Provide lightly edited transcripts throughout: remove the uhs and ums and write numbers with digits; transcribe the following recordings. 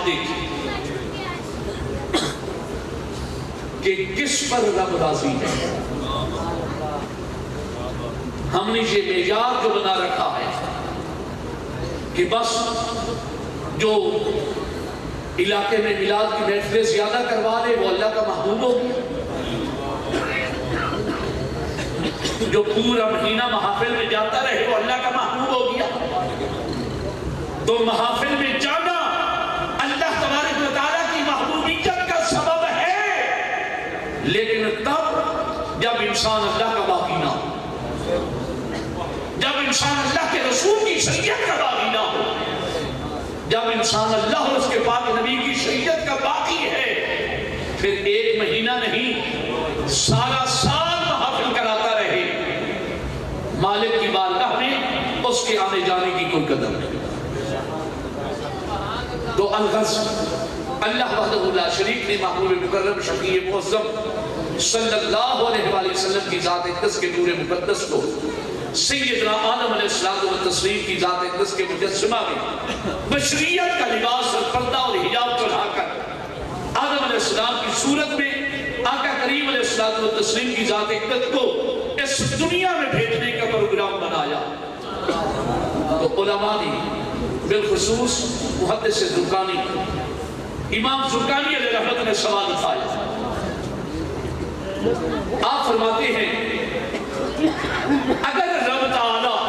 آپ دیکھیں کہ کس پر رب راضی ہے۔ ہم نے یہ معیار جو بنا رکھا ہے کہ بس جو علاقے میں میلاد کی محفلیں زیادہ کروا لے وہ اللہ کا محبوب ہو گیا، جو پورا مہینہ محافل میں جاتا رہے وہ اللہ کا محبوب ہو گیا۔ تو محافل میں جانا اللہ تبارک و تعالیٰ کی محبوبیت کا سبب ہے، لیکن تب جب انسان اللہ کا باغی نہ ہو، جب انسان اللہ کے رسول کی شریعت کا باغی نہ ہو، جب انسان اللہ اور اس کے پاک نبی کی شریعت کا باغی ہے، پھر ایک مہینہ نہیں سارا سال محافل کراتا رہے، مالک کی بارگاہ میں اس کے آنے جانے کی کوئی قدر نہیں۔ تو الغرض اللہ وحدہ لا شریک نے محبوب مکرم شفیع معظم صلی اللہ علیہ وآلہ وسلم کی ذات اقدس کے نور مقدس کو سیدنا آدم علیہ السلام و تسلیم کی ذات اقدس کے مجسمہ میں بشریت کا لباس اور پردہ اور حجاب چڑھا کر آدم علیہ السلام کی صورت میں آقا کریم علیہ السلام و تسلیم کی ذات اقدس کو اس دنیا میں بھیجنے کا پروگرام بنایا۔ تو علماء نے بالخصوص محدث زرقانی امام زرقانی علیہ رحمت نے سوال اٹھایا۔ آپ فرماتے ہیں اگر رب تعالیٰ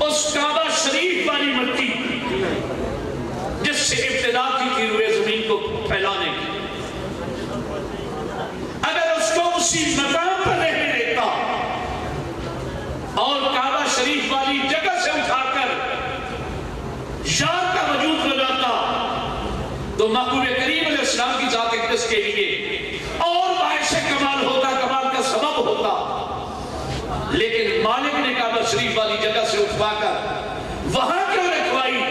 اس کعبہ شریف والی مٹی جس سے ابتدا کی تھی روئے زمین کو پھیلانے کی، اگر اس کو اسی مقام پر رہنے دیتا اور کعبہ شریف والی جگہ سے اٹھا کر یار کا وجود بناتا تو محبوب کریم علیہ السلام کی ذات اقدس کے لیے اور باعث کمال ہوتا، کمال کا سبب ہوتا، لیکن مالک نے کعبہ شریف والی جگہ سے اٹھوا کر وہاں کیوں رکھوائی؟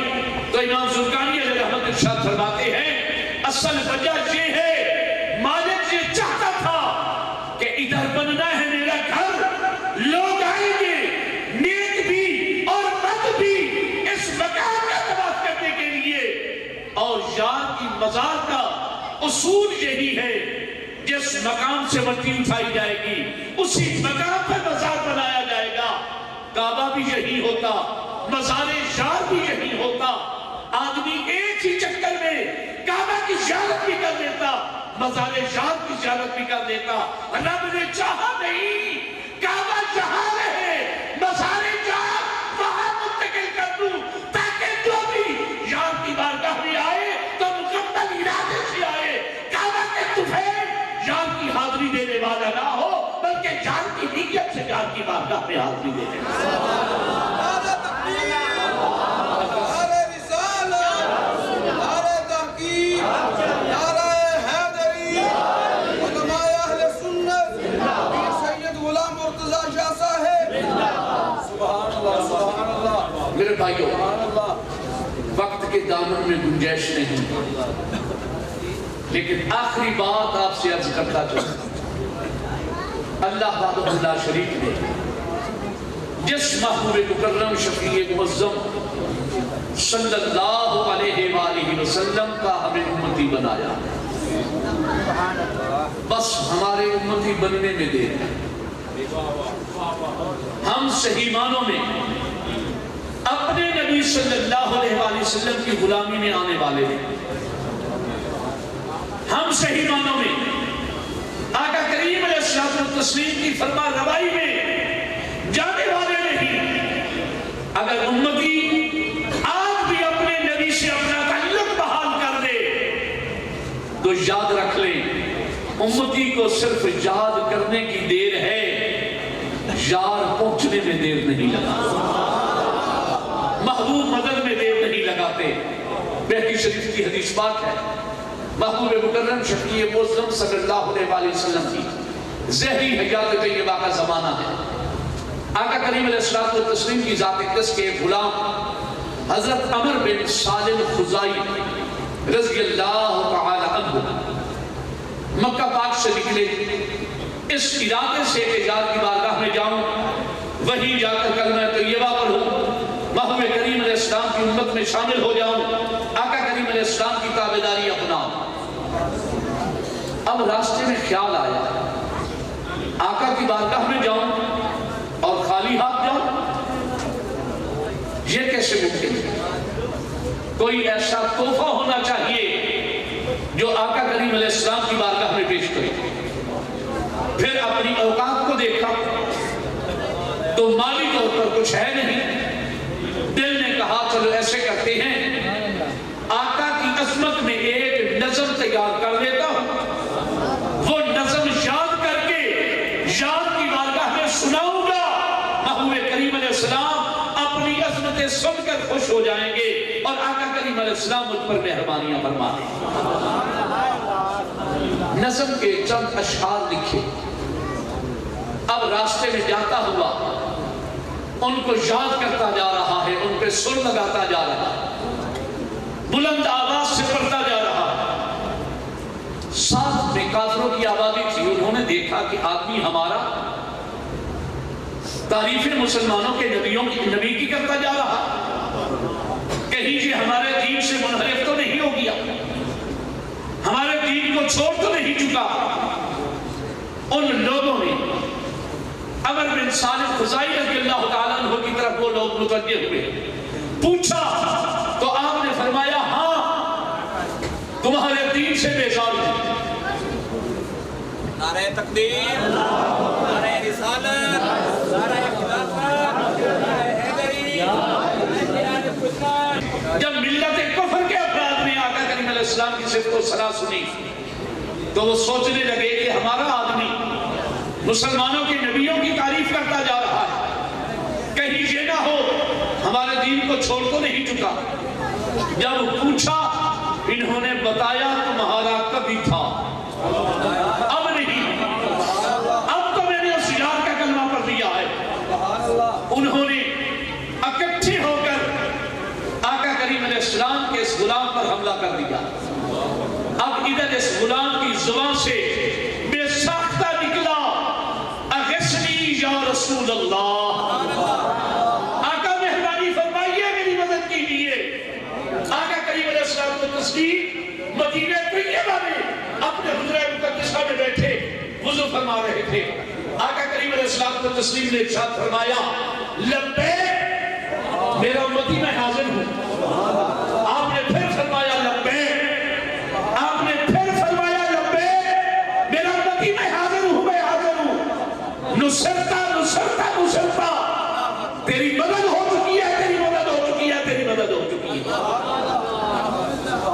تو امام زرقانی علیہ رحمت ارشاد فرماتے ہیں اصل وجہ یہ ہے مالک یہ چاہتا تھا کہ ادھر بننا ہے میرا گھر، لوگ آئیں گے نیک بھی اور بد بھی اس مقام کا طواف کرنے کے لیے، اور یار کی مزار کا اصول یہی ہے جس مقام سے مٹی اٹھائی جائے گی اسی مقام پر مزار بنایا جائے گا۔ کعبہ بھی یہی ہوتا، مزار یار بھی یہی ہوتا، آدمی ایک ہی چکر میں کعبہ کی زیارت بھی کر دیتا، مزار یار کی زیارت بھی کر دیتا۔ رب نے چاہا نہیں کعبہ جہاں رہے مزار یار وہاں منتقل کر دوں تاکہ جو بھی یار کی بارگاہ میں آئے تو مکمل ارادے سے آئے، کعبہ کے طفیل یار کی حاضری دینے والا نہ ہو بلکہ جان کی نیت سے یار کی بارگاہ میں حاضری دینے والا۔ میرے بھائیو، وقت کے دامن میں گنجائش نہیں، لیکن آخری بات آپ سے عرض کرتا چاہتا ہوں، اللہ وحدہ لا شریک نے جس محبوب مکرم شفیع معظم صلی اللہ علیہ وآلہ وسلم کا ہمیں امتی بنایا، بس ہمارے امتی بننے میں دیر ہے۔ ہم صحیح معنوں میں اپنے نبی صلی اللہ علیہ وآلہ وسلم کی غلامی میں آنے والے ہیں، ہم صحیح معنوں میں آقا کریم علیہ السلام و تسلیم کی فرما روائی میں جانے والے نہیں۔ اگر امتی آج بھی اپنے نبی سے اپنا تعلق بحال کر دے تو یاد رکھ لیں امتی کو صرف یاد کرنے کی دیر ہے، یار پہنچنے میں دیر نہیں لگا، محبوب مدد میں دیر نہیں لگاتے۔ بہقی شریف کی حدیث پاک ہے، محبوب مکرم شفیع معظم صلی اللہ علیہ وآلہ وسلم کی زہری حیات طیبہ کا زمانہ ہے۔ آقا کریم علیہ السلام و تسلیم کی ذات اقدس کے غلام حضرت عمر بن سالم خزائی رضی اللہ تعالی عنہ مکہ پاک سے نکلے اس ارادے سے کہ یار کی بارگاہ میں جاؤں، وہیں جا کر کلمہ طیبہ پڑھوں، محبوب کریم علیہ السلام کی امت میں شامل ہو جاؤں، آقا کریم کوئی ایسا تحفہ ہونا چاہیے جو آقا کریم علیہ السلام کی بارگاہ میں پیش کرے. پھر اپنی اوقات کو دیکھا تو مالی طور پر کچھ ہے نہیں. دل نے کہا چلو ایسے کرتے ہیں، آقا کی عظمت میں ایک نظم تیار کر لیتا ہوں، وہ نظم یاد کر کے یاد کی بارگاہ میں سناؤں گا. محبوب کریم علیہ السلام اپنی عظمتیں سن کر خوش ہو جائیں گے اور آقا کریم علیہ السلام مجھ پر مہربانیاں فرما دیں. نظم کے چند اشعار لکھے. اب راستے میں جاتا ہوا ان کو یاد کرتا جا رہا ہے، ان پہ سر لگاتا جا رہا ہے، بلند آواز سے پڑھتا جا رہا ہے. ساتھ میں کافروں کی آبادی تھی. انہوں نے دیکھا کہ آدمی ہمارا تعریفیں مسلمانوں کے نبی کی کرتا جا رہا، کہیں یہ ہمارے دین سے منحرف تو نہیں ہو گیا، ہمارے دین کو چھوڑ تو نہیں چکا. ان لوگوں نے عمر بن سالم خزائی رضی اللہ تعالیٰ عنہ کی طرف وہ لوگ متوجہ ہوئے، پوچھا تو آپ نے فرمایا ہاں تمہارے دین سے بیزار ہیں. نعرہ تکبیر، نعرہ رسالت، نعرہ خلافت، نعرہ حیدری. جب ملت کفر کے افراد نے آقا کریم علیہ السلام کی صفت و صلاح سنی تو وہ سوچنے لگے کہ ہمارا آدمی مسلمانوں کے نبیوں کی تعریف کرتا جا رہا ہے، کہیں یہ نہ ہو ہمارے دین کو چھوڑ تو نہیں چکا. جب پوچھا انہوں نے بتایا تمہارا کبھی تھا، اب نہیں، اب تو میں نے اس یار کا کلمہ پڑھ دیا ہے. انہوں نے اکٹھے ہو کر آقا کریم علیہ السلام کے اس غلام پر حملہ کر دیا. اب ادھر اس غلام کی زبان سے بے ساختہ نکلا اغثنی یا رسول اللہ، آقا مہربانی فرمائیے میری مدد کیجیے. آقا کریم علیہ السلام کو تسلیم مدینہ طیبہ میں اپنے حجرہ مقدسہ میں بیٹھے وضو فرما رہے تھے. آقا کریم علیہ السلام کو تسلیم نے ارشاد فرمایا لبیک میرا امتی میں حاضر ہوں. آپ نے پھر فرمایا لبیک، آپ نے پھر فرمایا لبیک میرا امتی میں حاضر ہوں، میں حاضر ہوں. نصرتا نصرتا نصرتا، تیری مدد ہو چکی ہے، تیری مدد ہو چکی ہے، تیری مدد ہو چکی ہے.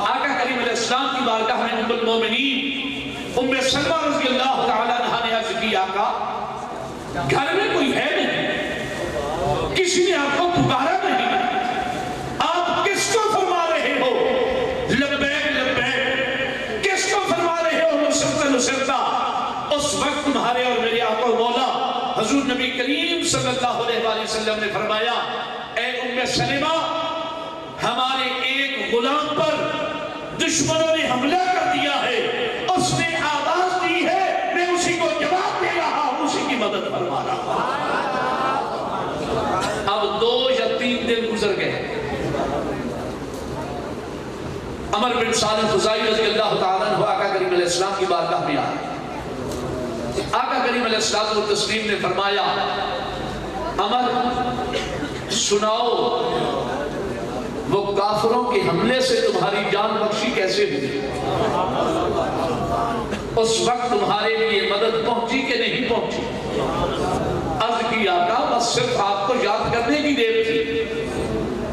آقا کریم علیہ السلام کی بارگاہ میں ام المومنین ام سلمہ رضی اللہ تعالیٰ عنہا نے عرض کی آقا گھر میں کوئی ہے نہیں، کسی نے آپ کو پکارا نہیں، آپ کس کو فرما رہے ہو لبیک لبیک، کس کو فرما رہے ہو نصرتا نصرتا؟ اس وقت تمہارے اور میرے آقا و مولا حضور نبی کریم صلی اللہ علیہ وآلہ وسلم نے فرمایا اے ام سلمہ ہمارے ایک غلام پر دشمنوں نے حملہ کر دیا ہے، اس نے آواز دی ہے، میں اسی کو جواب دے رہا ہوں، اسی کی مدد فرما رہا ہوں. اب 2 یا 3 دن گزر گئے. عمر بن سالم خزائی رضی اللہ تعالیٰ عنہ آقا کریم علیہ السلام کی بارگاہ میں آئے. آقا کریم علیہ السلام و تسلیم نے فرمایا عمر سناؤ وہ کافروں کے حملے سے تمہاری جان بخشی کیسے ہوئی؟ اس وقت تمہارے لیے مدد پہنچی کہ نہیں پہنچی؟ عرض کی آقا بس صرف آپ کو یاد کرنے کی دیر تھی،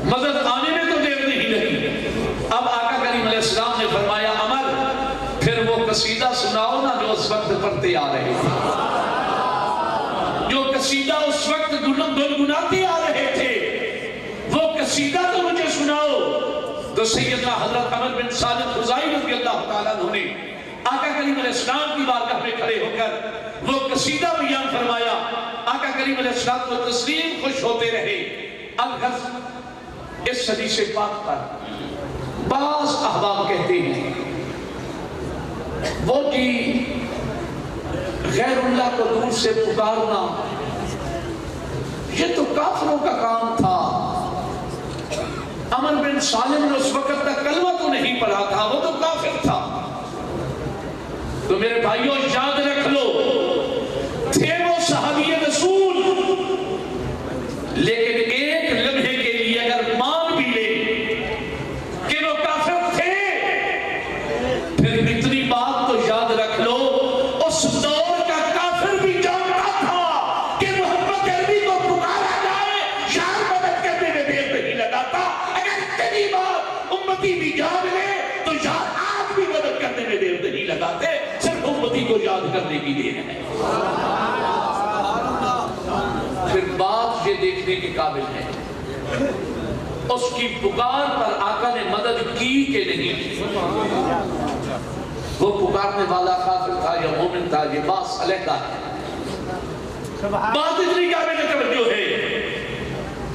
مدد آنے میں تو دیر نہیں لگی. اب آقا کریم علیہ السلام نے فرمایا عمر پھر وہ قصیدہ سناؤ نا جو اس وقت پڑھتے آ رہے تھے، جو قصیدہ اس وقت گنگناتے آ رہے تھے، وہ قصیدہ تو مجھے سناؤ. تو سیدنا حضرت عمر بن سالم خزائی رضی اللہ تعالیٰ عنہ نے آقا کریم علیہ السلام کی بارگاہ میں کھڑے ہو کر وہ قصیدہ بیان فرمایا. آقا کریم علیہ السلام کو تسلیم خوش ہوتے رہے. الغرض اس حدیث پاک پر بعض احباب کہتے ہیں وہ جی غیر اللہ کو دور سے پکارنا یہ تو کافروں کا کام تھا. عمر بن سالم نے اس وقت تک کلمہ تو نہیں پڑھا تھا، وہ تو کافر تھا. تو میرے بھائیوں یاد رکھ لو تھے وہ صحابی رسول، لیکن ایک لمحے کے لیے اگر مان بھی لے کرنے کی دیر ہے۔ پھر بات یہ دیکھنے کے قابل ہے اس کی پکار پر آقا نے مدد کی کہ نہیں۔ وہ پکارنے والا کافر تھا یا مومن تھا، یہ بات علیحدہ ہے۔ بات اتنی قابل توجہ ہے،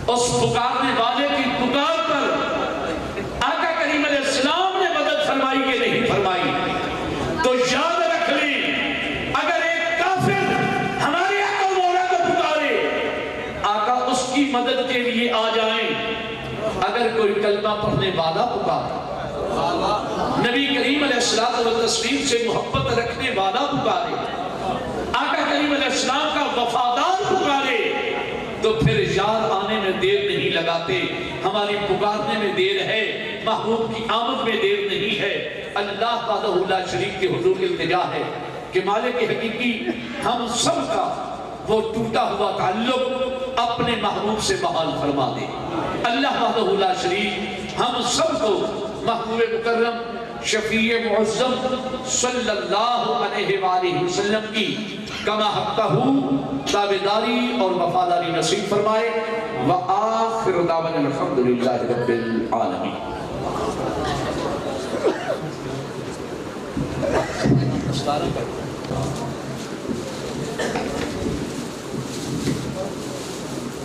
اس پکارنے والے کی پکار پر آقا کریم علیہ السلام نے مدد فرمائی کہ نہیں فرمائی۔ تو یاد رکھ لیں، اگر ایک کافر ہمارے آقا مولا کو پکارے، آقا اس کی مدد کے لیے آ جائیں۔ اگر کوئی کلمہ پڑھنے والا پکارے، نبی کریم علیہ السلام سے محبت رکھنے والا پکارے، آقا کریم علیہ السلام کا وفادار پکارے، تو پھر یار آنے میں دیر نہیں لگاتے۔ ہماری پکارنے میں دیر ہے، محبوب کی آمد میں دیر نہیں ہے۔ اللہ وحدہ لا شریک کے حضور التجا ہے کہ مالک حقیقی ہم سب کا وہ ٹوٹا ہوا تعلق اپنے محبوب سے بحال فرما دے۔ اللہ وحدہ لا شریک ہم سب کو محبوب مکرم شفیع معظم صلی اللہ علیہ وآلہ وسلم کی کما حقہ تابعداری اور وفاداری نصیب فرمائے۔ وآخر دعوانا الحمدللہ رب العالمین۔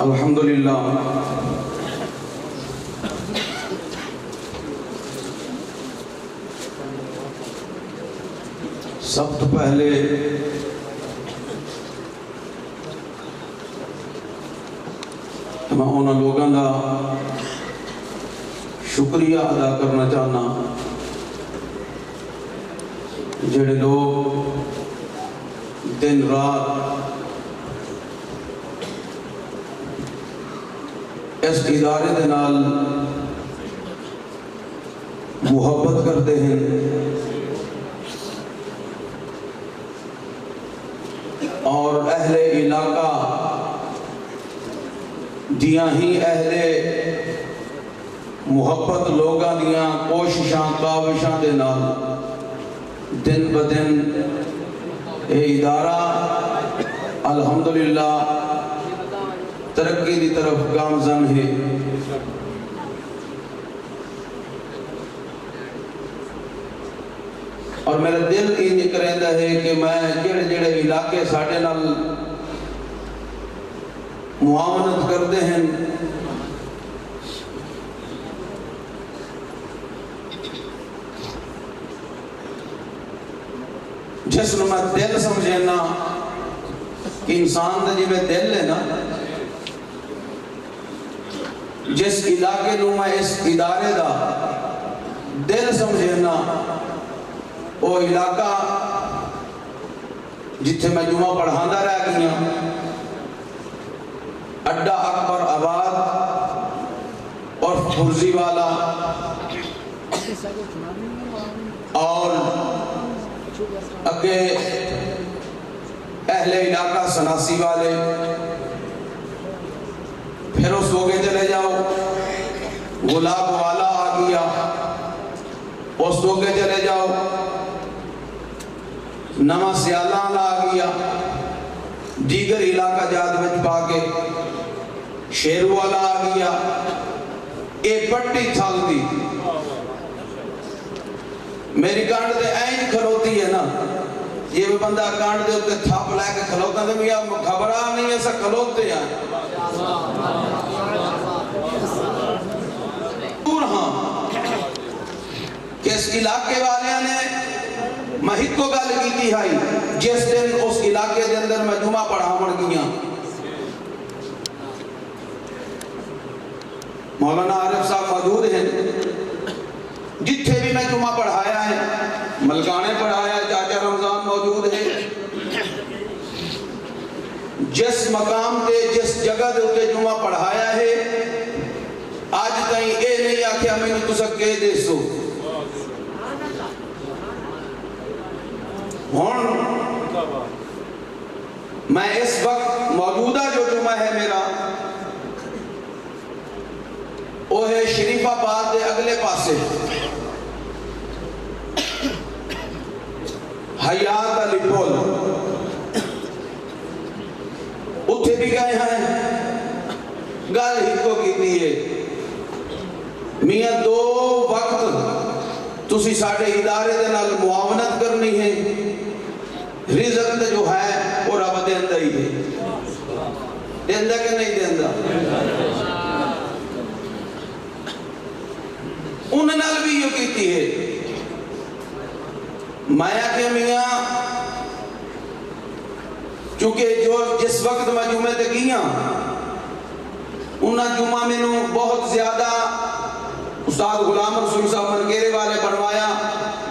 الحمدللہ سب تو پہلے میں انہاں لوگوں کا شکریہ ادا کرنا چاہنا جڑے لوگ دن رات اس ادارے دے نال محبت کرتے ہیں اور اہل علاقہ دیاں ہی اہل محبت لوگاں دیاں کوششاں کاوشاں دے نال دن بدن اے ادارہ الحمدللہ ترقی دی طرف گامزن ہے۔ اور میرا دل یہ کریندا ہے کہ میں جڑے جڑے علاقے ساڈے نال معاونت کرتے ہیں جس میں دل سمجھنا کہ انسان دا جی میں دل ہے نا، جس علاقے نو میں اس ادارے دا دل سمجھنا، وہ علاقہ جتھے میں جمعہ پڑھاندہ رہ گیا، اڈا اکبر آباد اور فرزی والا اور اگے اہل علاقہ سناسی والے، پھر اس ہوگے چلے جاؤ گلاب والا آ گیا، اس ہوگے چلے جاؤ نما سیالان آ گیا، دیگر علاقہ جات بچ پا کے شیرو والا آ گیا، اے پٹی تھال دی میری کانڈ دے این کھلوتی ہے نا، یہ بھی بندہ کانڈ دے ہوتے تھاپ لائے کے کھلوتا دے میاں خبرہ نہیں ایسا کھلوتے ہیں دور ہاں کہ اس علاقے والے نے مہت کو گل کی تھی ہائی جس دن اس علاقے دے اندر میں جمعہ پڑھا مڑ گیا، مولانا عارف صاحب موجود ہیں، جتھے بھی میں جمعہ پڑھایا ہے، ملکانے پڑھایا ہے، چاچا رمضان موجود ہے، جس مقام تے جس جگہ دے ہوتے جمعہ پڑھایا ہے، آج تائیں اے نہیں آکھیا میں نے تسا کہہ دے سو ہون میں اس وقت موجودہ جو جمعہ ہے میرا وہ ہے شریف آباد دے اگلے پاسے حیات علی پول اتھے بھی گئے ہیں. گل ہی کو کی دیئے میاں دو وقت تسی ساڑھے ادارے دے نال معاونت کرنی ہے. رزق تے جو ہے وہ رب دیندہ ہی ہے. دیندہ کہ نہیں دیندہ؟ انہوں نے بھی یہ کیتی ہے. مایا کہ میاں چونکہ جو جس وقت میں جمعے تے گیاں انہاں جمعہ میں نو بہت زیادہ استاد غلام رسول صاحب منگیرے والے بنوایا،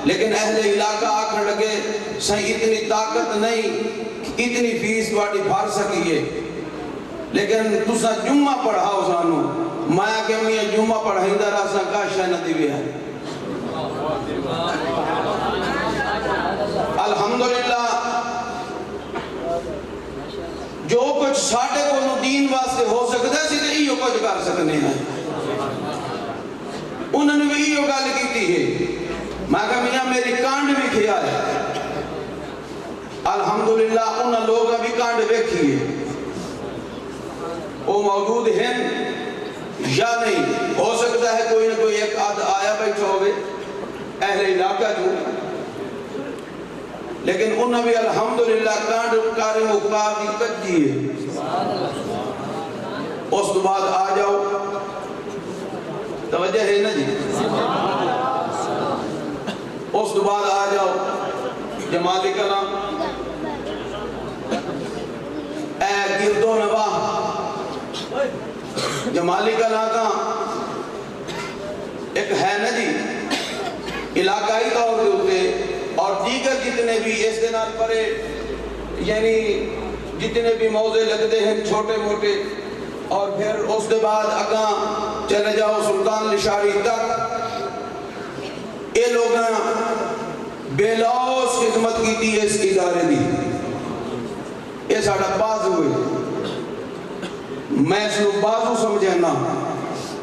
لیکن اہل علاقہ آکھر لگے سہی اتنی طاقت نہیں اتنی فیس واٹی بھار سکیے، لیکن تسا جمعہ پڑھاؤ سانو. مایا کہ میاں جمعہ پڑھائیں دا راسا کا شہنہ دی بھی ہے. الحمدللہ جو کچھ ساڑھے کو دین واسطے ہو سکتا ہے سیدھے ایو کچھ کر سکنے ہیں. انہوں نے بھی ایو گال کی ہے. میں کہا میاں میری کانڈ بھی کھیا ہے. الحمدللہ انہوں لوگ بھی کانڈ بیکھی ہے. وہ موجود ہیں یا نہیں؟ ہو سکتا ہے کوئی نہ کوئی ایک آیا بیٹھا ہوگے اہل علاقہ جو، لیکن انہوں بھی الحمدللہ کانڈ کاری مقبار دی کجی ہے. اس تو بعد آ جاؤ توجہ ہے نا جی. اس تو بعد آ جاؤ جمالی کلام اے گرد و نواح جمالی کلام کا ایک ہے نا جی علاقائی طور کے ہوتے، اور دیگر جتنے بھی اس دن پرے یعنی جتنے بھی موضوع لگتے ہیں چھوٹے موٹے، اور پھر اس کے بعد اگاں چلے جاؤ سلطان لشاری تک. یہ لوگ بے لوس خدمت کی تھی اس ادارے دی. یہ ساڑھا بازو ہے. میں اس لوگ بازو سمجھنا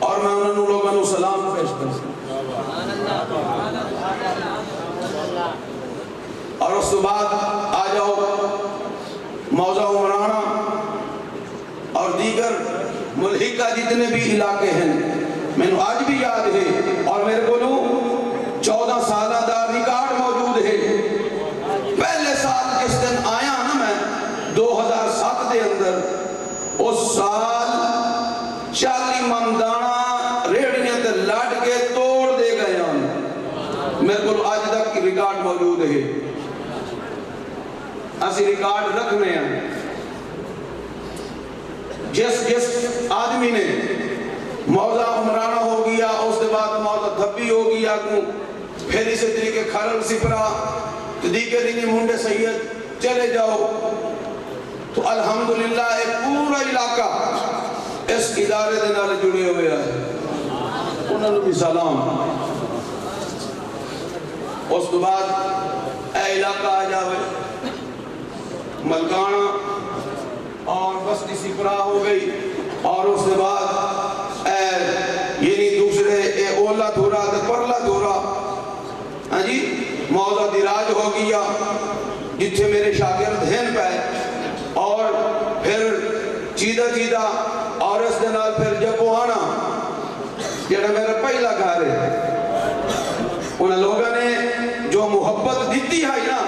اور میں انہوں لوگوں نے سلام پیش کر. اور اس کے بعد آ جاؤ موضع عمرانہ اور دیگر ملحقہ جتنے بھی علاقے ہیں. میں نے آج بھی یاد ہے اور میرے کو 14 سالہ دا ریکارڈ موجود ہے. پہلے سال جس دن آیا نا میں 2007 دے اندر، اس سال 40 ممدانہ ریڑیاں تے لڑ کے توڑ دے گئے ہیں. میرے کو آج تک کی ریکارڈ موجود ہے. ایسی ریکارڈ رکھنے ہیں. جس آدمی نے موضع عمرانہ ہو گیا، اس کے بعد موضع دھبی ہو گیا، پھر اسے طریقے کھرل سپرا دیگر دینی منڈے سید چلے جاؤ، تو الحمدللہ ایک پورا علاقہ اس ادارے دے نال جڑے ہوئے ہیں. انہوں نے بھی سلام. اس کے بعد اے علاقہ آ جاوے ملکانہ اور بستی سپرا ہو گئی، اور اس کے بعد یعنی دوسرے اولا دھورا پرلا دھورا ہاں جی موضع دراج ہو گیا جتھے میرے شاگرد ہیں پہ، اور پھر چیدہ اور اس دنال پھر جبوہانا جڑا میرا پہلا گھر ہے. انہاں لوگوں نے جو محبت دیتی ہے نا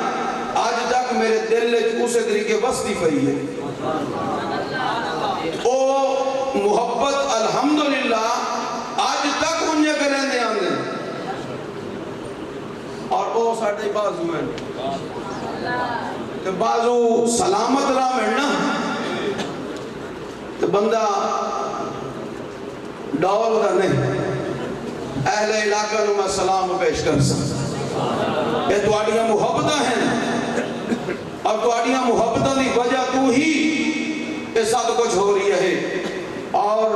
آج تک میرے دل اسے طریقے بستی پئی ہے. او محبت الحمدللہ آج تک انہیں کریں دے آنے، اور او ساڑھے بازو ہیں کہ بازو سلامت رہا ملنا تو بندہ ڈول دا نہیں. اہل علاقہ نو میں سلام پیش کر سکتا. یہ توڑیاں محبتہ ہیں، اور توڑیاں محبتہ دی وجہ تو ہی یہ سب کچھ ہو رہی ہے. اور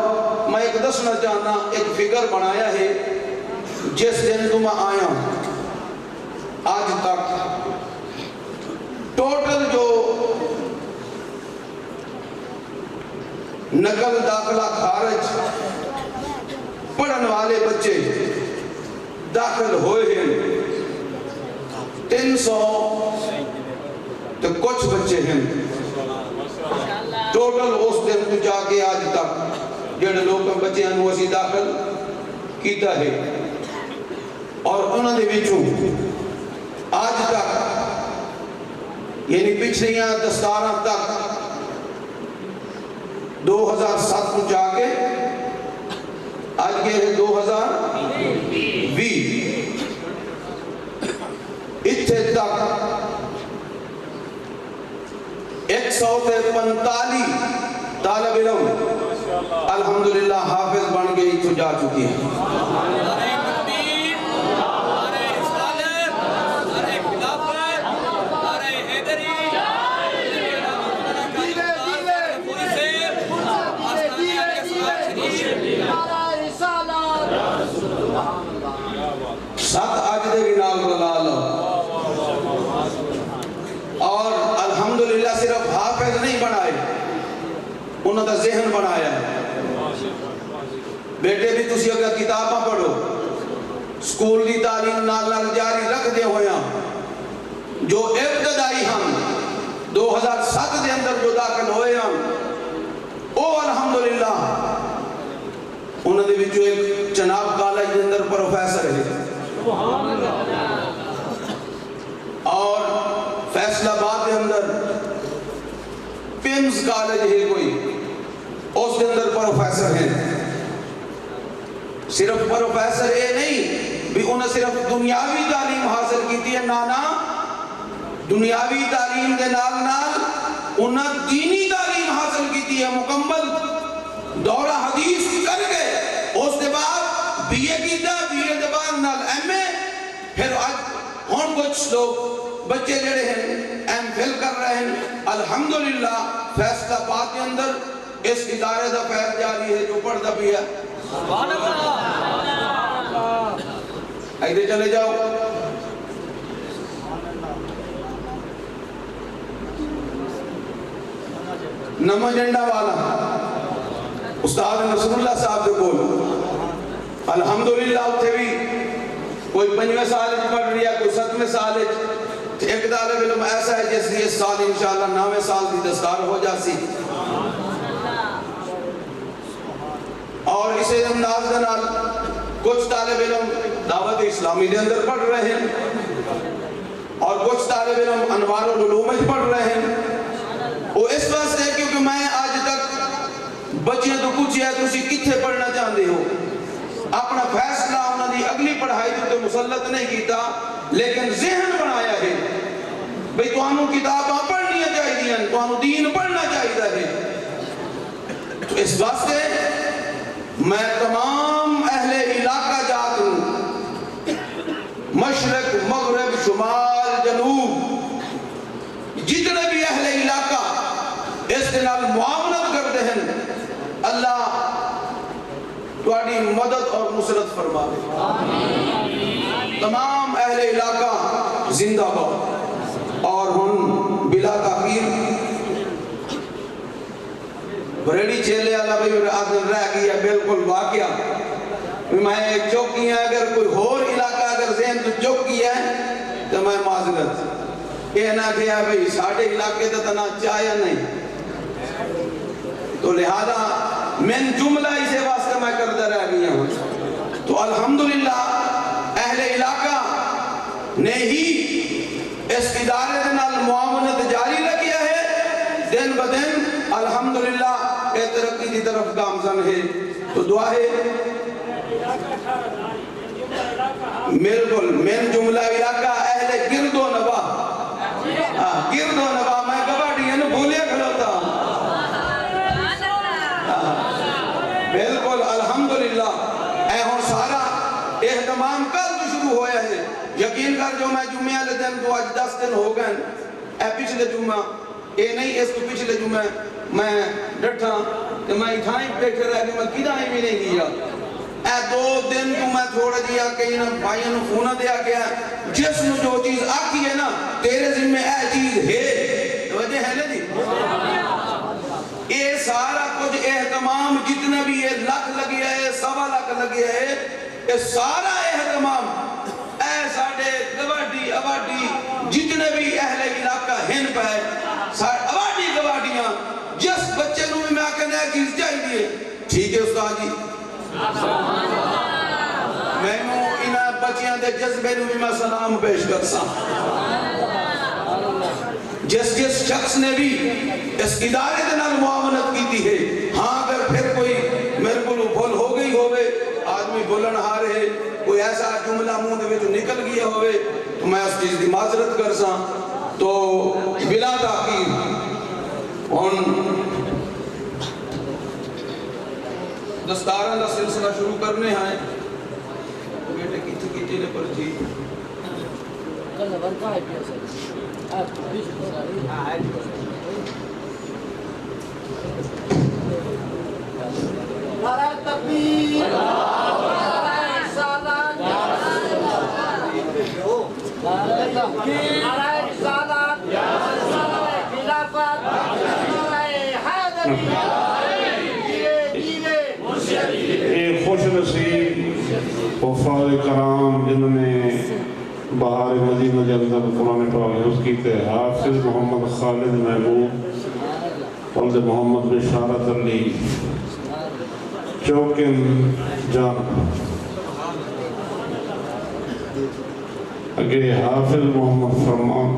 میں ایک دسنا چاہنا ایک فگر بنایا ہے. جس دن تو میں آیا آج تک ٹوٹل جو نقل داخلہ خارج پڑھن والے بچے داخل ہوئے ہیں 300 تو کچھ بچے ہیں ٹوٹل اس دن تو جا کے آج تک جڑے لوگ بچے ہیں اسی داخل کیتا ہے اور انہوں نے وچوں آج تک یعنی پچھلیاں دستاراں تک 2007 کو جا کے آج کے 2020 اتھے تک 145 طالب علم الحمدللہ حافظ بن کے اتھے جا چکی ہیں. سات آج دے بھی نال رلا لو اور الحمدللہ صرف حافظ نہیں بنائے انہوں نے ذہن بنایا. بیٹے بھی تسی اگر کتاباں پڑھو سکول کی تعلیم نال نال جاری رکھ دے ہویا جو ابتدائی ہم 2007 دے اندر جو داخل ہوئے ہم او الحمدللہ انہوں نے بھی جو ایک چناب کالج کے اندر پروفیسر ہے اور فیصل آباد کے اندر پیمز کالج ہے کوئی اس کے اندر پروفیسر ہیں. صرف پروفیسر یہ نہیں بھی انہیں صرف دنیاوی تعلیم حاصل کی تھی ہے نانا دنیاوی تعلیم دے نال نال انہیں دینی تعلیم حاصل کی تھی ہے مکمل دورہ حدیث کر گئے اس کے بعد بی اے کی دا بی اے دبان نال ایم اے پھر آج ہون کچھ لوگ بچے جڑے ہیں ایم فل کر رہے ہیں الحمدللہ فیصل آباد کے اندر اس ادارے دا فیض جاری ہے جو پڑھتا بھی ہے. سبحان اللہ. ایدے چلے جاؤ نمہ جنڈا والا استاد نصر اللہ صاحب دے بول الحمدللہ اتھے بھی کوئی 5ویں سال پڑھ رہی ہے کوئی 7ویں سال ایک طالب علم ایسا ہے جس لیے اس سال انشاءاللہ 9ویں سال کی دستار ہو جاسی اور اسے انداز دنال کچھ طالب علم دعوت اسلامی دے اندر پڑھ رہے ہیں اور کچھ طالب علم انوار العلوم پڑھ رہے ہیں. وہ اس واسطے ہے کیونکہ میں آج تک بچیاں تو کچھ ہے تسی کتھے پڑھنا چاہتے ہو اپنا فیصلہ انہوں نے اگلی پڑھائی تو مسلط نہیں کیتا لیکن ذہن بنایا ہے بھئی تو انہوں کتاباں پڑھنی چاہیے تو انہوں دین پڑھنا چاہیے ہے. تو اس واسطے میں تمام اہل علاقہ جات ہوں مشرق مغرب شمال جنوب جتنے بھی اہل علاقہ اس کے نال معاملت کرتے ہیں اللہ تمہاری مدد اور نصرت فرمائے. تمام اہل علاقہ زندہ باد اور ہن بلا تاخیر بریڈی چیلے والا بھی آدم رہ گیا بالکل واقعہ میں چوکی ہے اگر کوئی اور علاقہ اگر ذہن تو چوکی ہے تو میں معذرت یہ نہ کیا بھئی ساڑھے علاقے تو تنا چاہیا نہیں تو لہذا میں جملہ اسے واسطہ میں کردہ رہ گیا ہوں. تو الحمدللہ اہل علاقہ نے ہی اس ادارے دنال معاونت جاری لگیا ہے دن بدن الحمدللہ کہ ترقی دی طرف گامزن ہے. تو دعا ہے بالکل من جملہ علاقہ اہل گرد و نبا گرد و نبا میں کباڑی ہے نا بھولے کھلوتا بالکل الحمدللہ اے ہون سارا اہتمام کل تو شروع ہویا ہے. یقین کر جو میں جمعہ لے دن تو آج 10 دن ہو گئے اے پچھلے جمعہ اے نہیں اس کو پچھلے جمعہ میں ڈٹھا کہ میں اٹھائیں بیٹھے رہ گئی میں کدائیں بھی نہیں دیا اے 2 دن تو میں تھوڑا دیا کہیں نا بھائیوں نے فونہ دیا گیا جس نے جو چیز آکی ہے نا تیرے ذمہ اے چیز ہے وجہ ہے نا جی یہ سارا کچھ اہتمام جتنا بھی یہ لکھ لگیا ہے 1.25 لاکھ لگیا ہے یہ سارا اہتمام اے ساڑھے گواڈی آبادی جتنے بھی اہل علاقہ ہن پہ ٹھیک ہے استاد جی مینوں انہاں بچیاں دے جذبے نوں بھی میں سلام پیش کرساں جس شخص نے بھی اس ادارے دے نال معاونت کیتی ہے ہاں اگر پھر کوئی میرے کو بھول ہو گئی ہوئے آدمی بولن ہار ہے کوئی ایسا جملہ منہ دے وچوں نکل گیا ہوئے تو میں اس چیز دی معذرت کرساں تو بلا تاخیر ہن دستاراں دا سلسلہ شروع کرنے ہیں بیٹے کیتی نے پرچی نعرہ تکبیر نعرہ رسالت نعرہ رسالت نعرہ خلافت نعرہ حیدری ایک خوش نصیب وفاد کرام جنہوں نے بہار مدینہ جلدہ قرآن پاک حفظ کیتے حافظ محمد خالد محبوب ولد محمد بشارت علی چوکن جان اگے حافظ محمد فرمان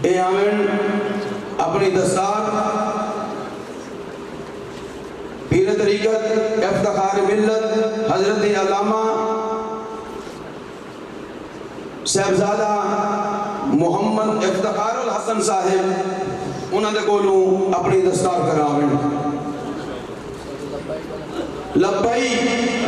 اے آمین اپنی دستار پیر طریقت افتخار ملت حضرت علامہ صاحبزادہ محمد افتخار الحسن صاحب انہوں نے کولوں اپنی دستار کراویں لبیک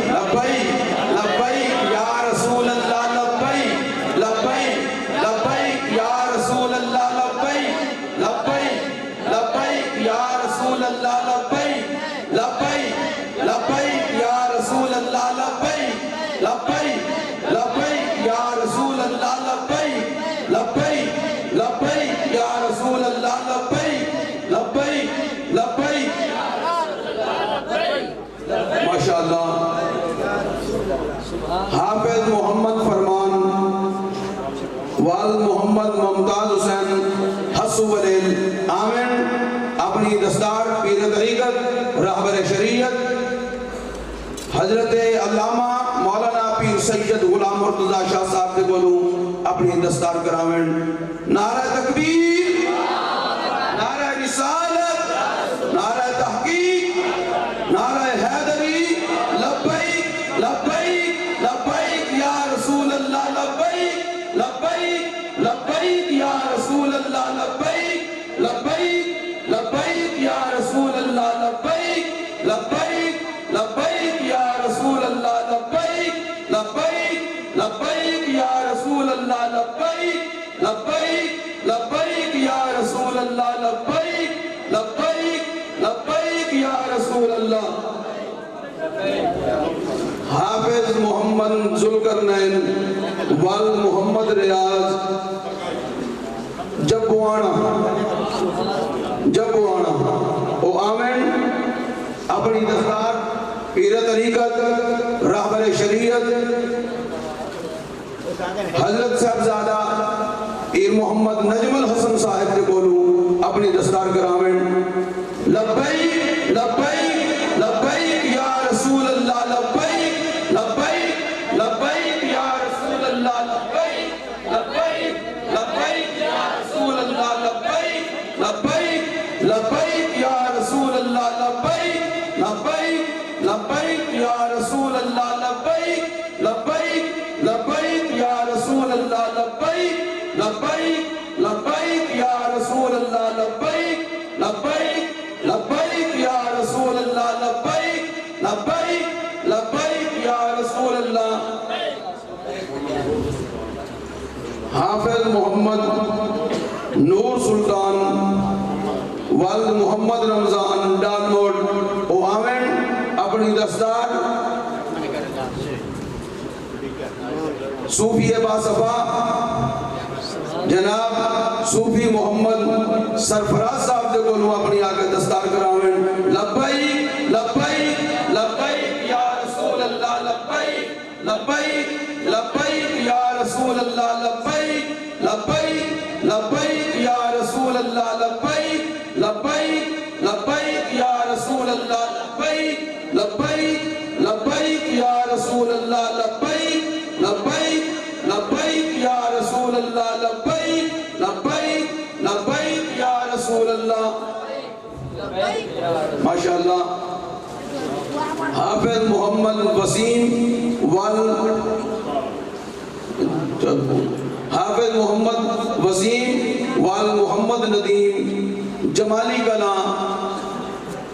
لبیک لبیک یا رسول اللہ لبیک لبیک لبیک یا رسول اللہ لبیک لبیک لبیک یا رسول اللہ لبیک لبیک لبیک یا رسول اللہ لبیک لبیک لبیک یا رسول اللہ لبیک لبیک لبیک یا رسول اللہ لبیک لبیک لبیک ماشاءاللہ حافظ محمد فرمان والد محمد ممتاز حسین حسو ولیل آمین اپنی دستار پیر طریقت رہبر شریعت حضرت علامہ مولانا پیر سید غلام مرتضی شاہ صاحب کے بولوں اپنی دستار کراویں نعرہ تکبیر نعرہ رسالت نعرہ تحقیق نعرہ حیدری لبیک لبیک لبیک یا رسول اللہ لبیک لبیک لبیک یا رسول اللہ لبیک لبیک لبیک یا رسول اللہ لبیک لبیک لبیک یا رسول اللہ لبیک لبیک لبیک یا رسول اللہ لبیک لبیک لبیک یا رسول اللہ لبیک لبیک لبیک یا رسول اللہ حافظ محمد ذوالقرنین والد محمد ریاض جبوانا او آمین اپنی دستار پیر طریقت رہبر شریعت حضرت صاحبزادہ پیر محمد نجم الحسن صاحب کے بولوں اپنی دستار کراویں لبیک لبیک لبیک یا رسول اللہ لبیک لبیک لبیک یا رسول اللہ لبیک لبیک لبیک یا رسول اللہ لبیک لبیک لبیک یا رسول اللہ لبیک لبیک لبیک یا رسول اللہ لبیک لبیک لبیک یا رسول اللہ لبیک لبیک لبیک یا رسول اللہ لبیک لبیک لبیک یا رسول اللہ لبیک لبیک لبیک یا رسول اللہ حافظ محمد نور سلطان والد محمد رمضان ڈانموڈ او آمین اپنی دستار صوفی باصفا جناب صوفی محمد سرفراز صاحب دے کولوں اپنی آگے دستار کراویں لبیک لبیک لبیک یا رسول اللہ لبیک لبیک لبیک یا رسول اللہ لبیک لبیک لبیک یا رسول اللہ لبیک لبیک لبیک یا رسول اللہ ماشاءاللہ حافظ محمد وسیم حافظ محمد وسیم وال محمد ندیم جمالی کلاں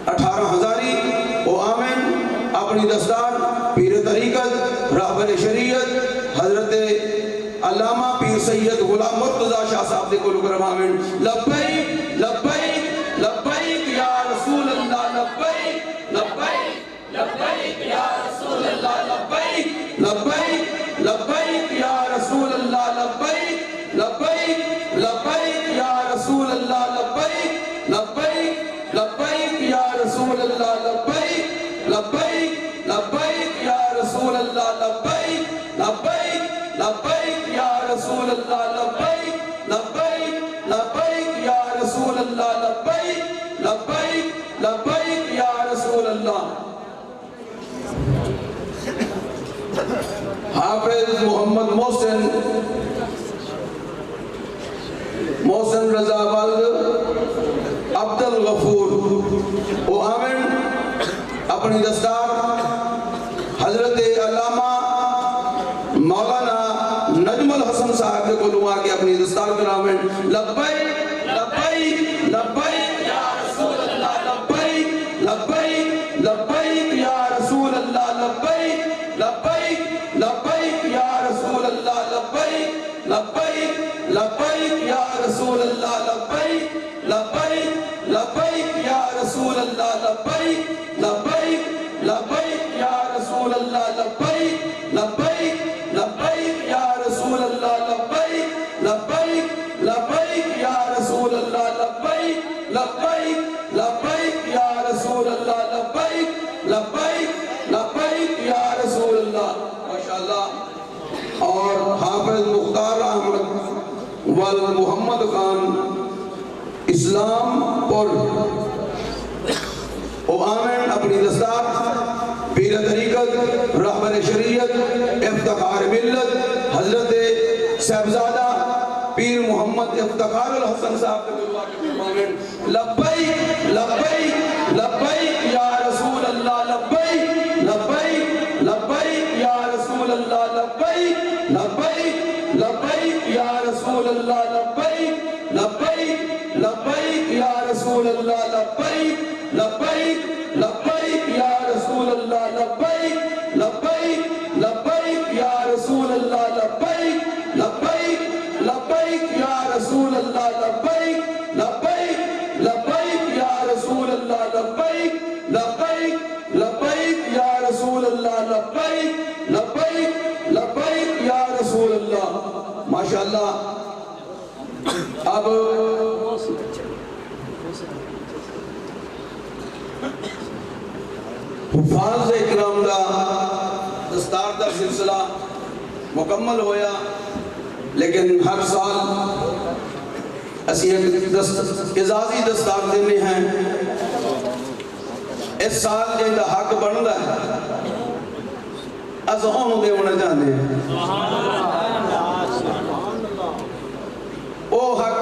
18 ہزاری و آمن اپنی دستار پیر طریقت رہبر شریعت حضرت علامہ پیر سید غلام مرتضی شاہ صاحب دے کو لکرم آمین لبیک لبیک لبیک یا رسول اللہ لبیک لبیک لبیک یا رسول اللہ لبیک لبیک لبیک یا رسول اللہ لبیک لبیک لبیک یا رسول اللہ لبیک لبیک لبیک یا رسول اللہ لبیک لبیک لبیک یا رسول اللہ لبیک لبیک لبیک یا رسول اللہ لبیک لبیک لبیک یا رسول اللہ لبیک لبیک لبیک یا رسول اللہ حافظ محمد محسن رضا والد عبد الغفور و آمن اپنی دستار حضرت علامہ مولانا نجم الحسن صاحب کو لوا کے اپنی دستار کرامن لبیک لبیک لبیک یا رسول اللہ لبیک لبیک لبیک یا رسول اللہ لبیک لبیک لبیک یا رسول اللہ لبیک لبیک لبیک یا رسول اللہ لبیک لبیک لبیک یا رسول اللہ لبیک لبیک لبیک یا رسول اللہ لبیک لبیک لبیک یا رسول اللہ لبیک لبیک لبیک یا رسول اللہ لبیک لبیک لبیک یا رسول اللہ لبیک لبیک لبیک یا رسول اللہ ماشاءاللہ اور حافظ مختار احمد محمد خان اسلام اور آمین اپنی دستار پیر طریقت رہبر شریعت افتخار ملت حضرت صاحبزادہ پیر محمد افتخار الحسن صاحب لبیک لبیک لبیک یا رسول اللہ لبیک لبیک لبیک یا رسول اللہ لبیک لبیک لبیک یا رسول اللہ لبیک لبیک لبیک یا رسول اللہ لبیک لبیک لبیک یا رسول اللہ لبیک لبیک لبیک یا رسول اللہ لبیک لبیک لبیک یا رسول اللہ لبیک لبیک لبیک یا رسول اللہ لبیک لبیک لبیک یا رسول اللہ لبیک لبیک لبیک یا رسول اللہ ماشاءاللہ اب حفاظ اکرام دا دستار دا سلسلہ مکمل ہویا لیکن ہر سال اسی ایک اعزازی دستار دینے ہیں اس سال جن دا حق بندا ہے از اونوں دے ہونا چاہتے ہیں او حق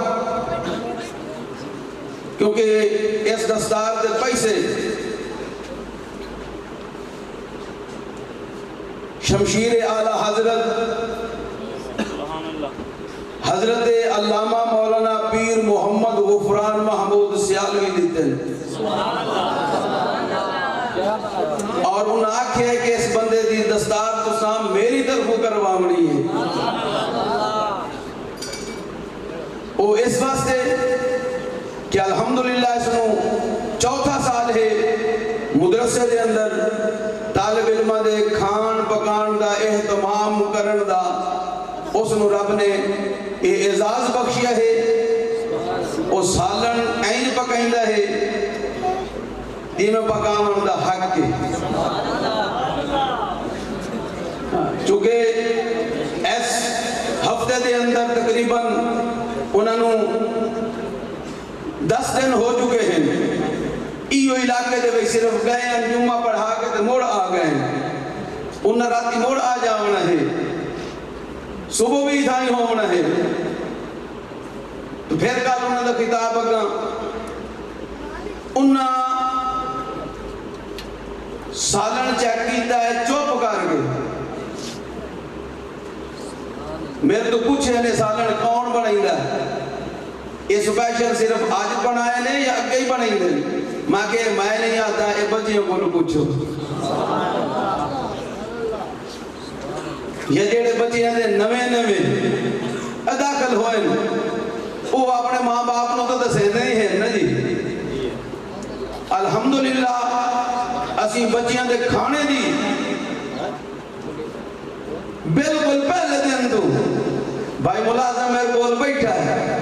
کیونکہ اس دستار دے پیسے شمشیر اعلیٰ حضرت علامہ مولانا پیر محمد غفران محمود سیالوی دیتے ہیں اور ان آنکھ ہے کہ اس بندے دی دستار تو سام میری طرف کروامنی ہے وہ اس واسطے کہ الحمدللہ اس نو چوتھا سال ہے مدرسے دے اندر طالب علمہ دے کھان پکان دا اہتمام کرن دا اس نو رب نے اعزاز بخشیا ہے وہ سالن اینج پکائندہ ہے میں پکاون دا حق ہے چونکہ اس ہفتے دے اندر تقریباً انہوں 10 دن ہو چکے ہیں ایو علاقے دے بھی صرف گئے ہیں جمعہ پڑھا کے تے موڑ آ گئے ہیں انہاں راتی موڑ آ جاونا ہے صبح بھی تھائی ہونا ہے تو پھر کال انہاں دا خطاب اگاں انہاں سالن چیک کیتا ہے چپ کر گئے میرے تو پوچھے نے سالن کون بنائی ہے یہ سپیشل صرف آج بنائے نے یا اگے ہی بنائی دے میں کہ میں نہیں آتا اے بچیوں کو پوچھو یہ جڑے بچیاں دے نویں داخل ہوئے وہ اپنے ماں باپ نو تو دسے نہیں ہے نا جی الحمدللہ اسی بچیاں دے کھانے دی بالکل پہلے دن تو بھائی ملازم میرے بول بیٹھا ہے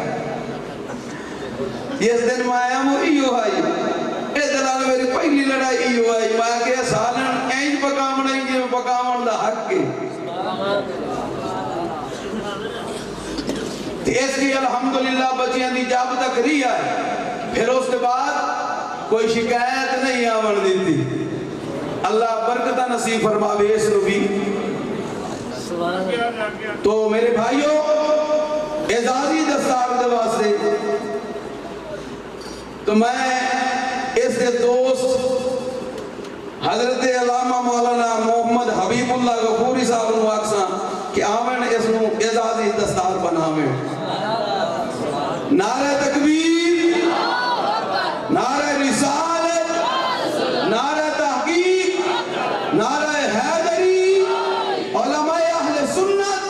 اس دن میں آیا ہوں ایو آئی اے دلال میری پہلی لڑائی ایو آئی میں کہ سالن اینج پکامن اینج میں پکامن دا حق کے اس کی الحمدللہ بچیاں دی جاب تک رہی ہے پھر اس کے بعد کوئی شکایت نہیں آون دیتی اللہ برکتہ نصیب فرماوے اس نو بھی تو میرے بھائیوں اعزازی دستار دے واسطے تو میں اس دے دوست حضرت علامہ مولانا محمد حبیب اللہ غفوری صاحب نو آکساں کہ آمن اس نو اعزازی دستار بناویں نعرہ تکبیر نعرہ رسالت نعرہ تحقیق نعرہ حیدری علماء اہل سنت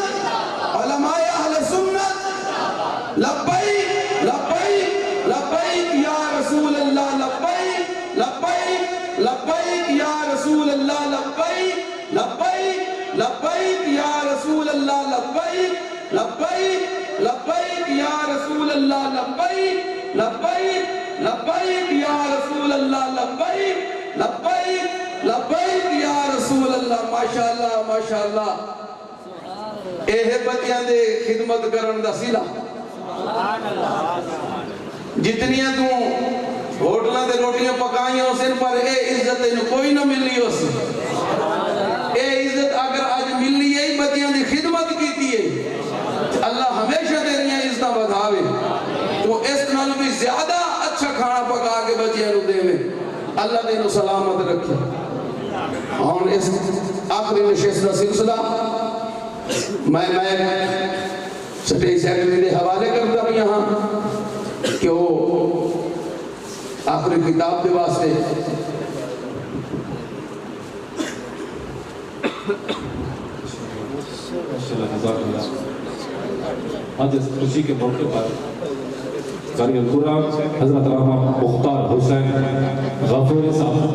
لبیک لبیک لبیک یا رسول اللہ لبیک لبیک لبیک یا رسول اللہ لبیک لبیک لبیک یا رسول اللہ لبیک لبیک لبیک یا رسول اللہ لبیک لبیک لبیک یا رسول اللہ لبیک لبیک لبیک یا رسول اللہ ماشاءاللہ ماشاءاللہ اے بچیاں دے خدمت کرن دا سلا جتنیاں تو ہوٹلاں دے روٹیاں پکائیاں اسن پر اے عزت انہوں کوئی نہ ملی اس اے عزت اگر آج ملی ہے بچیاں دی خدمت کیتی ہے اللہ ہمیشہ تیریاں عزتاں بدھاوے تو اس نال بھی زیادہ اچھا کھانا پکا کے بچیاں نو دے میں اللہ دے نو سلامت رکھے اور اس آخری نشست کا سلسلہ میں سٹیج سیکرٹری دے حوالے کرتا ہوں یہاں کہ وہ آخری کتاب دے واسطے آج اس خوشی کے موقع پر قاری القرآن حضرت علامہ مختار حسین غفوری صاحب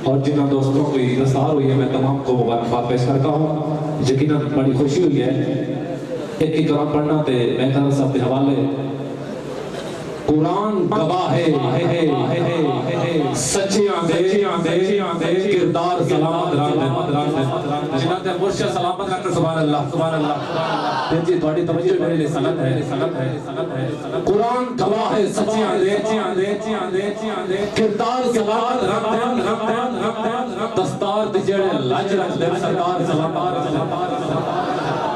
اور جنہاں دوستوں کو دستار ہوئی ہے میں تمام کو مبارکباد پیش کرتا ہوں یقیناً بڑی خوشی ہوئی ہے ایک ہی کلام پڑھنا تے میں کہا صاحب کے حوالے قرآن گواہ ہے سچیاں دے کردار سلامت رکھ جنہاں تے مرشد سلامت رکھ سبحان اللہ سبحان اللہ جی تھوڑی توجہ میرے لیے سنت ہے قرآن گواہ ہے سچیاں دے کردار سلامت رکھ دستار تے جڑے لاج رکھ دے سرکار سلامت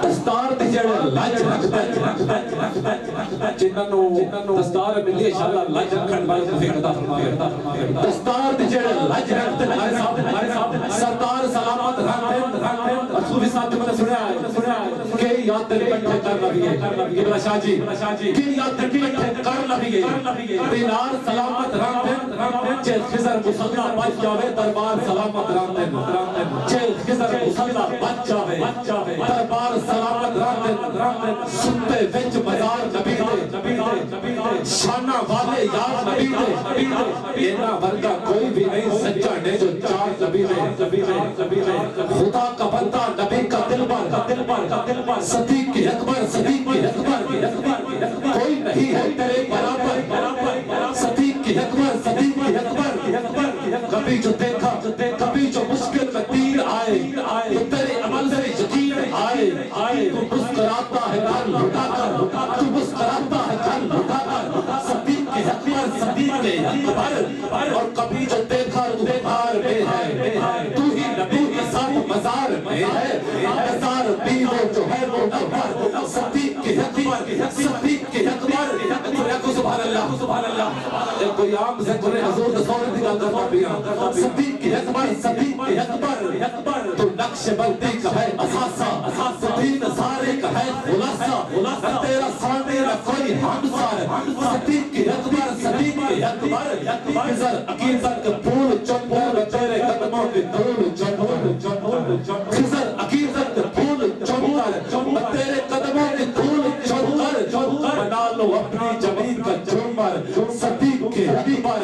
دستار تے جڑے لاج رکھ دے جنہاں نو دستار ملی انشاءاللہ لاج رکھن والے توفیق عطا فرمائے دستار تے جڑے لاج رکھ دے ہمارے صاحب سرکار سلامت رکھ دے رسول صاحب نے میں سنیا ہے کہ یاد دل کٹھے کر لبیے قبلہ شاہ جی کہ یاد دل کٹھے کر لبیے دینار سلامت رکھ دے چل خضر مسلح بچ جاوے دربار سلامت رکھ دے چل خضر مسلح بچ جاوے دربار سلامت رکھ دے سنتے وچ مزار نبی دے شانہ والے یاد نبی دے اینا ورگا کوئی بھی نہیں سچا نے جو چار نبی دے خدا کا بندہ نبی کا دلبر صدیق اکبر کوئی نہیں ہے تیرے برابر صدیق اکبر کبھی جو دیکھا کبھی جو مشکل میں تیر آئے تو تیرے عمل سے یقین آئے تو مسکراتا ہے گھر لٹا کر تو مسکراتا ہے گھر لٹا کر صدیق اکبر اور کبھی جو دیکھا تو بہار میں ہے تو ہی نبی کے ساتھ مزار میں ہے مزار بھی وہ جو ہے وہ نبر صدیق اکبر سبحان اللہ جب کوئی عام سے کوئی حضور رسول دی گل کرتا پیا صدیق اکبر تو نقش بندی کا ہے اثاثہ دین سارے کا ہے خلاصہ تیرا سامنے نہ کوئی ہمسا ہے صدیق اکبر خضر عقیدت کے پھول چنبول تیرے قدموں کے دھول چنبول خضر عقیدت کے پھول چنبول تیرے قدموں کے دھول چنبول بنا لو اپنی زمین کا جھومر صدیق کے اکبر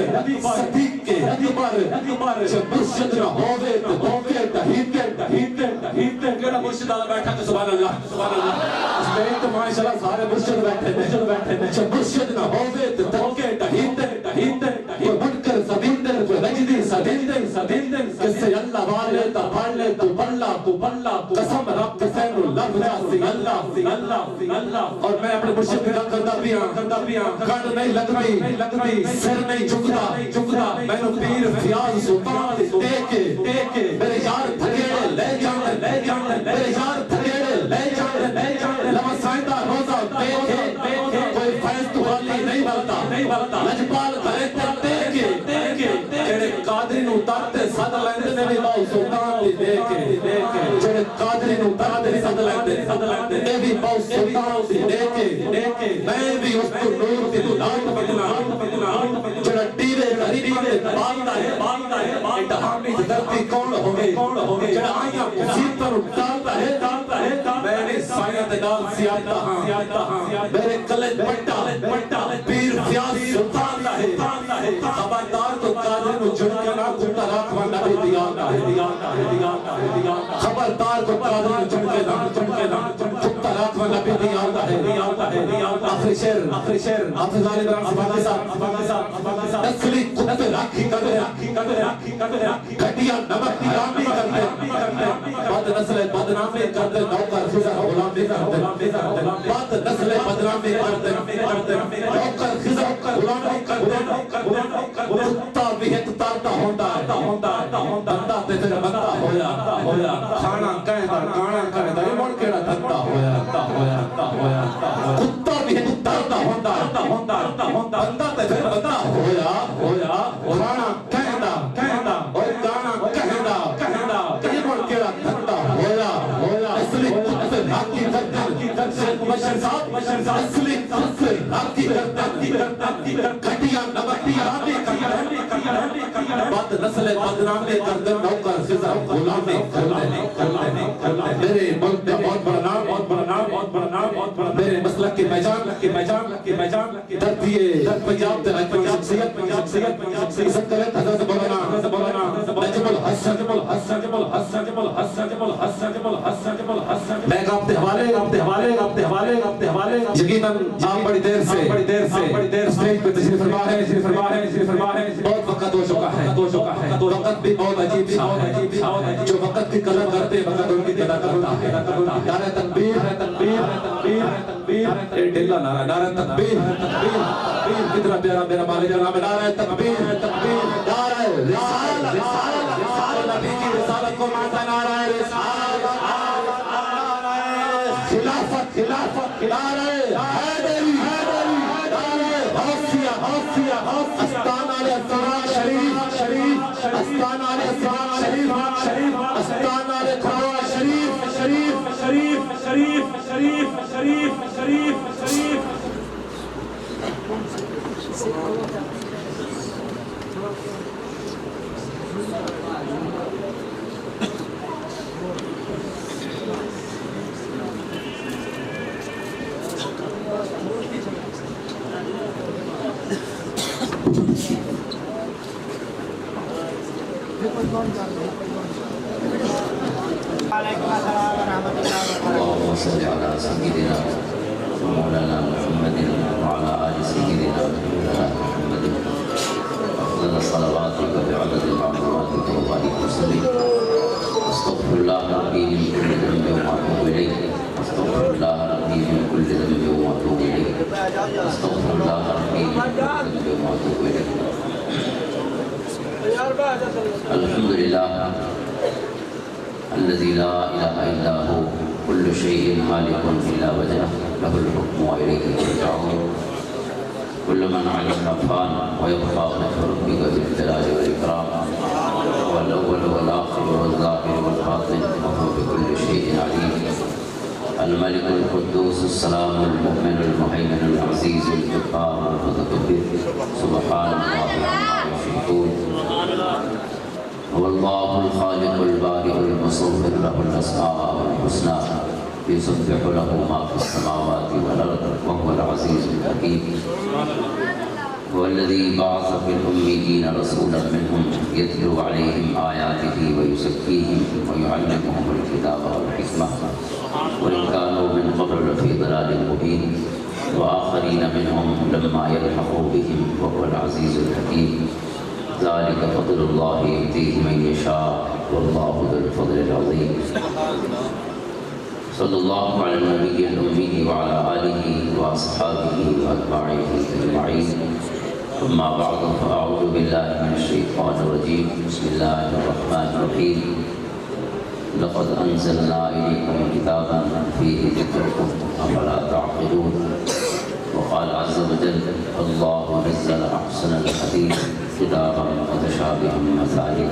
جب مرشد نہ ہوئے تو ہوئے تہید کیڑا مرشد آلا بیٹھا کہ سبحان اللہ اس میں تو ماشاءاللہ سارے مرشد بیٹھے جب مرشد نہ ہوئے تو ہوئے تہید کوئی بڑھ کر زمین دن کوئی رجدی سدین کسے اللہ والے تا پڑھ لے تو بلّا قسم رب حسین اللہ سی اللہ اور میں اپنے مرشد کا کرتا پیا کڑ نہیں لگتی سر نہیں جھکتا میں نے پیر فیاض سلطان دیکھے میرے یار تھکیڑے لے جانے لما سائندہ روزہ دیکھے کوئی فیض تو والی نہیں بلتا لجپال گھرے تک دیکھے جڑے قادری نو تارتے صد لیندے نے بھی باؤ سلطان دی دیکھے جڑے قادری نو تارتے صد لیندے نے بھی باؤ سلطان دی دیکھے میں بھی اس کو نور دی لائٹ بدلا جڑا ٹیوے غریبی میں باندھتا ہے انتہامی دردی کون ہوگے جڑا آئیاں مصیبتوں ڈالتا ہے میں نے سایہ دال سیاتا ہاں میرے کلے پٹا پیر فیاض سلطان ہے خبردار تو قادر نو جڑ کے نہ کھٹا رکھوا نبی دیا خبردار تو قادر نو جڑ کے نہ کھٹا رکھوا نبی دیا آخری شیر حافظ علی برام صاحب اصلی کتے راکھی کرتے گھٹیا نمک نامی کرتے بد نسل بدنامی کرتے نوکر خزر غلامی کرتے بد نسل بدنامی کرتے نوکر خزر غلامی کرتے کتا بھی ایک تارتا ہوندہ بندہ تے پھر بندہ ہویا کھانا کہتا یہ مڑ کیڑا دھتا ہویا کتا بھی ایک تارتا ہوندہ بندہ تے پھر بندہ ہویا کھانا کہتا اور گانا کہتا یہ مڑ کیڑا دھتا ہویا اصلی کتے راکی کرتے مشر صاحب اصلی کتے راکی کرتے گھٹیا نمکی رامی کرتے بد نسل بدنامی کرتے نوکر خزر غلامی کرتے میرے ملک میں بہت بڑا نام میرے مسلک کی پہچان دردیے پنجاب تے شخصیت عزت کرے حضرت مولانا نجم الحسن میں آپ کے حوالے یقیناً آپ بڑی دیر سے اسٹیج پہ تشریف فرما ہے بہت وقت ہو چکا ہے وقت بھی بہت عجیب ہے جو وقت کی قدر کرتے وقت ان کی قدر کرتا ہے نعرہ تکبیر ڈھلا نعرہ تکبیر کتنا پیارا میرا مالک نام ہے نعرہ تکبیر نعرہ رسالت نبی کی رسالت کو مانتا نعرہ رسالت خلافت نعرہ حیدری غوثیہ استان علی اسرار شریف استان علی اسرار شریف استان علی قرآن شریف اللهم صل على سيدنا مولانا محمد وعلى آل سيدنا محمد أفضل صلواتك بعدد معلوماتك وبارك وسلم أستغفر الله ربي من كل ذنب وأتوب إليه أستغفر الله ربي من كل ذنب وأتوب إليه أستغفر الله ربي من كل ذنب وأتوب إليه الحمد لله الذي لا إله إلا هو كل شيء هالك إلا وجهه له الحكم وإليه ترجعون كل من عليها فان ويبقى وجه ربك ذو الجلال والإكرام هو الأول والآخر والظاهر والباطن وهو بكل شيء عليم الملك القدوس السلام المؤمن المهيمن العزيز الجبار المتكبر سبحان الله عما يشركون هو الله الخالق البارئ المصور له الأسماء الحسنى يسبح له ما في السماوات والأرض وهو العزيز الحكيم هو الذي بعث في الأميين رسولا منهم يتلو عليهم آياته ويزكيهم ويعلمهم الكتاب والحكمة وإن كانوا من قبل لفي ضلال مبين وآخرين منهم لما يلحقوا بهم وهو العزيز الحكيم ذلك فضل الله يؤتيه من يشاء والله ذو الفضل العظيم صلى الله على النبي الأمي وعلى آله وأصحابه وأتباعه أجمعين أما بعد فأعوذ بالله من الشيطان الرجيم بسم الله الرحمن الرحيم لقد أنزلنا إليكم كتابا فيه ذكركم أفلا تعقلون وقال عز وجل الله نزل أحسن الحديث كتابا متشابها مثاني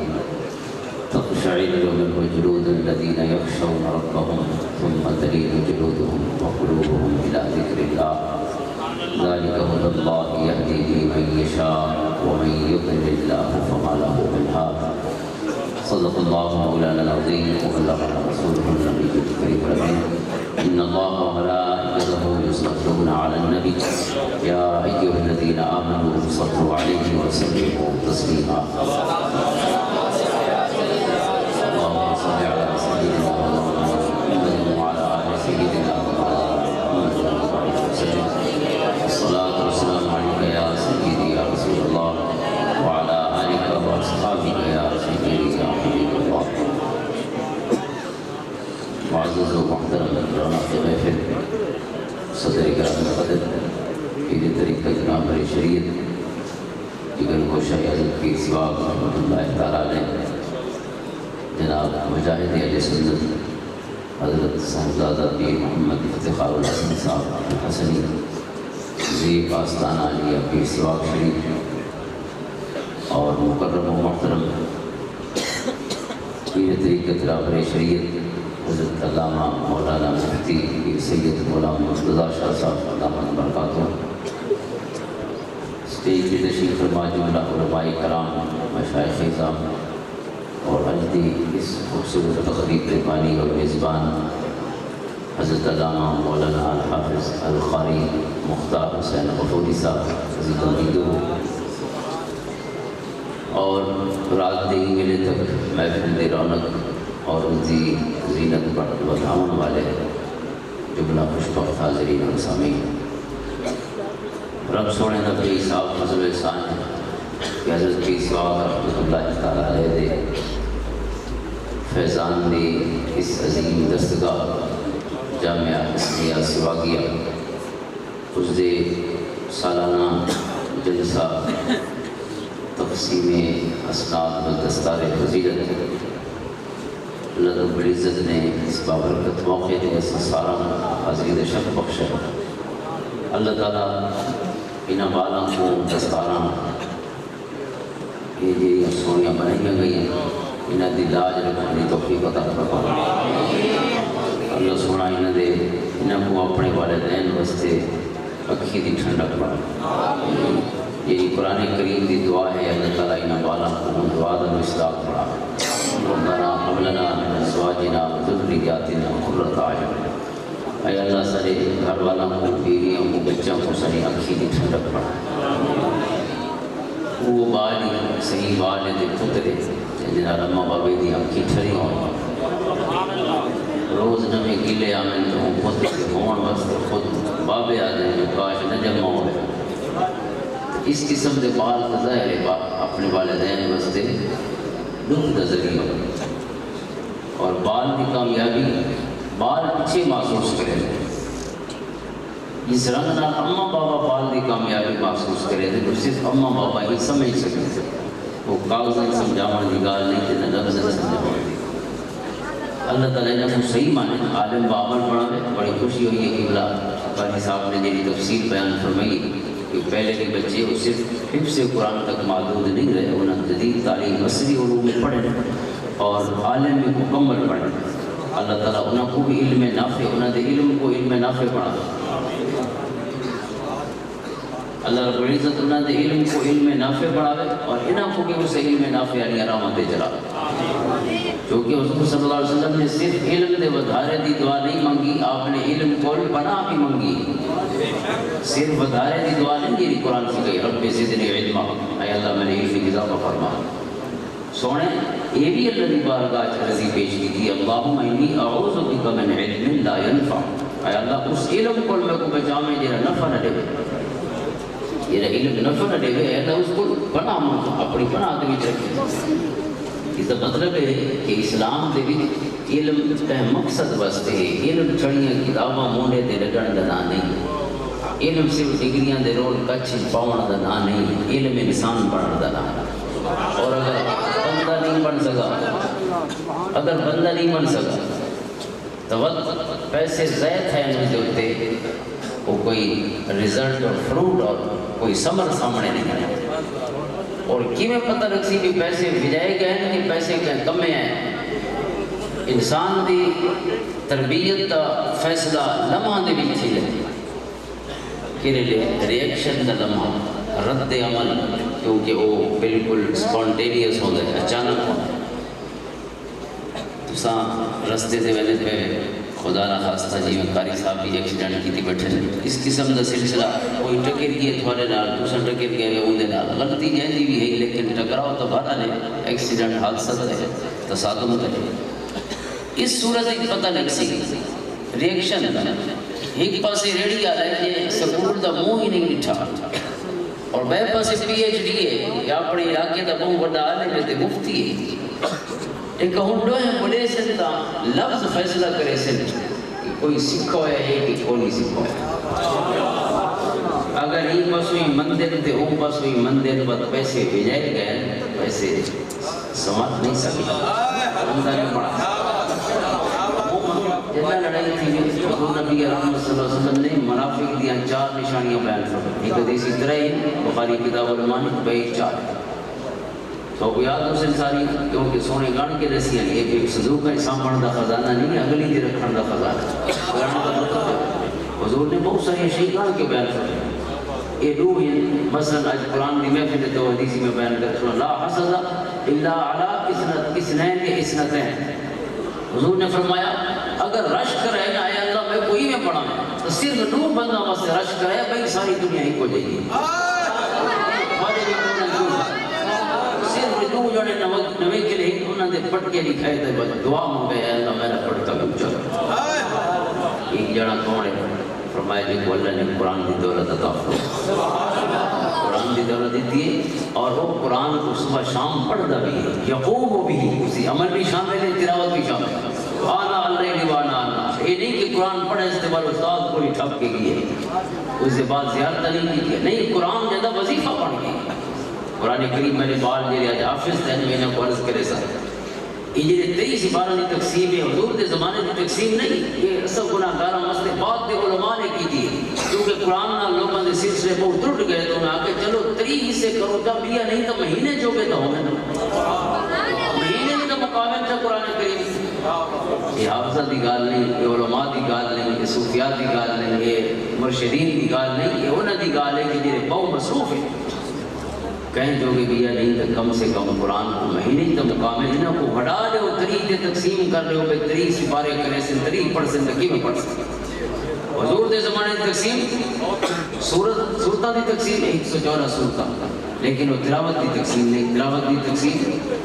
تقشعر منه جلود الذين يخشون ربهم ثم تلين جلودهم وقلوبهم إلى ذكر الله ذلك هدى الله يهدي به من يشاء ومن يضلل الله فما له من هاد صدق الله مولانا العظيم وبلغنا رسوله النبي الكريم الأمين إن الله وملائكته يصلون على النبي يا أيها الذين آمنوا صلوا عليه وسلموا تسليما اللهم صل على سيدنا محمد وعلى آل سيدنا محمد وسلم الصلاة والسلام عليك يا سيدي يا رسول الله وعلى آلك وأصحابك يا سيدي يا حبيب الله معزز ومحترم رونق محفل صدر کرام قدر پیر طریقہ جناب شریعت جگر گوشہ حضرت پیر سواگ رحمۃ اللہ تعالیٰ علیہ جناب مجاہد اہل سنت حضرت صاحبزادہ پیر محمد افتخار الحسن صاحب الحسنی زیب آستانہ علیہ پیر سواگ شریف اور مکرم و محترم پیر طریقت رابر شریعت حضرت علامہ مولانا مفتی پیر سید مولانا مرتضیٰ شاہ صاحب علامہ برکاتہ اسٹیج کی تشریف فرما جملہ علماء کرام مشائخ اعظام اور آج دی اس خوبصورت تقریب کے بانی اور میزبان حضرت علامہ مولانا الحافظ القاری مختار حسین غفوری صاحب عزیز المیدو اور رات دیگی ملے تک محفل دی رونق اور ان کی زینت پر بڑھاؤن والے جملہ خوشبخت حاضرین اور سامعین رب سونے نبی صاحب فضل احسان ہے کہ حضرت کی سواگ رحمۃ اللہ تعالیٰ علیہ دے فیضان دی اس عظیم دستگاہ جامعہ اسمیہ سواگیہ اس دے سالانہ جلسہ تقسیم اسناد و دستار فضیلت اللہ رب العزت نے اس بابرکت موقع دے اس سارا حاضرین شرف بخش ہے اللہ تعالیٰ انہاں بالاں کو دستاراں یہ جی سونیاں بنائی گئی ہیں انہاں دی لاج رکھنے توفیق عطا فرمائے اللہ سونا انہاں کو اپنے والدین واسطے اکھی دی ٹھنڈک بنائے یہ قرآن کریم دی دعا ہے اللہ تعالیٰ انہاں بالاں کو دعا دا مصداق بنائے ربنا هب لنا من ازواجنا وذرياتنا قرۃ اعین اے اللہ سارے گھر والوں کو بیویوں کو بچوں کو ساری آنکھی دی ٹھنڈک بڑھا وہ بالی صحیح بالے دے پترے جنہاں رمہ بابے دی آنکھی ٹھری ہوں روز نمی گلے آمن تو ہوں خود کے ہون واسطے خود بابے آدھے جو کاش نہ جمع ہوئے اس قسم دے بال ظاہر ہے اپنے والدین واسطے لطف کا ذریعہ اور بال کی کامیابی بال پیچھے محسوس کرے اس رنگ نال اما بابا بال کی کامیابی محسوس کرے تو صرف اما بابا ہی سمجھ سکتے وہ کاغذ سمجھاؤں کی گال نہیں کہ نہ لفظ سمجھاؤں اللہ تعالیٰ نے کو صحیح مانے عالم بابل پڑھا ہے بڑی خوشی ہوئی ہے کہ بلا قاضی صاحب نے جی تفصیل بیان فرمائی کہ پہلے کے بچے وہ صرف حفظ قرآن تک محدود نہیں رہے، انہوں نے جدید تعلیم عصری علوم میں پڑھیں اور عالم میں مکمل پڑھیں۔ اللہ تعالیٰ انہوں کو بھی علم نافع، انہوں نے علم کو علم نافع پڑھا، اللہ رب العزت انہوں نے علم کو علم نافع پڑھاوے اور انہوں کو بھی اسے علم نافع علی آرام دے چلا، کیونکہ حضور صلی اللہ علیہ وسلم نے صرف علم دے ودھارے دی دعا نہیں منگی، آپ نے علم کو بنا بھی منگی، صرف ودھارے دی دعا نہیں دی قرآن سے گئی رب زدنی علما، اے اللہ میں نے علم اضافہ فرما۔ سونے یہ بھی اللہ کی بارگاہ عرضی پیش کی تھی، اللہم انی اعوذ بک من علم لا ینفع، اے اللہ اس علم کو میں کو بچاویں جرا نفع نہ دے، یہ علم نفع نہ دے، اے اللہ اس کو پناہ مانگو، اپنی پناہ دے وچ رکھے۔ اس کا مطلب ہے کہ اسلام دے وچ علم کا مقصد واسطے علم چھڑیاں کتاباں مونڈے تے لگن دا نام نہیں، علم صرف ڈگریاں دے رول کچھ پاؤن دا نام نہیں، علم انسان بنن دا نام۔ اور اگر بندہ نہیں بن سکا تو وقت پیسے زائد ہیں ان کے ہوتے وہ کوئی رزلٹ اور فروٹ اور کوئی ثمر سامنے نہیں آیا، اور کیویں پتہ رکھی بھی پیسے بجائے گئے ہیں کہ پیسے کمے ہیں۔ انسان دی تربیت کا فیصلہ لمحہ دے وچ ہی ہے، کہ ریئیکشن کا لمحہ رد عمل، کیونکہ وہ بالکل سپونٹینیس ہو گئے، اچانک ہو تساں رستے دے ویلے پہ خدا نہ خواستہ جی میں قاری صاحب بھی ایکسیڈنٹ کی تھی بیٹھے، اس قسم کا سلسلہ کوئی ٹکر گئے تھوڑے نال دوسرا ٹکر گئے اون دے نال، غلطی جہندی بھی ہے لیکن ٹکراؤ تو بھالا نے، ایکسیڈنٹ حادثہ ہے، تصادم ہے۔ اس صورت ایک پتہ لگ سی ریئیکشن ایک پاسے ریڑی آ رہے ہیں سکول دا منہ ہی نہیں لٹھا، اور بے پاسے پی ایچ ڈی ہے یا اپنے علاقے دا منہ بڑا عالم ہے تے مفتی ہے، ایک ہنڈو ہے بڑے سے تا لفظ فیصلہ کرے سے کہ کوئی سکھو ہے کہ کوئی نہیں سکھو ہے۔ اگر یہ پاسوئی مندر تے اون پاسوئی مندر بعد پیسے بھیجائے گئے، پیسے سمجھ نہیں سکتا، اندر نہیں پڑا۔ جتنا لڑائی تھی حضور نبی رحمت صلی اللہ علیہ وسلم نے منافق دیا 4 نشانیاں بیان فرمائیں، ایک حدیث ترہی بخاری کتاب الایمان بھائی 4 تو وہ یاد حسین ساری کیونکہ سونے گان کے رسی ہیں، یہ ایک صدوق کا سامن دا خزانہ نہیں ہے، اگلی دی رکھن دا خزانہ حضور نے بہت ساری شیطان کے بیان فرمائے۔ یہ دو ہیں مثلا آج قرآن دی محفل تو حدیثی میں بیان کرتے ہیں لا حسد الا علی اثنین اثنتین، حضور نے فرمایا اگر رش کرے نا اے اللہ میں کوئی میں پڑھا تو صرف 2 بندہ واسطے رش کرے بھائی ساری دنیا ہی کو جائیے، صرف 2 جنے نوے کے لیے انہوں نے پڑھ کے لکھائے تھے دعا مانگے اے اللہ میرا پڑھتا بھی چلو۔ ایک جنا کون ہے فرمایا جی کو اللہ نے قرآن دی دولت عطا فرمائی، قرآن دی دولت دیتی ہے اور وہ قرآن کو صبح شام پڑھتا بھی ہے، یقوم بھی اسی عمل بھی شامل ہے، تلاوت بھی شامل ہے، آنا اللہ دیوانا آنا، یہ نہیں کہ قرآن پڑھے استعمال استاد کو نہیں ٹھپ کے گئے، اس سے بعد زیادہ نہیں کی، نہیں قرآن زیادہ وظیفہ پڑھ گئی۔ قرآن کریم میں نے بال جیرے آج حافظ تین میں نے کو عرض کرے سا یہ جیرے 23 عبارہ کی تقسیم ہے، حضور دے زمانے کی تقسیم نہیں، یہ اصل گناہگارہ مسئلے بعد دے علماء نے کی تھی، کیونکہ قرآن نہ لوگوں نے سلسلے بہت ٹوٹ گئے تو انہیں آکے چلو 30 حصے کرو تا بیا نہیں تو مہینے جو گے تو ہوگا مہینے میں تو مقابل تھا قرآن کریم۔ یہ حافظہ دی گال نہیں، یہ علماء دی گال نہیں، یہ صوفیاء دی گال نہیں، یہ مرشدین دی گال نہیں، یہ انہوں دی گال ہے کہ جیرے بہت مصروف ہے، کہیں جو کہ بیا نہیں تو کم سے کم قرآن کو مہینے تو مقامل انہوں کو بڑھا لے ہو، 30 تقسیم کر لے ہو، 30 سپارے کرے سے 30 پڑھ سے تکی میں پڑھ سکتے۔ حضور دے زمانے کی تقسیم صورتہ دی تقسیم 114 صورتہ، لیکن وہ تلاوت دی تقسیم نہیں، تلاوت دی تقسیم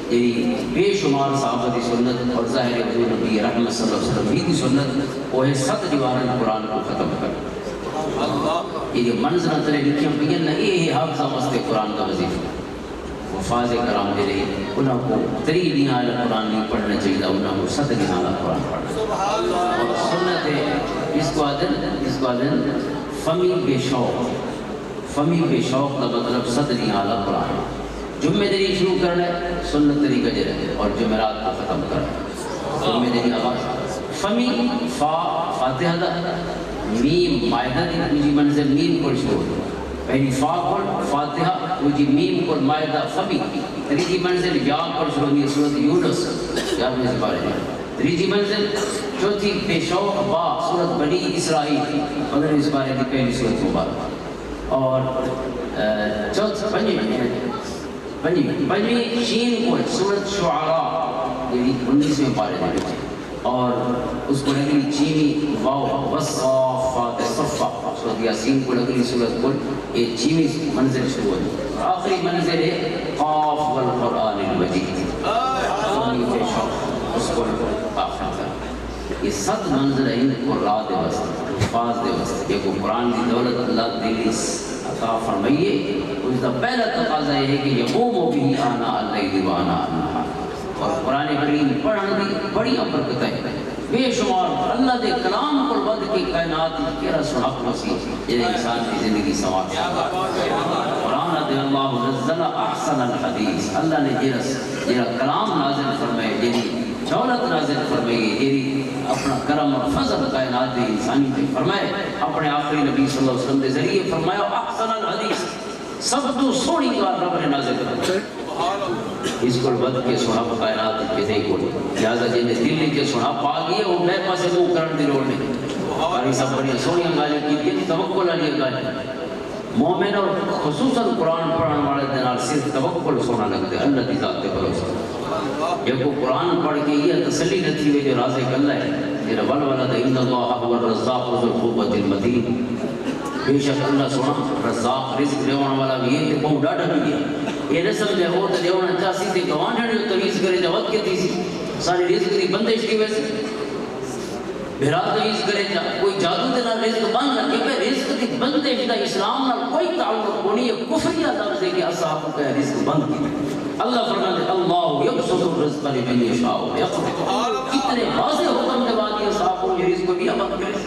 یعنی بے شمار صحابہ دی سنت اور ظاہر حضور نبی رحمت صلی اللہ علیہ وسلم دی سنت وہ ہے 7 دیوارن قرآن کو ختم کر۔ یہ منظر تلے لکھیں پہین نہ یہ حافظہ مستے قرآن کا وظیفہ، وفاظ کرام دے رہے انہوں کو 3 نہالا قرآن نہیں پڑھنا چاہیے، انہوں کو 7 نہالا قرآن پڑھنا اور سنت ہے۔ اس کو آدھن فمی بے شوق کا مطلب 7 نہالا قرآن، جمعہ دری شروع کرنا ہے سنت طریقہ جے رہے اور جمعرات کو ختم کرنا، جمعہ دری آواز فمی فاتحہ دا میم مائدہ دی دوسری منزل میم کو شروع پہلی فا پر فاتحہ وجی میم پر مائدہ فبی تریجی منزل یا پر شروع ہوئی سورت یونس یاد میں سے بارے میں تریجی منزل چوتھی پیشوق با سورت بنی اسرائیل 15 اس بارے کی پہلی سورت مبارک اور چوتھ پنجویں شین کو سورت شعراء یعنی 19ویں پارے میں اور اس کو لگی چینی واو والصافات صفا سورت یاسین کو لگی سورت کو یہ چینی منزل شروع ہے آخری منزل ہے قاف والقرآن المجید اس کو آخر تک یہ 7 منزل ہے ان کو را دے وسط الفاظ دے وسط یہ کو قرآن کی دولت اللہ دلی عطا فرمائیے اس کا پہلا تقاضا یہ ہے کہ یقوم بھی آنا اللیل وانا النہار اور قرآن کریم پڑھنے دی بڑی برکت ہے بے شمار اللہ دے کلام پر ود کی کائنات کیرا سناق مسیح جنہیں انسان کی زندگی سوار قرآن دے اللہ نزل احسن الحدیث اللہ نے جیرا کلام نازل فرمائے جنہیں دولت نازل فرمائے جنہیں اپنا کرم اور فضل کائنات دے انسانی پہ فرمائے اپنے آخری نبی صلی اللہ علیہ وسلم دے ذریعے فرمایا احسن الحدیث سب تو سونی کا رب نے نازل فرمائے اس کو بد کے سنا کائنات کے دے کو لہذا جن دل کے سنا پا گئے وہ میرے پاس منہ کرن دی لوڑ نہیں اور یہ سب بڑی سونی گالیں کی توکل والی گالیں مومن اور خصوصاً قرآن پڑھنے والے دے نال صرف توکل سونا لگتے اللہ کی ذات پہ بھروسہ جب وہ قرآن پڑھ کے یہ تسلی نہ تھی جو رازق اللہ ہے جرا ولولد ان اللہ هو الرزاق ذو القوة المتین بے شک اللہ سونا رزاق رزق دیوان والا بھی ہے کہ بہت ڈاٹا بھی ہے یہ رسم دے ہو تو دیوان چاسی تے گوان ہے جو تویز کرے جا وقت کے تیسی ساری رزق دی بندش کی ویسے بھرا تویز کرے جا کوئی جادو دے نہ رزق بند نہ کہ رزق دی بندش دا اسلام نہ کوئی تعلق کونی ہے کفریہ لفظ ہے کہ اصحاب کا رزق بند کی اللہ فرماتے اللہ یبسط الرزق لمن یشاء ویقدر کتنے واضح حکم دے بعد یہ صاحب کو یہ رزق بھی بند کرے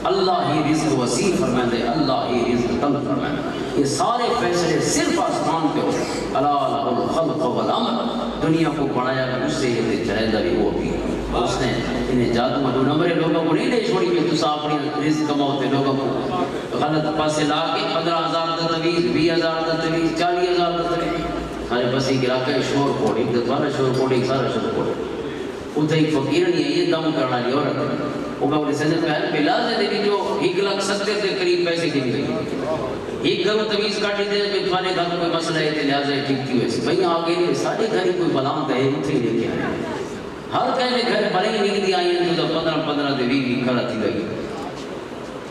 اللہ ہی رزق وسیع فرمائے اللہ ہی رزق تنگ فرمائے یہ سارے فیصلے صرف آسمان پہ ہو اللہ لہ الخلق والامر دنیا کو بنایا کہ اس سے یہ چلے بھی وہ بھی اس نے انہیں جادو میں 2 نمبر لوگوں کو نہیں لے چھوڑی کہ تسا اپنی رزق کماؤتے لوگوں کو غلط پاسے لا کے 15,000 دا تویز 20,000 دا تویز 40,000 دا تویز ہمارے بسی کے علاقے شور کوڑ ایک دفعہ شور کوڑ ایک سارا شور کوڑ اتھے ایک فقیر نہیں ہے یہ دم کرنا لی عورت ہے وہ کہا انہیں سجد پہل بلازے دے جو 1,70,000 کے قریب پیسے کی گئی ایک گھر تویز کاٹی دے میں تمہارے گھر کوئی مسئلہ ہے لہٰذا ٹھیک کی ویسے بھئی آگے نہیں سارے گھر کوئی بلام دے اتھے لے کے آئے ہر کہنے گھر بڑی نہیں دی آئی ہیں تو 15 دے 20 کھڑا تھی گئی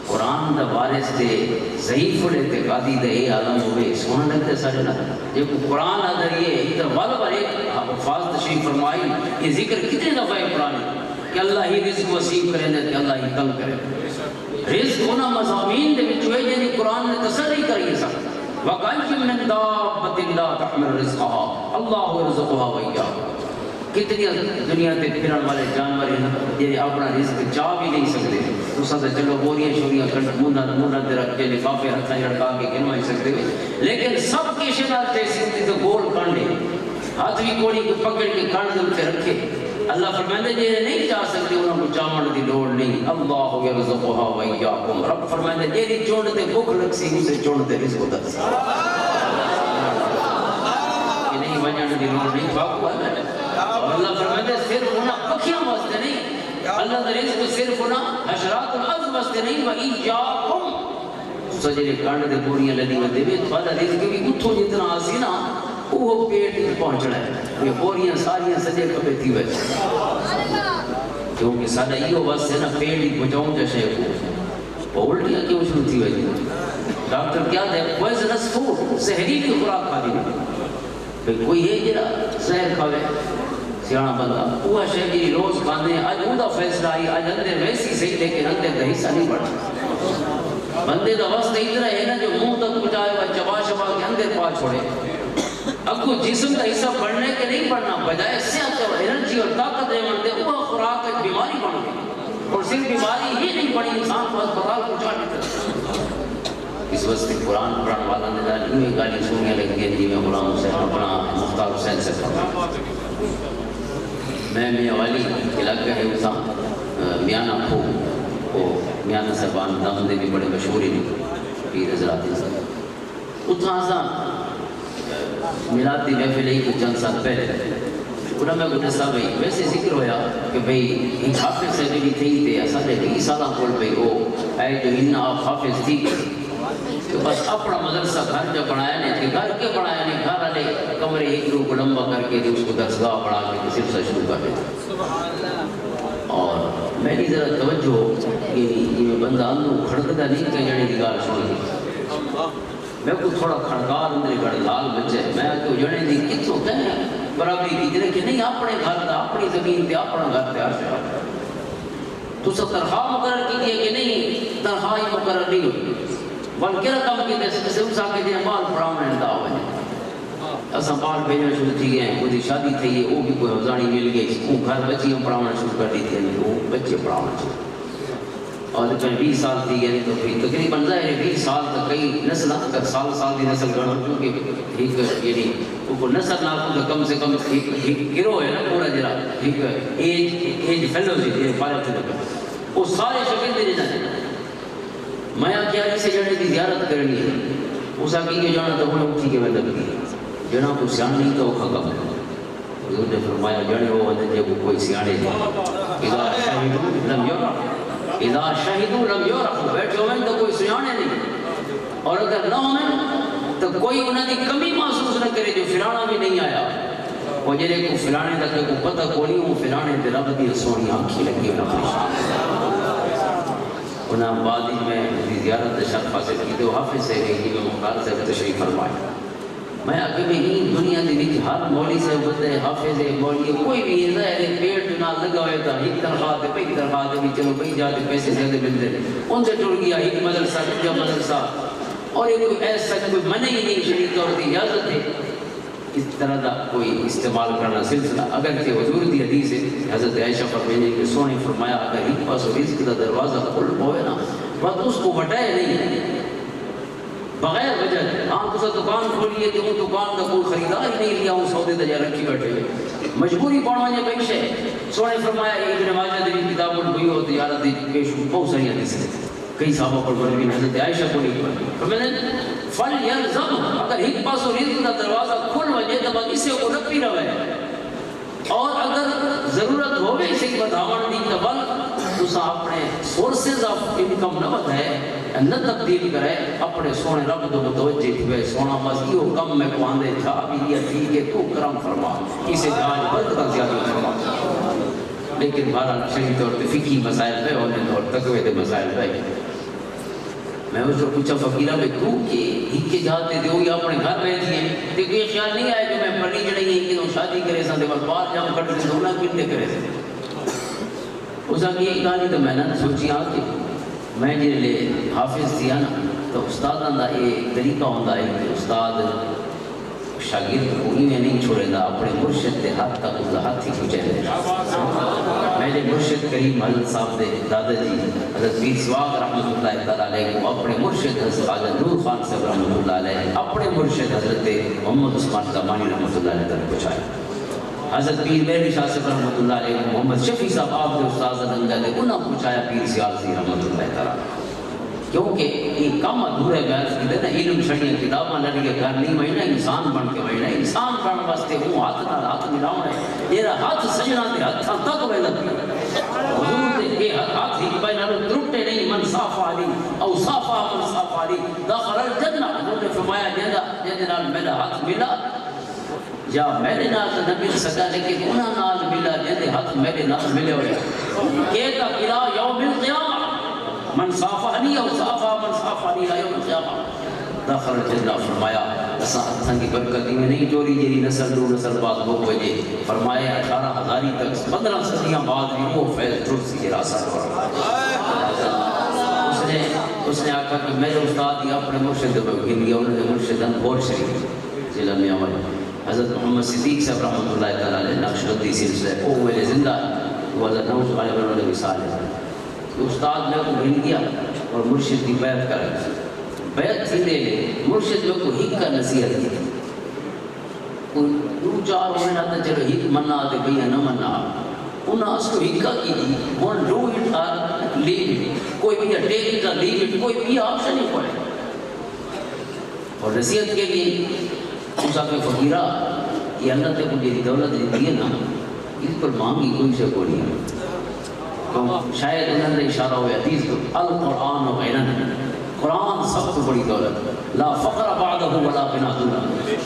قرآن دا وارث دے ضعیف الاعتقادی دے اے عالم ہوئے سونا لگتے سارے نہ جب قرآن اگر یہ ادھر والا پر ایک حفاظ تشریف فرمائی یہ ذکر کتنے دفعہ ہے قرآن کہ اللہ ہی رزق وسیع کرے دے کہ اللہ ہی تنگ کرے رزق ہونا مضامین دے وچ ہوئے جنہیں قرآن نے تسلی کری سکتا وَقَنْجِمْ مِنْ دَابَّةٍ لَا تَحْمِلُ رِزْقَهَا اللَّهُ يَرْزُقُهَا وَإِيَّاكُمْ کتنی دنیا تے پھرن والے جانور ہیں جنہیں اپنا رزق چاہ بھی نہیں سکتے تو ساتھ چلو بوریاں شوریاں کنڈ مونہ دے رکھ کے لفافے ہتھاں لڑکا کے کنوائی سکتے لیکن سب کے شنات ایسی ہوتی تو گول کنڈے ہاتھ بھی کوڑی کو پکڑ کے کنڈ دے اٹھے رکھے اللہ فرمائے جنہیں نہیں چاہ سکتے انہوں کو چاہمڑ دی لوڑ نہیں اللہ یرزقها وإیاکم رب فرمائے جنہیں چونڈ تے بھوک لگ سی اسے چونڈ تے رزق در سی یہ نہیں وجہ دی لوڑ نہیں باقو ہے اور اللہ فرمائے صرف انہاں پکھیاں واسطے نہیں اللہ دا رزق صرف انہاں حشرات الارض واسطے نہیں وإیاکم سجلے کانڈ دے پوریاں لدی میں دے تھوڑا رزق بھی اتھو جتنا آسی نا وہ پیٹ پہنچنا ہے یہ بوریاں ساریاں سجے کبھی تھی ویسے کیونکہ سادہ یہ بس ہے نا پیٹ ہی پہنچاؤں جا شے کو الٹیاں کیوں شروع تھی ویسے ڈاکٹر کیا دے پوائزنس فوڈ زہریلی خوراک کھا دی کوئی ہے جرا زہر کھاوے سیانا بندہ وہ شے کی روز کھانے آج اوندا فیصلہ آئی آج اندر ویسی صحیح لیکن اندر دا حصہ نہیں پڑا بندے دا واسطہ اتنا ہے نا جو منہ تک پہنچائے وہ چبا چبا کے اندر پا چھوڑے اب کو جسم کا حصہ بڑھنے کے نہیں بڑھنا بجائے صحت اور انرجی اور طاقت رہنے دے وہ خوراک ایک بیماری بن گئی اور صرف بیماری ہی نہیں پڑی انسان کو اسپتال پہنچا دیتا اس واسطے قرآن پڑھنے والا نے دار انہیں گالی سنیاں لگیں گے جی میں غلام حسین اپنا مختار حسین سے پڑھا میں میاں والی علاقہ ہے اسا میانا پھو میانا صاحبان دامدے بھی بڑے مشہوری نہیں پیر حضرات اتنا سا میلاد دی محفل ہی کچھ چند سال پہلے انہوں میں کچھ دسا بھئی ویسے ذکر ہویا کہ بھئی ایک حافظ سے بھی تھی تے اساں دے 20 سالاں کول بھئی وہ اے جو ان آپ حافظ تھی تو بس اپنا مدرسہ گھر جو بنایا نے کہ گھر کے بنایا نے گھر والے کمرے ایک رو کو لمبا کر کے اس کو درسگاہ بنا کے صرف شروع کر دیتا اور میری ذرا توجہ یہ بندہ اندو کھڑکتا نہیں کہ جڑے دی گال سن گئی میں کو تھوڑا کھڑکار اندر گڑ لال بچے میں کو جڑے دی کتوں کہیں برابری کی جڑے کہ نہیں اپنے گھر دا اپنی زمین تے اپنا گھر تیار سے تو سب تنخواہ مقرر کی ہے کہ نہیں تنخواہ ہی مقرر نہیں ہوئی بلکہ رقم کی سے اسا کے دن مال پڑھاؤنے دعوے اساں مال بھیجنا شروع تھی گئے کوئی شادی تھی ہے وہ بھی کوئی حوزانی مل گئی وہ گھر بچیاں پڑھاؤنا شروع کر دی تھی وہ بچے پڑھاؤنا شروع اور جب 20 سال تھی گئے تو پھر تقریباً ظاہر ہے 20 سال تک کئی نسل تک سال دی نسل گھڑا کیونکہ ایک یعنی وہ نسل نہ کو کم سے کم ایک گروہ ہے نا پورا جرا ایک ایج فیلوز ہے فارغ تھے وہ سارے شکل دے جاتے میں کیا اسے جانے کی زیارت کرنی ہے اسا کی کہ جانا تو انہیں اٹھی کے میں لگتی جنا کو سیان نہیں تو کھا کم حضور نے فرمایا جانے وہ وقت جب کوئی سیانے نہیں اذا شہدو لم یورخو بیٹھو میں تو کوئی سیانے نہیں اور اگر نہ ہوئے تو کوئی انہوں نے کمی محسوس نہ کرے جو فلانا بھی نہیں آیا وہ جنہیں کو فلانے تک کو پتہ کو نہیں وہ فلانے دے رب دی سونی آنکھی لگی انہوں نے انہوں بعد ہی میں زیارت شرف حاصل کی تو حافظ سے گئی میں مختار سے تشریف فرمایا میں آگے بھی ہی دنیا دے بھی ہر مولی سے بندے حافظ ہے مولی کوئی بھی ظاہر ہے پیٹ جو نہ لگا ہوئے تھا ایک تنخواہ دے پہی تنخواہ دے بھی چلو پہی جاتے پیسے زیادہ ملتے ان سے ٹوڑ گیا ایک مدرسہ دوجا مدرسہ اور ایک کوئی ایسا کوئی منع ہی نہیں شریک طور کی اجازت ہے اس طرح دا کوئی استعمال کرنا سلسلہ اگر کہ حضور دی حدیث ہے حضرت عائشہ فرمانے کہ سونے فرمایا اگر ایک پاس رزق دا دروازہ کھل ہوئے نا بات اس کو بٹائے نہیں بغیر وجہ ہاں تو دکان کھولیے کہ وہ دکان کا کوئی خریدار ہی نہیں لیا وہ سودے تجا رکھی بیٹھے ہوئے مجبوری پڑھوانے پیش ہے سونے فرمایا ابن ماجہ دی کتاب ہوئی ہو تجارت دی پیش بہت ساری حدیثیں کئی صحابہ پر بڑی حضرت عائشہ کو نہیں پڑھی فرمایا فل یلزم اگر ایک پاس رزق کا دروازہ کھل وجے تو اسے کو رکھی رہے اور اگر ضرورت ہوگی اسے کی بتاون دی تبل تو اپنے سورسز آف انکم نہ بتائے نہ تبدیل کرے اپنے سونے رب تو متوجہ تھے سونا بس یہ کم میں پواندے تھا بھی یہ ٹھیک ہے تو کرم فرما اسے جان برکت زیادہ فرما لیکن بہرحال شریعت اور فقہی مسائل پہ اور تقوی کے مسائل پہ میں اس کو پوچھا فقیرہ میں تو کہ ہی کے جاتے دے یا اپنے گھر رہے تھے تو یہ خیال نہیں آیا کہ میں پڑھی جڑی ہے کہ شادی کرے سن دے بار جام کر دے دونا کتنے کرے سن اس کی ایک گالی تو میں نے سوچی آ کہ میں جی لے حافظ دیا نا تو استاد کا یہ طریقہ ہوتا ہے کہ استاد شاگرد کو میں نہیں چھوڑے گا اپنے مرشد کے ہاتھ تک اس کا ہاتھ ہی پہنچے میرے مرشد کریم حضرت صاحب دے دادا جی حضرت پیر سواگ رحمۃ اللہ تعالیٰ علیہ کو اپنے مرشد حضرت خواجہ نور خان صاحب رحمۃ اللہ علیہ اپنے مرشد حضرت محمد عثمان زمانی رحمۃ اللہ علیہ تک پہنچایا حضرت پیر میری شاہ صاحب رحمۃ اللہ علیہ محمد شفیع صاحب آپ کے استاد انجا دے انہوں پہنچایا پیر سیالسی رحمۃ اللہ تعالیٰ کیونکہ یہ کم ادھورے بیعت کی دینا علم چھڑیاں کتاباں لڑی کے گھر نہیں مہینہ انسان بن کے مہینہ انسان بن واسطے وہ ہاتھ نہ ہاتھ ملاؤں ہے یہ حاتھ سجنا دے ہاتھاں تک ویلا حضور دے یہ ہاتھ ہی بین درٹے نہیں من صاف علی او صافا من صاف علی داخل الجنہ حضور نے فرمایا جیدے نال میرا ہاتھ ملا یا میرے نال تو نہ مل سکا لیکن انہاں نال ملا جیدے ہاتھ میرے نال ملے ہوئے کہتا الہ یوم القیامہ من صافانی او صافا من صافانی لا یوم القیامہ داخل الجنہ فرمایا اساں ہتھاں کی برکت میں نہیں چوری جیری نسل دو نسل بعد ہو وجے فرمایا 18,000 تک 15 صدیاں بعد بھی وہ فیض ٹر سی راستہ اس نے آکھا کہ میرے استاد یا اپنے مرشد کو گن گیا انہوں نے مرشد انبور شریف ضلع میں عمل حضرت محمد صدیق صاحب رحمۃ اللہ تعالیٰ علیہ نقشبندی سلسلہ وہ میرے زندہ وہ حضرت نوز علیہ وسلم مثال ہے استاد میں کو گن گیا اور مرشد کی بیعت کر بیعت تھی دے مرشد میں کو ہک کا نصیحت کی دو چار مہینہ تک چلو ہک مننا آتے بھئی نہ مننا انہاں اس کو ہکا کی تھی one do it or leave it کوئی بھی take it or leave it کوئی بھی آپشن نہیں پڑے اور نصیحت کے لیے اس کے فقیرہ یہ اللہ تے مجھے دولت دیتی ہے نا اس پر مانگی کوئی سے کوئی نہیں. تو شاید انہوں نے اشارہ ہوئے حدیث کو القرآن و غیرن قرآن سب سے بڑی دولت لا فقر بعدہ ولا غنی دونہ.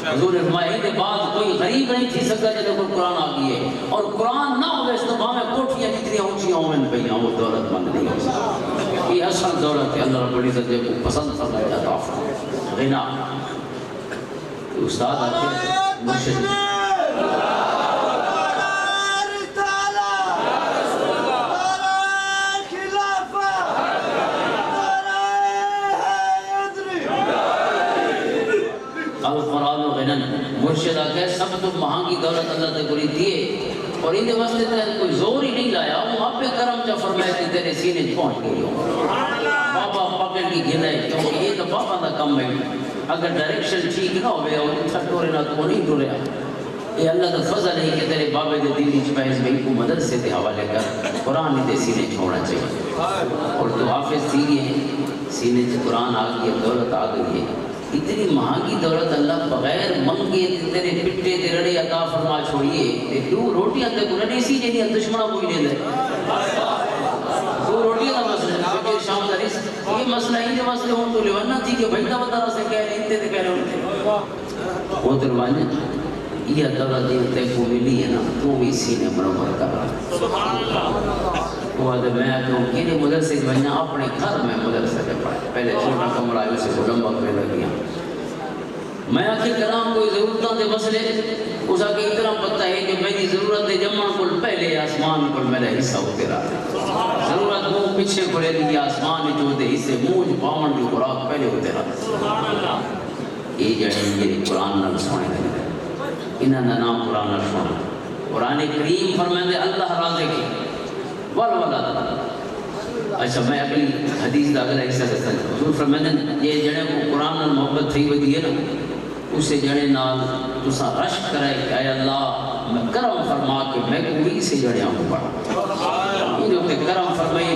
حضور فرمائے کہ بعد کوئی غریب نہیں تھی سکتا جب کوئی قرآن آ گئی ہے اور قرآن نہ ہوئے اس تو میں کوٹھیاں جتنی اونچی ہوئیں پہیاں وہ دولت مند نہیں ہو سکتا. یہ اصل دولت ہے اللہ رب العزت جب کو پسند فرمائے عطا فرمائے. غنا استاد آتے ہیں مرشد القرآن و غنن مرشد آگئے سب تو مہنگی دولت اللہ تے گری دیئے اور اندھے واسطے تے کوئی زور ہی نہیں لایا وہ آپ پہ کرم جا فرمائے کہ تیرے سینے پہنچ گئی ہو. بابا پکڑ کی گھنے کیونکہ یہ تو بابا دا کم ہے. اگر ڈائریکشن ٹھیک نہ ہوئے اور انتھا ٹورے نہ تو نہیں ٹورے یہ اللہ کا فضل ہے کہ تیرے بابے دے دلی چپائز میں کو مدرسے تے حوالے کر قرآن دے سینے چھوڑنا چاہیے. اور تو حافظ تھی ہیں سینے سے قرآن آ گئی ہے دولت آ گئی ہے. اتنی مہنگی دولت اللہ بغیر منگے تیرے پٹے تے رڑے عطا فرما چھوڑیے تے دو روٹیاں تے کو رڑے سی جنہی دشمنہ کوئی نہیں دے دو روٹیاں دا مسئلہ ہے فکر شام دا رزق یہ مسئلہ ہی جو مسئلہ ہوں تو لیوانا تھی کہ بھائیتا بتا رہا سے کہہ رہے انتے تے کہہ رہے ہوتے وہ دروانیاں یہ دولت دین تے کو ملی ہے نا تو بھی سینے مرمر کر رہا. وہ آدھے میں تو کیلے مدرسے بنیا اپنے گھر میں مدرسے کے پڑھے پہلے چھوٹا کمرہ آئے اسے کو لمبا پہ لگیا. میں آخر کلام کوئی ضرورتاں دے مسئلے اس آگے اتنا پتہ ہے کہ میری ضرورت دے جمع کو پہلے آسمان کو میرا حصہ ہوتے رہا ضرورت وہ پیچھے کو لے لیا آسمان جو دے حصے موج پاون جو خوراک پہلے ہوتے رہا. یہ جڑے یہ قرآن نہ سونے لگے انہاں دا نام قرآن نہ سونا. قرآن کریم فرمائے اللہ راضے کی والولد. اچھا میں اگلی حدیث دا اگلا حصہ دستا ہوں. حضور فرمائے یہ جڑے کو قرآن نال محبت تھی ودی ہے نا اسے جڑے نال تسا رشک کرے کہ اے اللہ میں کرم فرما کہ میں کوئی سے جڑے ہوں پڑھا یہ جو کہ کرم فرمائی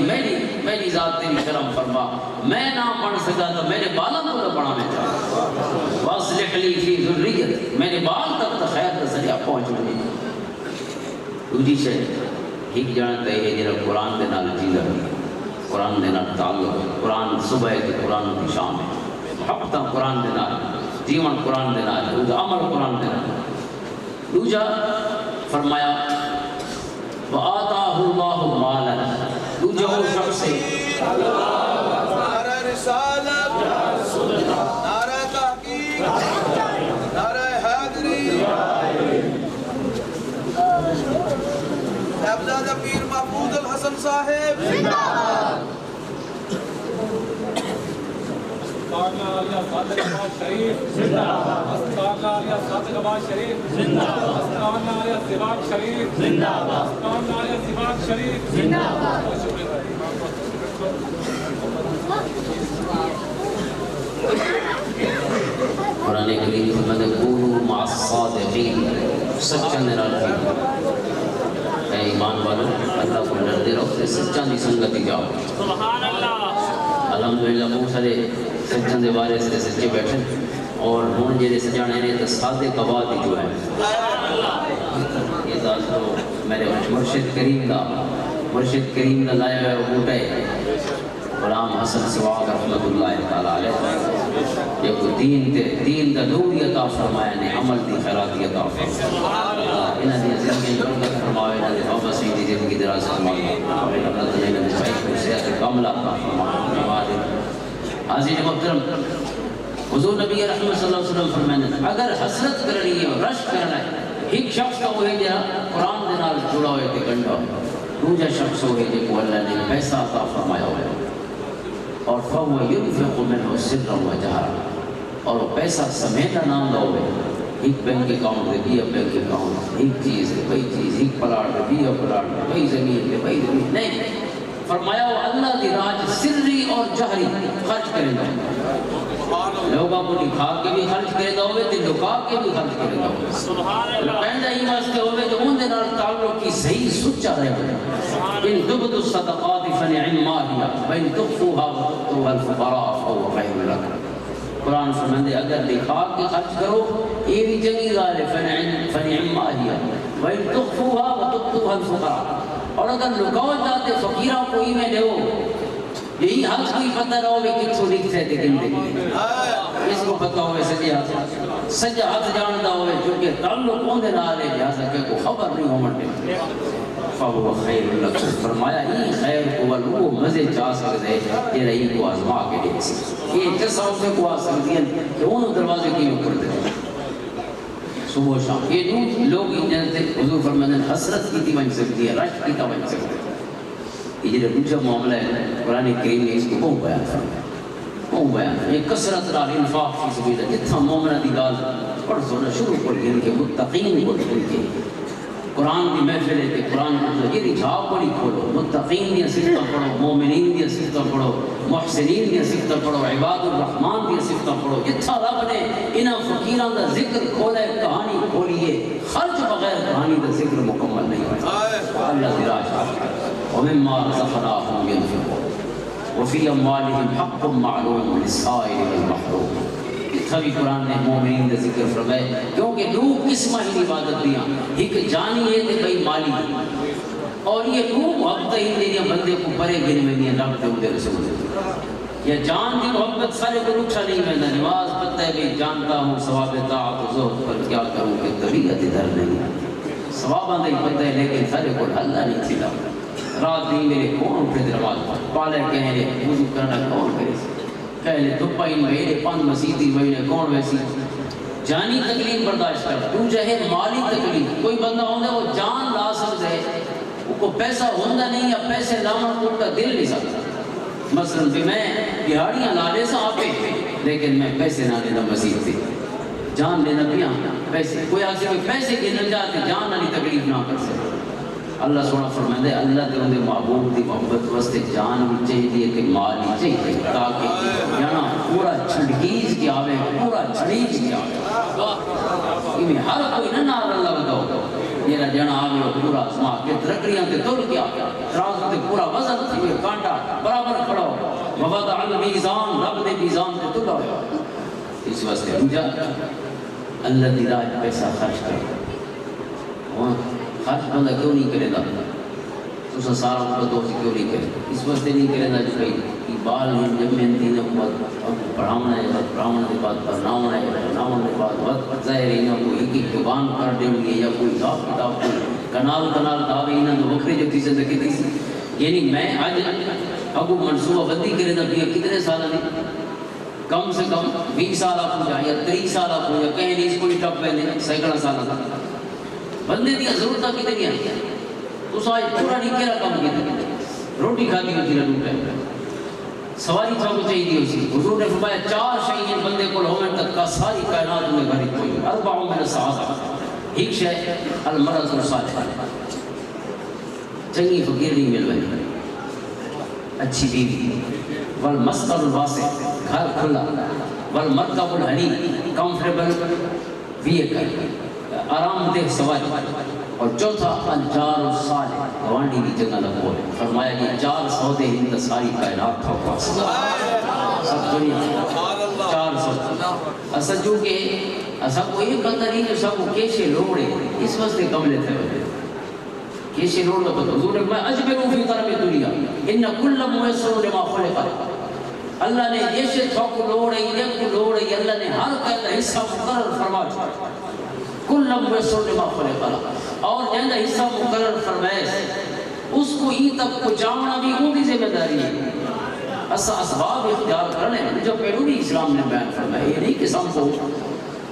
میری ذات تیری کرم فرما میں نہ پڑھ سکا تو میرے بالا کو نہ پڑھا میں چاہتا واصلح لی فی ذریت میرے بال تک تو خیر کا ذریعہ پہنچ گئی. دوسری شے ایک جانتا ہے جنہا قرآن دے نال جی لگی قرآن دے نال تعلق قرآن صبح ہے قرآن کی شام ہے حقتا قرآن دے نال جیون قرآن دے نال دوجا عمل قرآن دے نال. دوجا فرمایا وَآتَاهُ اللَّهُ مَالًا دوجا وہ شخص ہے نعرہ رسالت نعرہ تحقیق نعرہ حیدری صاحبزادہ پیر محمود الحسن صاحب زندہ باد. استاذ علیہ صادق آباد شریف زندہ باد. استاذ علیہ صادق آباد شریف زندہ باد. استاذ علیہ سواق شریف زندہ باد. استاذ علیہ سواق شریف زندہ باد. قرآن کریم فرماتے ہیں کونوا مع الصادقین سچا نرالی اے ایمان والو اللہ کو ڈرتے رہو تے سچا دی سنگتی جاؤ. سبحان اللہ. الحمدللہ بہت سارے سچن دے بارے سے سچے بیٹھے اور ہون جے سجانے نے تو صادق آباد جو ہے یہ تو میرے مرشد کریم دا لایا ہوا بوٹا ہے غلام حسن سواق رحمت اللہ تعالیٰ علیہ یہ کوئی دین دا نور عطا فرمایا نے عمل دی خیراتی عطا فرمایا انہاں دی زندگی برکت فرمایا انہاں دی بابا سید دی زندگی دراز فرمایا اور اللہ تعالیٰ نے صحیح کو صحت کاملہ عطا فرمایا. حاضرین محترم حضور نبی رحمت صلی اللہ علیہ وسلم فرمایا اگر حسرت کرنی ہے اور رشک کرنا ہے ایک شخص کا وہ ہے جہاں قرآن دے نال جڑا ہوئے تے گنڈا ہو. دوجا شخص ہوئے جے کو اللہ نے پیسہ عطا فرمایا ہوئے اور فَهُوَ يُنْفِقُ مِنْهُ سِرًّا وَجَهْرًا اور پیسہ سمیٹا نام دا ہوئے ایک بینک اکاؤنٹ دے بیا بینک اکاؤنٹ ایک چیز دے بئی چیز ایک پلاٹ دے بیا پلاٹ دے بئی زمین دے بئی زمین نہیں فرمایا وہ اللہ دی راج سری اور جہری خرچ کرے گا. لوگوں کو دکھا کے بھی خرچ کرے گا ہوئے تے لکا کے بھی خرچ کرے گا ہوئے. سبحان اللہ. پہندا ہی واسطے ہوئے جو ان دے نال تعلق کی صحیح سچا رہے ہوئے ان تبدوا الصدقات فنعم ما هي وان تخفوها وتؤتوها الفقراء فهو خير لكم. قرآن فرماندے اگر دکھا کے خرچ کرو یہ بھی چنگی گال ہے فنعم ما ہی وَإِن تُخْفُوهَا وَتُؤْتُوهَا الْفُقَرَاءَ اور اگر لکاؤ جاتے فقیروں کو ہی میں دو یہی حق کوئی پتہ رہو کہ کتوں لکھتے تھے زندگی اس کو پتہ ہوئے سجا ہاتھ جانتا ہوئے جو کہ تعلق کون دے نال ہے لہذا کہ کو خبر نہیں ہو منڈے فَهُوَ خَيْرٌ لَكُمْ فرمایا ہی خیر کو وہ مزے چاہ سکتے یہ رہی کو آزما کے دیکھ سکتے یہ تصاؤں سے کو آ سکتی ہیں کہ انہوں دروازے کی اوپر دے صبح شام یہ دودھ لوگ ہی جنتے حضور فرمانے حسرت کی تھی بن سکتی ہے رشت کی تھی بن سکتی ہے یہ جو دوسرا معاملہ ہے قرآن کریم نے اس کو کون بیان فرمایا کون بیان یہ کثرت نال انفاق فی سبیل اللہ جتنا مومنہ دی گال پڑھ سونا شروع کر گئے کہ متقین کو دل کے قرآن کی محفل ہے کہ قرآن کو یہ جھاپ پڑھی کھولو متقین دیا صفتہ پڑھو مومنین دیا صفتہ پڑھو محسنین دیا صفتہ پڑھو عباد الرحمن دیا صفتہ پڑھو جتھا رب نے انہاں فقیران دا ذکر کھولا ہے کہانی کھولیے خرچ بغیر کہانی دا ذکر مکمل نہیں ہوئے اللہ دی راہ وَمِمَّا رَزَقْنَاهُمْ يُنْفِقُونَ وَفِي أَمْوَالِهِمْ حَقٌّ مَّعْلُومٌ لِلسَّائِلِ وَالْمَحْرُومِ اتھا بھی قرآن نے مومنین دے ذکر فرمائے کیونکہ دو قسمہ ہی عبادت دیاں ایک جانی ہے تے کئی مالی اور یہ دو محبت ہی دیا بندے کو پرے گنے میں دیا رب دے اندے رسول یا جان دی محبت سارے کو رکھا نہیں میں نماز پتہ ہے بھی جانتا ہوں ثواب طاعت و ذوق پر کیا کروں کہ طبیعت ادھر نہیں ثواب آندے پتہ ہے لیکن سارے کو اللہ نہیں تھی رات دی میرے کون اٹھے نماز پالے کہیں لے وضو کرنا کون کرے کہہ لے دپائن میرے پانچ مسیدی مہینے کون ویسی جانی تکلیف برداشت کر تو جہے مالی تکلیف کوئی بندہ ہوندہ وہ جان لا سکتا ہے وہ کو پیسہ ہوندہ نہیں یا پیسے لانا کو کا دل نہیں سکتا مثلا بھی میں دہاڑیاں لا لے سا آپے لیکن میں پیسے نہ لینا مسید تھی جان لینا بھی آنا پیسے کوئی آگے کوئی پیسے کے نل جاتے جان نالی تکلیف نہ کر سکتا اللہ سونا فرمائے دے اللہ دے اندے محبوب دی محبت واسطے جان بھی چاہیے کہ مال بھی چاہیے تاکہ جانا پورا چھڑکیز کی آوے پورا چھڑیز کی آوے یہ ہر کوئی نہ نار اللہ بتاؤ یہ جانا آوے پورا اسما کے ترکڑیاں تے تل کیا تراز تے پورا وزن تھی ہوئے کانٹا برابر کھڑا ہو ووضع المیزان رب نے میزان تے تلا ہوا اس واسطے روجا اللہ دی راہ پیسہ خرچ کر خرچ بندہ کیوں نہیں کرے گا تو سارا ان کو کیوں نہیں کرے اس واسطے نہیں کرے گا جو کہ بال نہیں جب میں دین کو پڑھاؤنا ہے پڑھاؤنا کے بعد پڑھاؤنا ہے پڑھاؤنا کے بعد وقت ظاہر ہے نہ کوئی ایک ایک زبان کر دیں گے یا کوئی حساب کتاب کوئی کنال دعوے نہ تو وکری جو چیزیں دیکھی تھی یعنی میں آج ابو منصوبہ بندی کرے گا کہ کتنے سال نہیں کم سے کم 20 سال آپ جائے یا 30 سال آپ ہو یا کہیں نہیں اس کو نہیں ٹپ پہنے سینکڑا سال تھا بندے دیا ضرورتہ کتنی ہیں تو سائی پورا نہیں کہہ رہا کام کیا روٹی کھاتی ہوتی نہ ڈوٹے سواری تھا کو چاہیے اسی حضور نے فرمایا 4 شہین بندے کو لومن تک کا ساری کائنات میں غریب کوئی اربعوں میں صحابہ ایک شے المرض الصالح چنگی فقیر نہیں مل رہی اچھی بیوی والمسکن الواسع گھر کھلا والمرکب الحنی کمفرٹیبل ویکل آرام دہ سواری اور چوتھا الجار الصالح گوانڈی کی جگہ لگو ہے فرمایا کہ 4 سودے ہند ساری کائنات تھا پاس سب دنیا 4 سودے اصل جو کہ ایسا کوئی بندہ نہیں جو سب کو کیشے لوڑے اس واسطے کملے تھے کیشے لوڑ میں تو حضور نے میں اجبرو فی طرف دنیا ان کل میسر لما خلق اللہ نے یہ سے کو لوڑے یہ کو لوڑے اللہ نے ہر قید حصہ مقرر فرما چھوڑا کل میسر لما خلق اور جہاں حصہ مقرر فرمائے اس کو ہی تک پہنچانا بھی ان کی ذمہ داری ہے اسباب اختیار کرنے جو پہلو بھی اسلام نے بیان فرمایا یہ نہیں کہ سب کو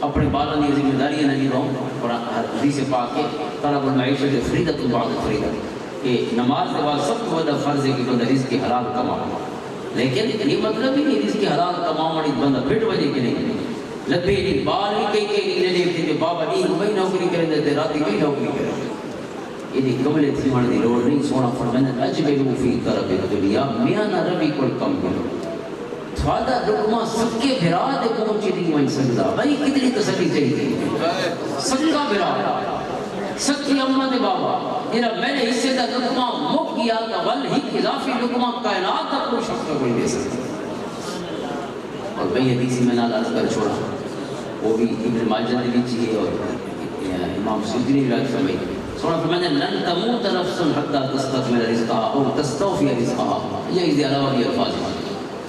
اپنے بالوں کی ذمہ داریاں نہیں رہوں اور حدیث پاک کے طلب المعیشت فریدۃ بعد فریدۃ کہ نماز کے بعد سب کو بڑا فرض ہے کہ بندہ رزق حلال کماؤ لیکن یہ مطلب ہی نہیں رزق حلال کماؤ والی بندہ پھٹ وجہ کے نہیں لبے نہیں بال ہی کئی نہیں دیکھتے کہ بابا نہیں وہی نوکری کریں دیتے رات کی نوکری کریں یہ کملے تھی مڑ دی روڈ نہیں سونا فرمایا اجبرو فی طرف دنیا میاں نہ روی کوئی کم کرو تھوڑا لقمہ سب کے بھرا دے پہنچی نہیں وہیں سکتا بھائی کتنی تسلی چاہیے سکا بھرا سکی امہ دے بابا جنہا میرے حصے دا لقمہ مک گیا تا ول ہی اضافی لقمہ کائنات تا کوئی شخص کوئی دے سکتا اور بھئی حدیثی میں نال عرض کر چھوڑا وہ بھی ابن ماجہ نے بھی چاہیے اور امام سیوطی نے بھی فرمائی سونا فرمایا لن تموت نفس حتی تستکمل رزقها او تستوفی رزقها یہ اس کے علاوہ بھی الفاظ ہیں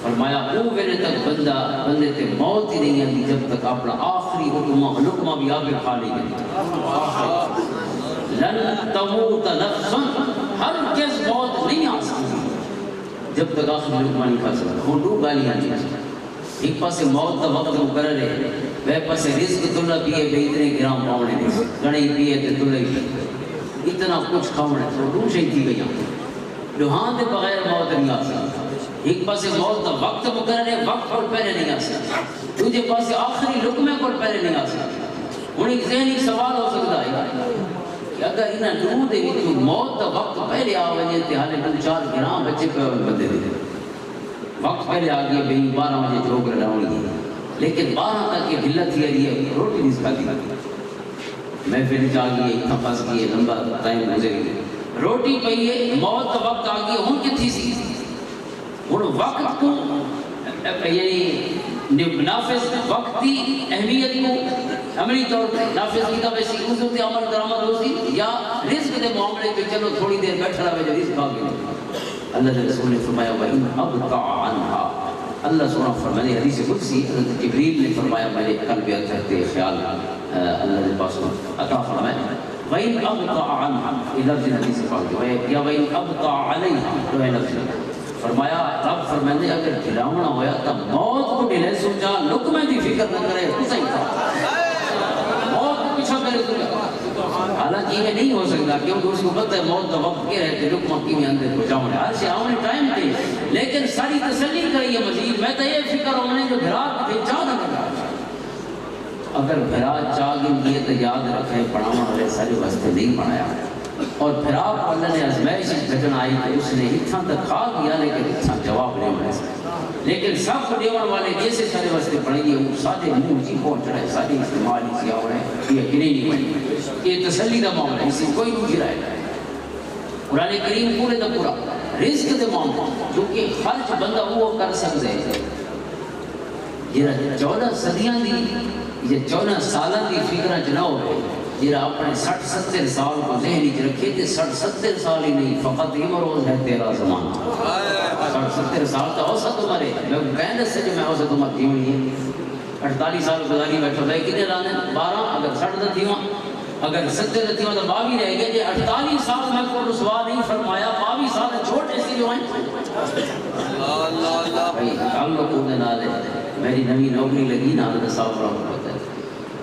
فرمایا وہ ویلے تک بندے تے موت ہی نہیں آتی جب تک اپنا آخری لقمہ بھی آپ کھا لے گی لن تموت نفس ہرگز موت نہیں آ سکتی جب تک آخری لقمہ نہیں کھا سکتا وہ دو گالیاں نہیں ایک پاسے موت کا وقت مقرر ہے وہ پاسے رزق تلا پیے بے اتنے گرام پاؤنے نہیں گھڑی پیے تے تلا ہی اتنا کچھ کھاؤنے تو دوسرے تھی گئی لوہاں دے بغیر موت نہیں آ سکتا ایک پاسے موت کا وقت مقرر ہے وقت کو پہلے نہیں آ سکتا دوسرے پاسے آخری لقمے کو پہلے نہیں آ سکتا ہن ایک ذہنی سوال ہو سکتا ہے کہ اگر انہاں دو دے وچ موت کا وقت پہلے آ وجے تے حالے 2-4 گرام بچے پہ بندے دے وقت پہلے آ گیا بھئی 12 بجے جھوک رہاؤں گی لیکن 12 تک یہ ڈھلت تھی رہی ہے روٹی نہیں کھا دی میں پھر جا گئی اتنا پھنس گئی لمبا ٹائم گزر گیا روٹی پئی ہے موت کا وقت آ گیا ہن کتھی سی ہن وقت کو یعنی نافذ وقت کی اہمیت کو عملی طور پر نافذ کی ویسی اس تے عمل درآمد ہو سی یا رزق دے معاملے پہ چلو تھوڑی دیر بیٹھا رہے جو رزق آ گیا اللہ کے رسول نے فرمایا وَإِنْ أَبْطَعَ عَنْهَا اللہ سونا فرمانے حدیث قدسی حضرت جبریل نے فرمایا میرے قلب کرتے خیال اللہ کے پاس عطا فرمایا وَإِنْ أَبْطَعَ عَنْهَا یہ لفظ حدیث پاک ہے یا وَإِنْ أَبْطَعَ عَلَيْهَا تو ہے لفظ فرمایا رب فرمانے اگر ڈھلاونا ہویا تو موت کو ڈھلے سمجھا لقمے دی فکر نہ کرے تو صحیح تھا موت کو پیچھا کرے تو حالانکہ یہ نہیں ہو سکتا کیونکہ اس کو پتہ ہے موت کا وقت کیا رہتے لقمہ کی میں اندر پہنچاؤں ہر سے آؤں ٹائم تھے لیکن ساری تسلی کری ہے مزید میں تو یہ فکر ہوں نے جو بھرات تھے چاہ نہ کرا اگر بھرات چاہ گئے یہ تو یاد رکھیں پڑھانا والے سارے واسطے نہیں پڑھایا اور پھر آپ اللہ نے ازمائش بچن آئی کہ اس نے اتنا تک کھا گیا لیکن اتنا جواب نہیں ملے لیکن سب کو دیوان والے جیسے سارے واسطے پڑھیں گے وہ سارے منہ جی پہنچ رہے سارے استعمال ہی کیا ہو رہے ہیں یہ گرے نہیں پڑی یہ تسلی کا معاملہ ہے اس سے کوئی نہیں گرائے گا قرآن کریم پورے کا پورا رزق کے معاملہ جو کہ خرچ بندہ وہ کر سکتے ہیں یہ 14 صدیاں دی یہ 14 سالہ دی فکرہ جنا ہوئے جیرا اپنے 60-70 سال کو ذہنی چ رکھے تھے 60-70 سال ہی نہیں فقط یہ مروز ہے تیرا زمان 60-70 سال تو اوسط عمر ہے میں کہنے سے جو میں اوسط عمر تھی ہوئی ہے 48 سال گزاری بیٹھا تھا کتنے لانے 12 اگر 60 تھی ہوں اگر 70 تھی ہوں تو 22 رہ گئے جی 48 سال میں کو رسوا نہیں فرمایا 22 سال چھوٹے سی جو ہیں بھائی تعلق ہونے نالے میری نوی نوکری لگی نا حضرت صاحب رحمۃ اللہ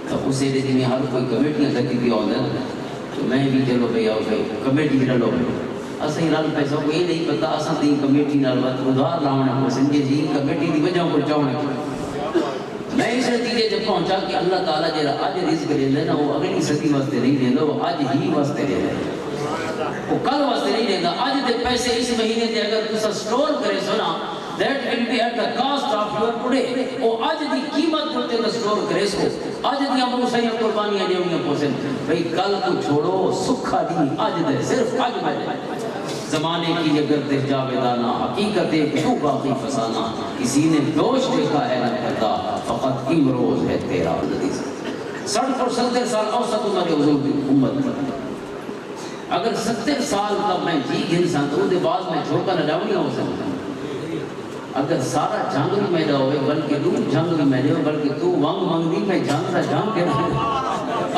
تو اس ایرے میں ہر کوئی کمیٹیاں کرتی بھی ہوتا ہے تو میں بھی چلو بھئی آؤ بھئی کمیٹی رلو اساں رل پیسہ کو یہ نہیں پتا اساں تی کمیٹی نال وقت ادھار لاؤنے کو سمجھے جی کمیٹی دی وجہ کو چاہنے میں اس نتیجے جب پہنچا کہ اللہ تعالیٰ جڑا اج رزق دیندا نا وہ اگلی صدی واسطے نہیں دیندا وہ اج ہی واسطے دیندا وہ کل واسطے نہیں دیندا اج دے پیسے اس مہینے دے اگر تساں سٹور کرے سو نا that will be at the cost of your today وہ آج دی قیمت کرتے دستور کرے سو آج دی امرو سہی قربانیاں دیونیاں پوسن بھئی کل کو چھوڑو سکھا دی آج دے صرف آج میں زمانے کی یہ گردش جاویدانہ حقیقت کیوں باقی فسانہ کسی نے دوش دیکھا ہے نہ کرتا فقط امروز ہے تیرا حدیث 60 اور 70 سال اوسط عمر حضور کی امت تھی اگر 70 سال کا میں جی گنساں تو دے بعد میں چھوکا نہ ڈاونی ہو سکتا اگر سارا جنگ بھی میں ہوئے بلکہ تو جنگ بھی میں ہو بلکہ تو ونگ منگی میں جنگ کا جنگ کے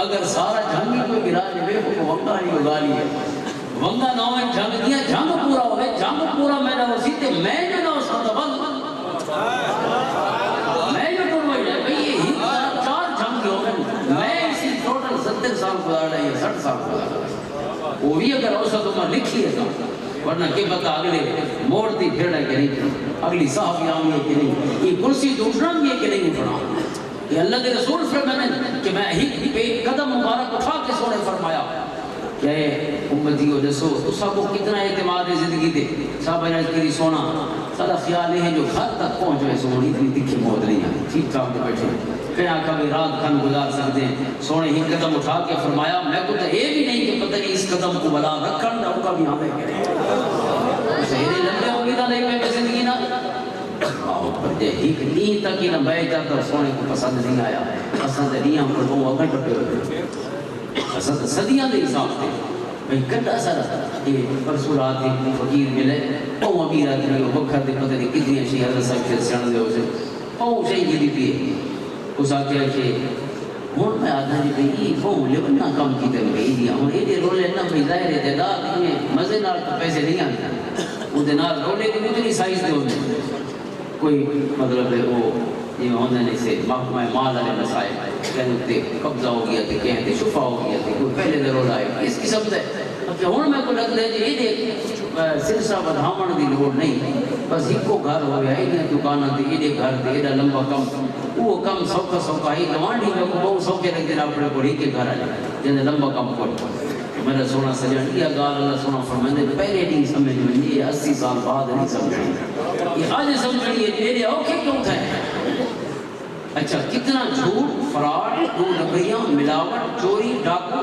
اگر سارا جنگ بھی کوئی گرا لے وہ ونگا نہیں اگا لیے ونگا نہ ہوئے جنگ دیا جنگ پورا ہوئے جنگ پورا میں نہ ہو سیتے میں جو نہ ہو سکتا بند میں جو ٹوڑ ہوئی جائے بھئی یہ ہی 4 جنگ ہو گئے میں اسی ٹوٹل 70 سال گزار رہے ہیں 60 سال گزار رہے ہیں وہ بھی اگر ہو سکتا میں لکھی ہے ورنہ کہ پتا اگلے موڑتی پھرنا کہ نہیں اگلی صحابی آمی ہے کہ نہیں یہ کرسی دوسرا بھی ہے کہ نہیں اٹھنا یہ اللہ کے رسول فرمانے کہ میں ہی پہ قدم مبارک اٹھا کے سونے فرمایا کہ امتی ہو جسو تو سب کو کتنا اعتماد زندگی دے صاحب نے کری سونا سارا خیال ہے جو گھر تک پہنچ رہے سونی اتنی تکھی موت نہیں ہے ٹھیک ٹھاک کے بیٹھے پھر آقا بھی رات کھن گزار سکتے ہیں سونے ہی قدم اٹھا کے فرمایا میں کو تو یہ بھی نہیں کہ پتہ نہیں اس قدم کو بلا رکھن نہ کا بھی ہمیں کرے شہری لمبے امیدہ نہیں پہ زندگی نہ ایک دین تک ہی نہ بیٹھ جاتا سونے کو پسند نہیں آیا پسند نہیں ہم کو وہ اگر ٹپے ہوئے پسند صدیاں دے حساب سے بھئی کٹا سارا کہ پرسول آتے فقیر ملے او امیر آدمی وہ بکھر دے پتہ نہیں کتنی اشیاء حضرت صاحب سے سیان دے ہو سے او شہی گیدی پیے اس آتے کہ ہون میں آدھا جی بھئی وہ لے بنا کام کی تے بھئی دیا ہون ایڈے رولے نہ بھئی ظاہر ہے تعداد میں مزے نال تو پیسے نہیں آتے وہ دینار رولے کی اتنی سائز دے ہوتے کوئی مطلب ہے وہ یہ ہونے سے محکمہ مال والے مسائل کہتے قبضہ ہو گیا تھے کہتے شفا ہو گیا تھے کوئی پہلے دے رول آئے اس قسم سے کہ ہوں میں کو لگتا ہے کہ یہ دیکھ سلسلہ بدھامن دی لوڑ نہیں بس ایک کو گھر ہو گیا یہ دکانہ تھے یہ گھر تھے یہ لمبا کم وہ کم سوکھا سوکھا ہی گوانڈی میں کو بہت سوکھے رکھ دینا پڑے کو کے گھر آئے جنہیں لمبا کم کوئی میرا سونا سجن یہ گال اللہ سونا فرمائے پہلے نہیں سمجھ میں یہ 80 سال بعد نہیں سمجھ یہ آج سمجھ لیے میرے اوکے کیوں تھے اچھا کتنا جھوٹ فراڈ دو لکڑیاں ملاوٹ چوری ڈاکو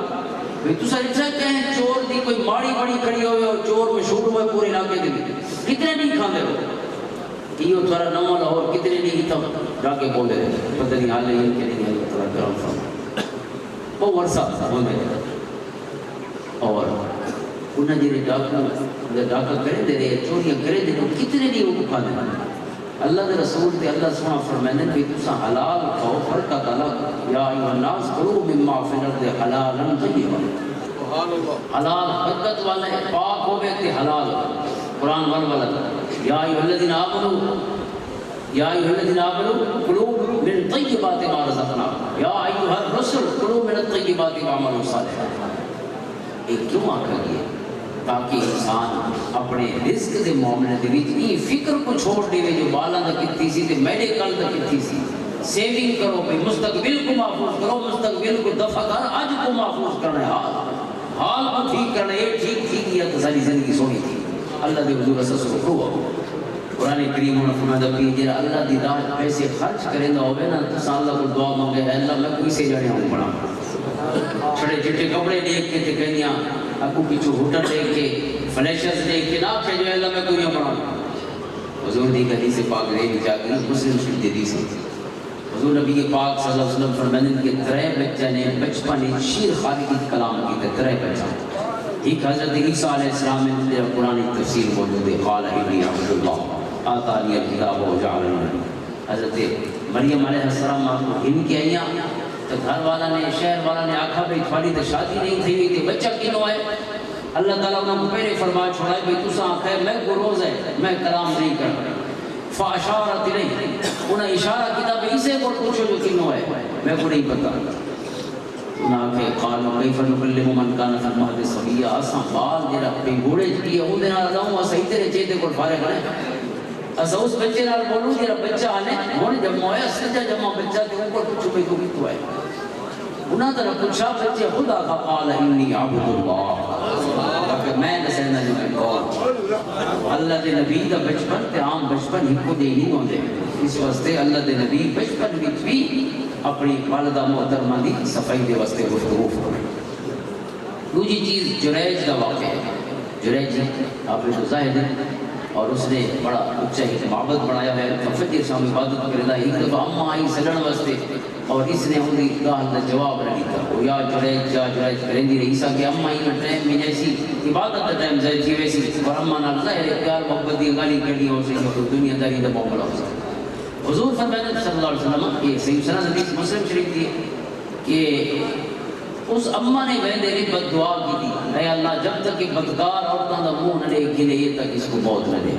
تو سر اچھا کہیں چور دی کوئی ماڑی بڑی کھڑی ہوئے اور چور مشہور ہوئے پورے علاقے کے لیے کتنے نہیں کھاندے ہو یہ تھوڑا نمو لاہور کتنے نہیں تھا ڈاکے بولے رہے پتہ نہیں حال ہے کہ نہیں ہے تھوڑا گرم فرم وہ ورثہ ہونے اور انہیں جنہیں ڈاکہ کرے دے رہے چوریاں کرے دے رہے کتنے نہیں وہ کھانے ہیں اللہ دے رسول تے اللہ سبحانہ فرمانے کہ تسا حلال کھاؤ فرقہ الگ یا ایھا الناس کلوا مما فی الارض حلالا طیبا حلال برکت والا ہے پاک ہوے تے حلال قرآن والا یا ایھا الذین آمنوا یا ایھا الذین آمنوا کلوا من طیبات ما رزقناکم یا ایھا الرسل کلوا من الطیبات واعملوا صالحا ایک کیوں آکھا گیا تاکہ انسان اپنے رزق دے معاملے دے وچ یہ فکر کو چھوڑ دے جو بالا دا کیتی سی تے میڈیکل دا کیتی سی سیونگ کرو بھئی مستقبل کو محفوظ کرو مستقبل کو دفع کر آج کو محفوظ کرنا ہے حال کو ٹھیک کرنا ہے ٹھیک تھی کیا تو ساری زندگی سونی تھی اللہ دے حضور صلی اللہ علیہ وسلم قرآن کریم نے فرمایا کہ جڑا اللہ دی راہ پیسے خرچ کرے نہ ہوے نا تو اللہ کو دعا مانگے اے اللہ میں کوئی سے جانے ہوں بڑا چھڑے چٹے کپڑے دیکھ کے تے کہنیاں اکو پیچھو ہوٹل دیکھ کے فلیشرز دیکھ کے نہ کہ جو اللہ میں کوئی نہ بڑھا حضور دی حدیث پاک رہے بھی جا کے مسلم شریف دی حدیث حضور نبی پاک صلی اللہ علیہ وسلم فرمانے کہ ترے بچہ نے بچپن شیر خالق کی کلام کی تے ترے بچہ ایک حضرت عیسیٰ علیہ السلام میں قرآن تفسیر موجود ہے قال انی عبد اللہ آتانی الکتاب وجعلنی حضرت مریم علیہ السلام ان کی آئیاں تو گھر والا نے شہر والا نے آکھا بھئی تھوڑی تو شادی نہیں تھی ہوئی تھی بچہ کینوں ہے اللہ تعالیٰ انہوں کو پہلے فرمایا چھوڑا ہے بھئی تُسا آکھا ہے میں کو روز ہے میں کلام نہیں کرتا فاشارت نہیں انہیں اشارہ کیا بھئی اسے کو پوچھو جو کینوں ہے میں کو نہیں پتا انہوں آکھے قالوا کیف نکلم من کان فی المہد صبیا اساں بال جڑا پی گھوڑے کی اون دے نال لاؤں اساں تیرے چہتے کو فارغ رہے اساں اس بچے نال بولوں جڑا بچہ آنے ہن جب مویا سجا جمع بچہ تے اوپر پوچھو بھئی کو کیتو ہے انہاں تے پوچھا بچے خدا کا قال انی عبد اللہ کہ میں نسینا جو میں کون اللہ دے نبی دا بچپن تے عام بچپن ہی کو دے نہیں ہوندے اس واسطے اللہ دے نبی بچپن وچ بھی اپنی والدہ محترمہ دی صفائی دے واسطے گفتگو فرمائے دوسری چیز جریج دا واقعہ ہے جریج آپ نے تو ظاہر ہے اور اس نے بڑا اچھا ایک معبد بنایا ہے فجر شام عبادت کردا ایک دفعہ اماں آئی سلن واسطے اور اس نے ان کی گاہ دا جواب نہ دیتا وہ یا جریج کریندی رہی عیسیٰ کہ اماں ہی ٹائم میں جیسی عبادت دا ٹائم ظاہر تھی ویسی اور اماں نال ظاہر پیار محبت دی گالی کرنی ہو سی اور دنیا داری دا معاملہ ہو سکتا حضور فرماتے صلی اللہ علیہ وسلم یہ صحیح سند حدیث مسلم شریف کی کہ اس اماں نے میں دے بد دعا کی تھی اے اللہ جب تک کہ بدکار عورتوں کا منہ نہ دیکھ گلے یہ تک اس کو موت نہ دے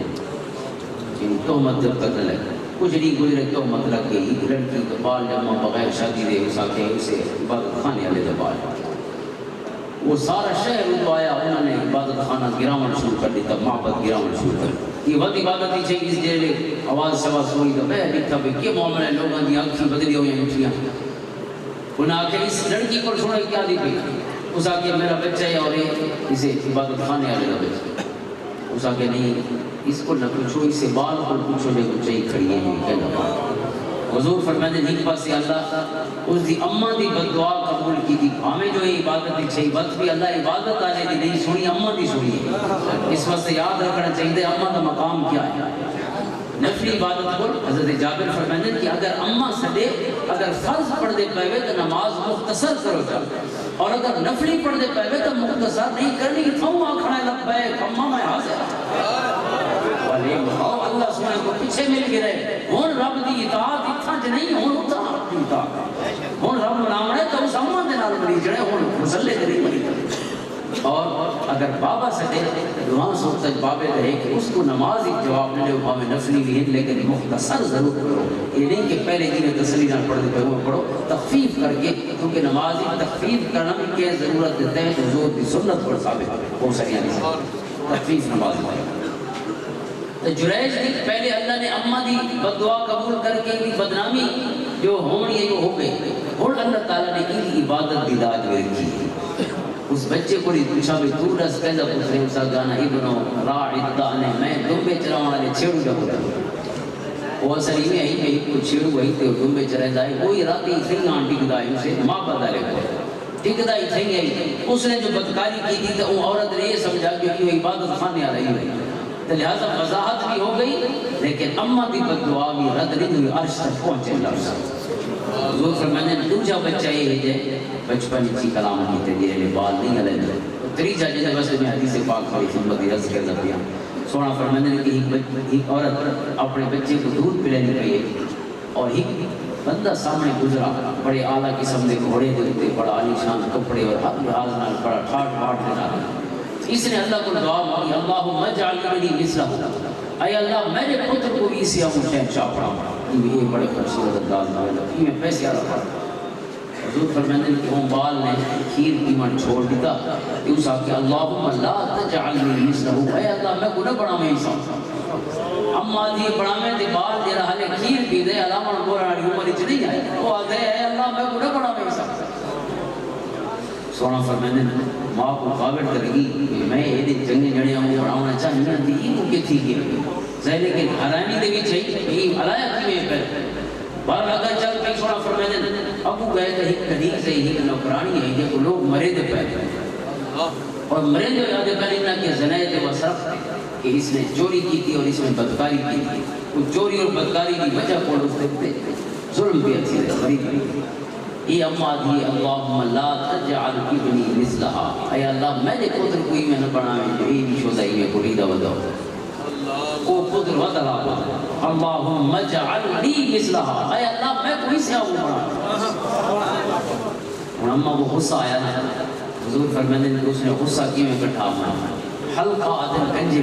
ان تہمت جب تک نہ لگے کچھ نہیں گزرے تہمت لگ گئی لڑکی کا بال جمع بغیر شادی دے اس آکے اسے عبادت خانے والے کا بال وہ سارا شہر اردو آیا انہوں نے عبادت خانہ گراون شروع کر دیتا معبد گراون شروع کر دیتا یہ وقت عبادت ہی چاہیے اس جیلے آواز سواز ہوئی تو میں دیکھتا بھی کیا معاملہ ہے لوگوں کی آنکھیں بدلی ہوئی ہیں اٹھیاں انہوں نے اس لڑکی کو سنا کیا دی پی اس آکے میرا بچہ ہے اور اسے عبادت خانے والے کا بچہ اس آکے نہیں اس کو نہ پوچھو اس سے بال کو پوچھو جو کچھ ہی کھڑی ہے نہیں کہنا حضور فرماتے ہیں پاس سے اللہ اس دی اماں دی بد دعا قبول کی تھی ہمیں جو عبادت دی چھئی بات بھی اللہ عبادت آنے دی نہیں سنی اماں دی سنی اس وقت یاد رکھنا چاہیے اماں کا مقام کیا ہے نفلی عبادت کو حضرت جابر فرمائیں کہ اگر اماں سڈے اگر فرض پڑھ دے پے تو نماز مختصر کرو جا اور اگر نفلی پڑھ دے پے تو مختصر نہیں کرنی تھوں آکھنا لبیک اماں میں حاضر اللہ سنے کو پیچھے مل گئے ہن رب دی اطاعت اتھاں چ نہیں ہن اتھاں دی اطاعت ہن رب مناونا تو اس اماں دے نال ملی جڑے ہن مسلے تے نہیں ملی اور اگر بابا سٹے دعا سوچتا بابے رہے کہ اس کو نماز ایک جواب لے لے بابے نفلی بھی ہیں لیکن مختصر ضرور کرو یہ نہیں کہ پہلے کی تسلی نہ پڑھ دے پڑھو تخفیف کر کے کیونکہ نماز ایک تخفیف کرنا بھی کیا ضرورت دیتے ہیں تو زور کی سنت پر ثابت ہو سکیا نہیں تخفیف نماز تو جریج دی پہلے اللہ نے اماں دی بددعا قبول کر کے دی بدنامی جو ہونی ہے وہ ہو گئی اور اللہ تعالیٰ نے کی عبادت دی داد میں رکھی اس بچے کو پوچھا بھی تو رس پیدا پوچھنے اسا گانا ابنو راعی دانے میں دنبے چراؤں والے چھیڑوں جا ہوتا وہ اثر ہی میں آئی کہ ایک کو چھیڑوں وہی تے دنبے چرائے دائے وہی راتی تھیں آنٹی کدائی اسے ماں بدالے کو ٹکدائی تھیں گئی اس نے جو بدکاری کی تھی تو وہ عورت نے یہ سمجھا کہ وہ عبادت خانے آ رہی ہے تو لہذا وضاحت بھی ہو گئی لیکن اماں دی بددعا بھی رد نہیں ہوئی عرش تک پہنچے لفظ حضور فرمانے دوجا بچہ یہ ہے بچپن کی کلام کیتے دیئے بال نہیں علیہ تریجا جیسے بس میں حدیث پاک خواہی خدمتی رض کر دیا سونا فرمانے کہ ایک عورت اپنے بچے کو دودھ پلانی پہیے اور ایک بندہ سامنے گزرا بڑے اعلیٰ قسم دے گھوڑے دے ہوتے بڑا عالی شان کپڑے اور ہاتھ لحاظ نال بڑا ٹھاٹ پاٹ دینا اس نے اللہ کو دعا مانگی اللہم اجعل ابنی مثلہ اے اللہ میرے پتر کو بھی اسی ہم شہنشاہ پڑھا یہ بڑے خوبصورت انداز میں میں پیسے آ رہا حضور فرماتے ہیں کہ ہم بال نے کھیر قیمت چھوڑ دیتا کہ اس آکے اللہم لا تجعلنی مثلہ اے اللہ میں کو نہ بڑا میں انسان اما دیئے بڑا میں دے بال دے رہا لے کھیر پی دے علامہ گورا آڑی عمر اچھ نہیں آئے وہ آتے ہیں اے اللہ میں کو نہ بڑا میں انسان سونا فرماتے ہیں ماں کو قابل کرگی کہ میں یہ جنگی جڑیاں ہوں پڑھاؤنا چاہیے تھی وہ کتھی گیا ظاہر لیکن حرانی دے بھی چاہیے یہ علایا کی میں پہلے بار لگا چل پہ سونا فرماتے ہیں ابو گئے تو ایک قدیق سے ہی نوکرانی ہے یہ کو لوگ مرے دے پہلے اور مرے دے یادے پہلے نہ کہ زنایت و صرف کہ اس نے چوری کی تھی اور اس میں بدکاری کی تھی وہ چوری اور بدکاری کی وجہ کو اس دیکھتے ظلم بھی اچھی رہے غریب بھی اے اماں دی اللہم لا تجعل ابنی مثلہا اے اللہ میں نے پتر کوئی میں نہ بناویں جو یہ بھی شوزائی میں کو ریدہ ودہ او پتر ودہ اللہم اجعل لی مثلہا اے اللہ میں کوئی سے آؤں بنا اور اماں وہ غصہ آیا نا حضور فرمانے نے اس نے غصہ کی میں کٹھا مانا حلقہ آدم گنجے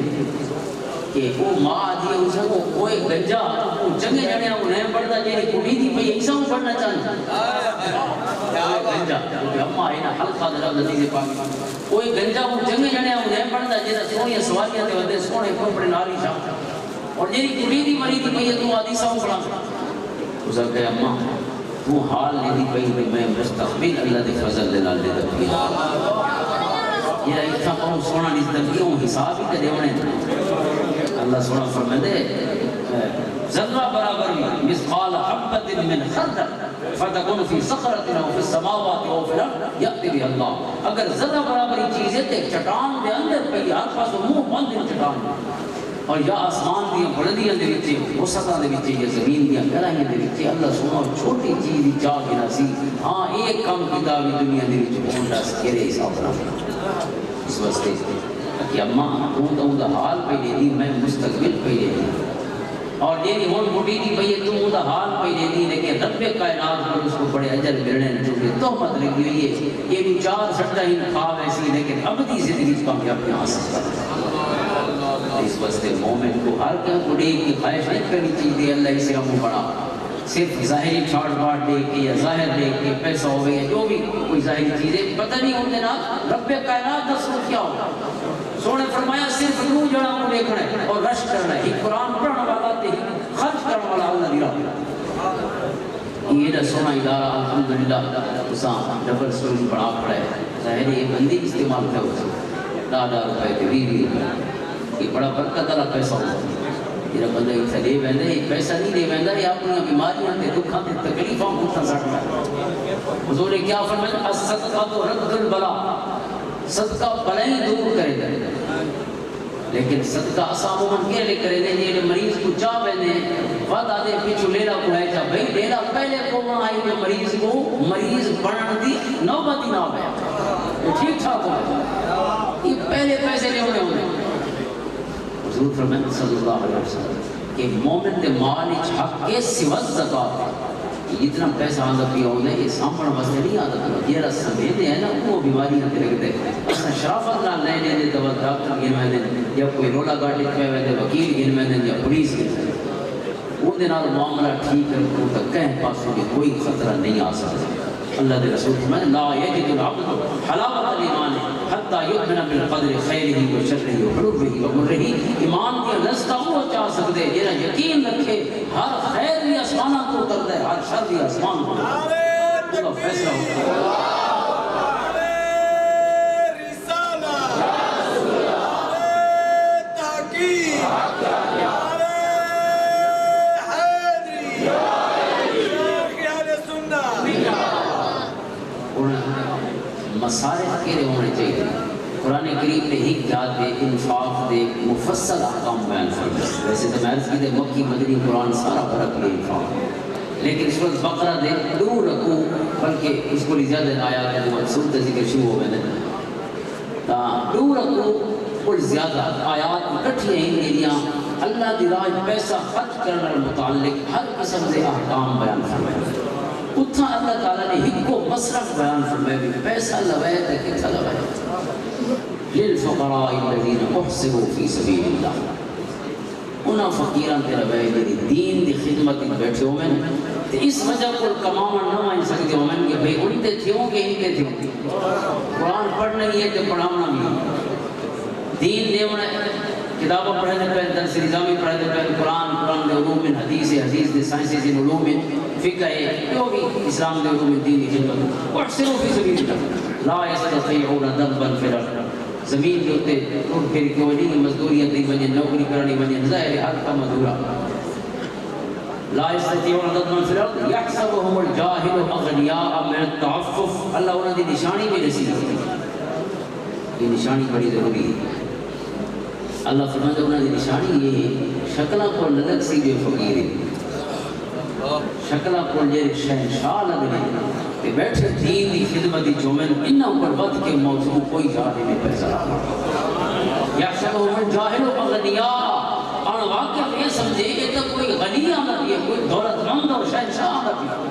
کہ وہ ماں آدھی اسے کو کوئی گنجا وہ جنگے جڑے وہ نہیں پڑھتا جیری کڑی تھی پہ ایسا ہوں پڑھنا چاہتا گنجا کیونکہ اماں ہے نا حلقہ دے رب نتیجے پاکی کوئی گنجا وہ جنگے جڑے وہ نہیں پڑھتا جیسا سونی سوالیاں تے ودے سونے کپڑے ناری شاہ اور جیری کڑی تھی مری تھی پہ تو آدھی ساؤں پڑھا اسے کہے اماں تو حال نہیں دی پہی کہ میں مستقبل اللہ دے فضل دے نال دے دکی یہ اتنا پاؤں سونا نہیں دکیوں حساب ہی تے دیونے اللہ سونا فرمائے ذرہ برابر مثقال حبت من خردل فتکن فی صخرۃ او فی السماوات او فی الارض یأتی بها اللہ اگر ذرہ برابر چیز ہے تے چٹان دے اندر پئی ہر پاسوں منہ بند چٹان اور یا آسمان دی بلندیاں دے وچ وسطاں دے وچ یا زمین دی گہرائیاں دے وچ اللہ سونا چھوٹی چیز دی چاہ کے ناسی ہاں ایک کم کتاب دنیا دے وچ ہوندا سکرے حساب نہ اس واسطے کہ اماں تو دا حال پہ دے دی میں مستقبل پہ دے دی اور یہ نہیں ہون بڑی دی بھئی تو دا حال پہ دے دی لیکن رب کائنات پر اس کو بڑے اجر ملنے چونکہ تہمت لگی ہوئی ہے یہ بھی چار سٹا ہی خواب ایسی لیکن ابدی زندگی کامیابی حاصل کرتا اس واسطے مومن کو ہر کیا بڑی کی خواہش نہیں کرنی چاہیے اللہ اسے ہم بڑا صرف ظاہری چھاڑ باٹ دے کے یا ظاہر دے کے پیسہ ہو گیا جو بھی کوئی ظاہری چیزیں پتہ نہیں ہوتے نا رب کائنات کا سوچ کیا ہوگا سونے فرمایا صرف دو جڑا کو دیکھنا ہے اور رش کرنا ہے ایک قرآن پڑھنے والا تے خرچ کرنے والا اللہ دی راہ یہ دا سونا ادارہ الحمدللہ اساں ڈبل سٹوری پڑھا پڑھا ہے ظاہری یہ بندی استعمال کر ہوتا دادا روپے تے 20 یہ بڑا برکت والا پیسہ ہوتا ہے یہ بندہ اتنا لے بہندہ یہ پیسہ نہیں لے بہندہ یہ اپنی بیماریاں تے دکھاں تے تکلیفاں اتنا سٹنا ہے حضور نے کیا فرمایا الصدقہ تو رد البلا صدقہ بلائی دور کرے گا لیکن صدقہ اسا مومن کے لے کرے دیں یہ مریض کو چاہ بہنے وعد آدھے پیچھو لیلا کو ہے چاہ بھئی لیلا پہلے کو وہاں آئی جو مریض کو مریض بڑھن دی نوبتی نہ ہے وہ ٹھیک ٹھاک ہو یہ پہلے پیسے لے ہونے حضور فرمائے صلی اللہ علیہ وسلم کہ مومن دے مال حق کے سوز زکاة اتنا پیسہ آدھا پیا ہونے یہ سامپڑ واسطے نہیں آدھا کرنا یہ رس سمیدے ہیں نا وہ بیماریاں کے لگتے اصلا شرافت نہ لے لے دے دوا ڈاکٹر گن میں دیں یا کوئی رولا گاڑی پہ ہوئے دے وکیل گن میں دیں یا پولیس گن میں دیں وہ دن آدھا معاملہ ٹھیک ہے وہ تک کہیں پاسوں میں کوئی خطرہ نہیں آ سکتا اللہ دے رسول فرمائے لا یجد العبد حلاوت الایمان حتی یؤمن بالقدر خیرہ و شرہ و حلوہ و مرہ ایمان کی لذت وہ چاہ سکتے جنہا یقین رکھے ہر خیر بھی آسمانہ تو کرتا ہے ہر شر بھی آسمان کو کرتا ہے فیصلہ ہوتا ہے مسارف کے لئے ہونے چاہیے قرآن کریم نے ہی جات دے انفاق دے مفصل احکام بیان فرمائے ویسے تو محرز کی دے مکی مدنی قرآن سارا فرق لے انفاق لیکن اس وقت بقرہ دے دو رکو بلکہ اس کو زیادہ آیات ہے وہ سورت ذکر شروع ہو گئے تا دو رکو اور زیادہ آیات اکٹھی ہیں میریاں اللہ دی راج پیسہ خرچ کرنے متعلق ہر قسم سے احکام بیان فرمائے اتھا اللہ تعالیٰ نے ہی کو مصرف بیان فرمائے بھی پیسہ لوائے تھے کتھا لوائے للفقراء الذین احسنوا فی سبیل اللہ انہاں فقیران تے لوائے میری دین دی خدمت بیٹھے ہوئے تو اس وجہ کو کماما نہ مائن سکتے ہوئے کہ بھئی ان تے تھیوں کہ ان تے تھیوں قرآن پڑھنا ہی ہے کہ پڑھاونا بھی دین دیونا کتابہ پڑھنے پہ درس نظامی پڑھنے پہ قرآن دے علوم من حدیث دے سائنسی دے علوم من فقہ ہے جو بھی اسلام دے علوم دینی خدمت احسنوا فی سبیل اللہ لا یستطیعون ضربا فی الارض زمین کے اوتے ٹوٹ پھیر کے وہیں مزدوریاں دی وجہ نوکری کرانی وجہ ظاہر ہے ہر کا مزدورہ لا یستطیعون ضربا فی الارض یحسبهم الجاہل اغنیاء من التعفف اللہ انہوں دی نشانی بھی رسی یہ نشانی بڑی ضروری ہے اللہ فرماتا انہوں نے نشانی یہ ہے شکلہ کو للک سی جو فقیر ہے شکلہ کو یہ شہنشاہ لگنے کہ بیٹھے دین دی خدمتی جومن انہوں پر وقت کے موضوع کوئی جانے میں پیسہ رہا یا شبہم جاہل و غنیاء اور واقعہ یہ سمجھے کہ تو کوئی غنی آمد ہے کوئی دولت مند اور شہنشاہ آمد ہے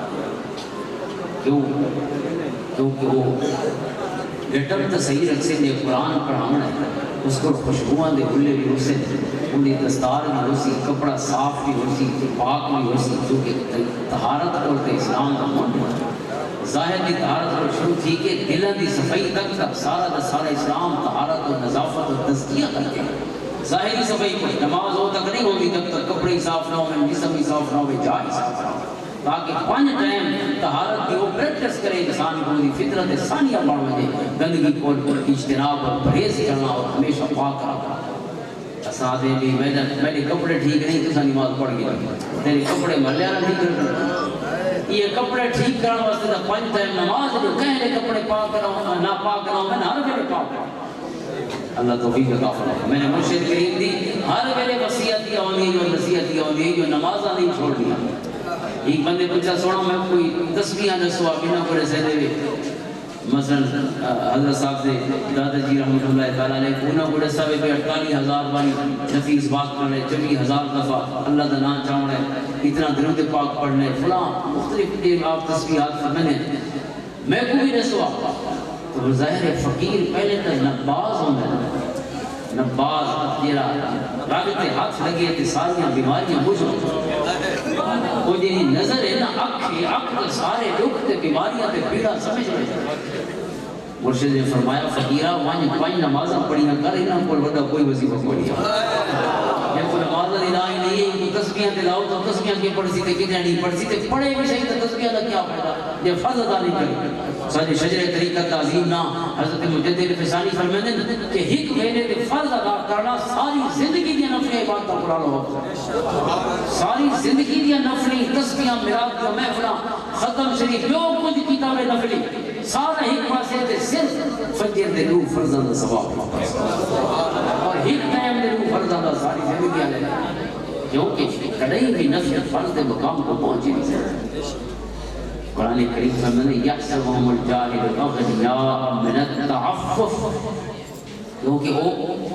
کیونکہ وہ گٹر تصحیح رکھ سے قرآن پڑھانا ہے اس کو خوشبوان دے بھلے بھی ہو سے انہیں دستار بھی ہو سی کپڑا صاف بھی ہو سی پاک بھی ہو سی جو کہ طہارت کرتے اسلام کا من ہے ظاہر کی طہارت پر شروع تھی کہ دلہ دی صفائی تک سارا اسلام طہارت و نظافت و تزکیہ کرتے ہیں ظاہری صفائی پر نماز ہو تک نہیں ہوگی جب تک کپڑے صاف نہ ہو جسم بھی صاف نہ ہو جائے صاف نہ ہو تاکہ 5 ٹائم طہارت کی وہ پریکٹس کرے انسان کو دی فطرت ثانیہ بڑھ وجے گندگی کو اجتناب اور پرہیز کرنا اور ہمیشہ پاک رکھنا اسادے بھی میرے کپڑے ٹھیک نہیں تو نماز پڑھ گیا تیرے کپڑے ملیا نہیں کرنا یہ کپڑے ٹھیک کرنے واسطے تو 5 ٹائم نماز جو کہیں لے کپڑے پاک کراؤں نہ پاک کراؤں میں ہر ویلے پاک کراؤں اللہ توفیق عطا فرمائے میں نے مرشد کریم دی ہر ویلے وصیت کی ہوندی جو نصیحت کی ہوندی جو نمازہ نہیں چھوڑ دیا ایک بندے پوچھا سونا میں کوئی تسبیح نسوا بنا کرے سے دے مثلا حضرت صاحب سے دادا جی رحمت اللہ تعالیٰ علیہ کونا گوڑے صاحب پہ 48,000 بانی نفیس بات کرنے 24,000 دفعہ اللہ دا نام چاہنے اتنا درود پاک پڑھنے فلاں مختلف دیر آپ تسبیحات فرمنے میں کو بھی نسوا تو ظاہر فقیر پہلے تک نباز ہونے نباز جیرا راگتے ہاتھ لگے تھے ساریاں بیماریاں بجھو وہ جنہی نظر ہے نا اکھ تو سارے دکھ تے بیماریاں تے پیڑا سمجھ رہے مرشد نے فرمایا فقیرہ وہاں 5 نمازاں پڑھی نہ کر انہاں پر وڈا کوئی وظیفہ پڑھی ہے کوئی نمازاں دی رائی نہیں ہے کوئی تسبیحاں تے لاؤ تو تسبیحاں کی پڑھ سی تے کتنے نہیں پڑھ سی تے پڑھے بھی صحیح تے تسبیحاں کا کیا فائدہ یہ فرض ادا نہیں کرے سارے شجر طریقہ تعظیم نہ حضرت مجدد فسانی فرماتے ہیں کہ ایک مہینے تے فرض ادا کرنا ساری زندگی دی نفلی عبادت کا قرآن ہو ساری زندگی دی نفلی تسبیحاں میراث کا محفلاں ختم شریف جو کچھ کتاب نفلی سارا ایک پاسے تے صرف فجر دے نور فرضاں دا ثواب اور ایک ٹائم میرے فرض آدھا ساری فیملی آ لے کیونکہ کڑائی بھی نفس فرض مقام کو پہنچی نہیں قرآن کریم فرماتے ہیں یحسبهم الجاہل اغنیاء من التعفف کیونکہ وہ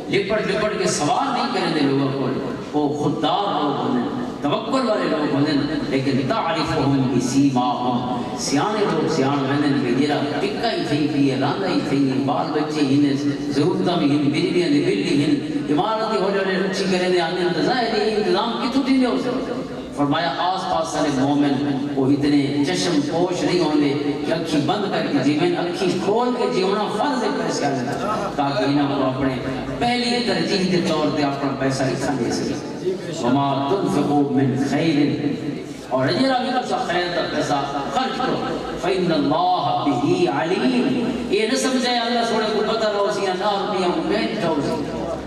لپٹ کے سوال نہیں کریں دے لوگوں کو وہ خوددار لوگ ہونے توکل والے لوگ ہونے لیکن تعریفهم بسیماہم سیانے لوگ سیان ہونے کہ جیرا ٹکا ہی تھی پی راندا ہی تھی بال بچے ہن ضرورتاں بھی ہن بجلیاں دی بلی ہن عمارت ہو جڑے رچی کریں دے آنے ظاہر انتظام کتوں تھی ہو سکتا فرمایا آس پاس سارے مومن وہ اتنے چشم پوش نہیں ہوندے کہ اکھی بند کر کے جیویں اکھی کھول کے جیونا فرض ہے پیسے آنے تاکہ انہاں کو اپنے پہلی ترجیح کے طور پہ اپنا پیسہ لکھا دے سکے وما تنفقوا من خیر اور اجرا بھی کچھ خیر کا پیسہ خرچ کرو فإن اللہ بہی علیم یہ نہ سمجھے اللہ سوڑے کو پتہ رہو سیاں نہ روپیاں میں جاؤ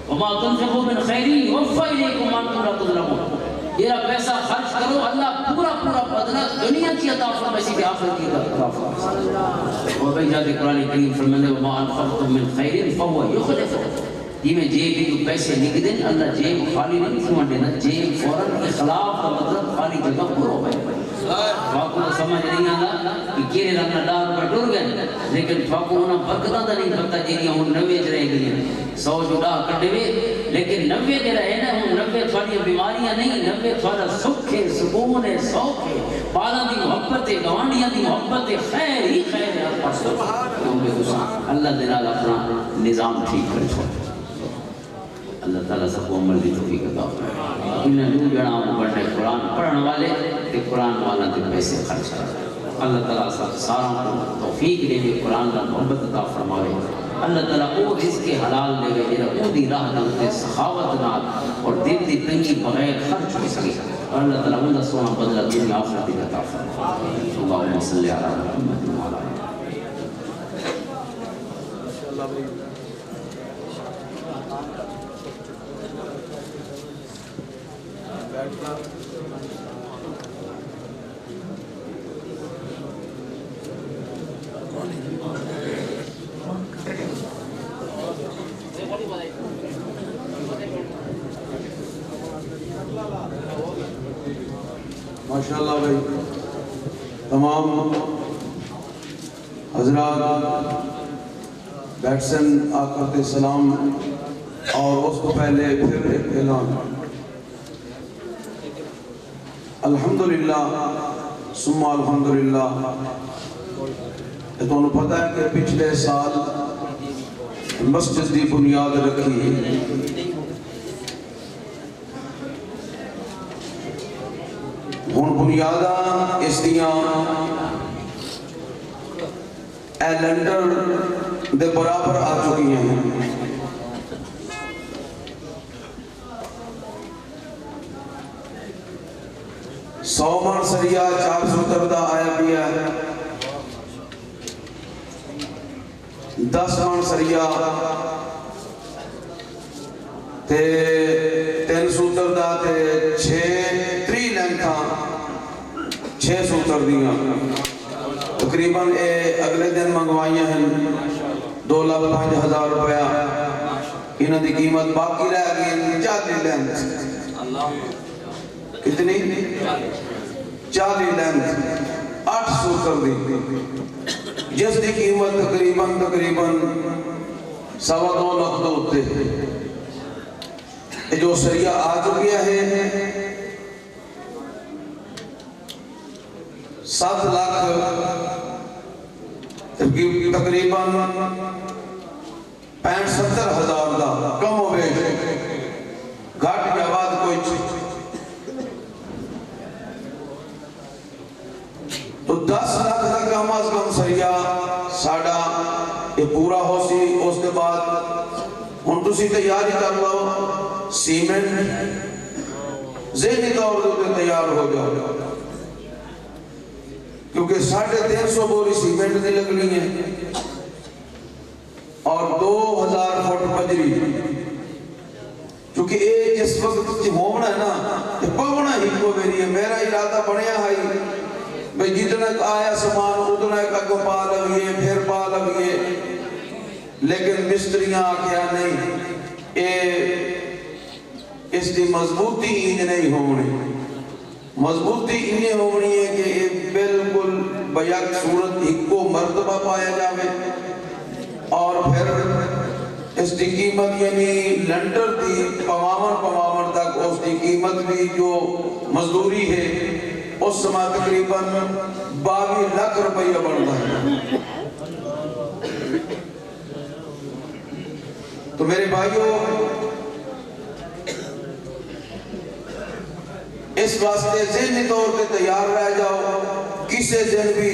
وما تنفقوا من خیر وفا الیکم وانتم لا تظلمون یہ پیسہ خرچ کرو اللہ پورا بدلہ دنیا کی عطا فرمائے کی آخرت کی عطا فرمائے اور بھئی جاتے قرآن کریم فرماتے ہیں وما انفقتم من خیر فهو يخلفه یہ میں جیب بھی پیسے لکھ دیں اللہ جیب خالی نہیں سمجھ دینا جیب فوراً اخلاف کا مطلب خالی جگہ پر ہو گئے تھواکو سمجھ نہیں آنا کہ کیرے رکھنا ڈار پر ڈر گئے لیکن تھواکو انہاں برکتاں دا نہیں پتہ جیریاں ہوں 90 رہ گئی ہیں 100 جڑا کٹے ہوئے لیکن 90 جو رہے نا ہوں 90 تھوڑی بیماریاں نہیں 90 تھوڑا سکھ ہے سکون ہے سوکھ ہے بالاں دی محبت ہے گوانڈیاں دی محبت ہے خیر ہی خیر ہے اللہ دلال اپنا نظام ٹھیک کر چھوڑ اللہ تعالیٰ سب کو عمل دی توفیق عطا فرمائے انہیں دو جڑا ہوں پڑھنے قرآن پڑھنے والے کہ قرآن والا کے پیسے خرچ کریں اللہ تعالیٰ سب ساروں کو توفیق دے دے قرآن کا محبت عطا فرمائے اللہ تعالیٰ وہ رزق حلال دے گئے جنہا وہ دی راہ دے سخاوت نال اور دل دی تنگی بغیر خرچ ہو سکے اور اللہ تعالیٰ انہا سونا بدلہ دنیا آخرت عطا فرمائے اللہم صلی علی محمد وعلی ماشاءاللہ بھائی تمام حضرات بیٹسن آ کرتے سلام اور اس کو پہلے پھر ایک اعلان الحمدللہ ثم الحمدللہ تو انہوں پتہ ہے کہ پچھلے سال مسجد دی بنیاد رکھی ہون بنیادہ اس دیاں اے لینڈر دے برابر آ چکی ہیں 100 من سریہ 470 دا آیا بھی ہے 10 من سریہ تے 370 دا تے 3 لینتھاں 670 دیاں تقریباً اگلے دن منگوائیاں ہیں 2,05,000 روپیہ انہاں دی قیمت باقی رہ گئی 40 لینتھ کتنی 40 لینتھ 800 کر دی جس دی قیمت تقریباً 2.25 لاکھ ہوتے جو سریہ آ چکیا ہے 7 لاکھ تقریباً 65-70 ہزار دا کم ہو بیش گھاٹ کے بعد کوئی تو 10 لاکھ تک کم از کم سریہ ساڑا یہ پورا ہو سی اس کے بعد ان تسی تیاری کر لو سیمنٹ ذہنی طور پر تیار ہو جاؤ کیونکہ 350 بوری سیمنٹ دی لگنی ہے اور 2000 فٹ بجری کیونکہ یہ جس وقت ہونا ہے نا یہ پونا ہی کو میری ہے میرا ارادہ بنیا ہے بھئی جتنا آیا سامان اتنا ایک پا لگئے پھر پا لگئے لیکن مستریاں آکھیا نہیں اس کی مضبوطی انج نہیں ہونی. مضبوطی انہیں ہونی ہے کہ یہ بالکل بیک صورت ایکو مرتبہ پایا جاوے اور پھر اس کی قیمت یعنی لنڈر دی پمامن تک اس کی قیمت بھی جو مزدوری ہے اس سماں تقریباً 22 لاکھ روپیہ بڑھتا ہے. تو میرے بھائیوں اس واسطے ذہنی طور پہ تیار رہ جاؤ. کسی دن بھی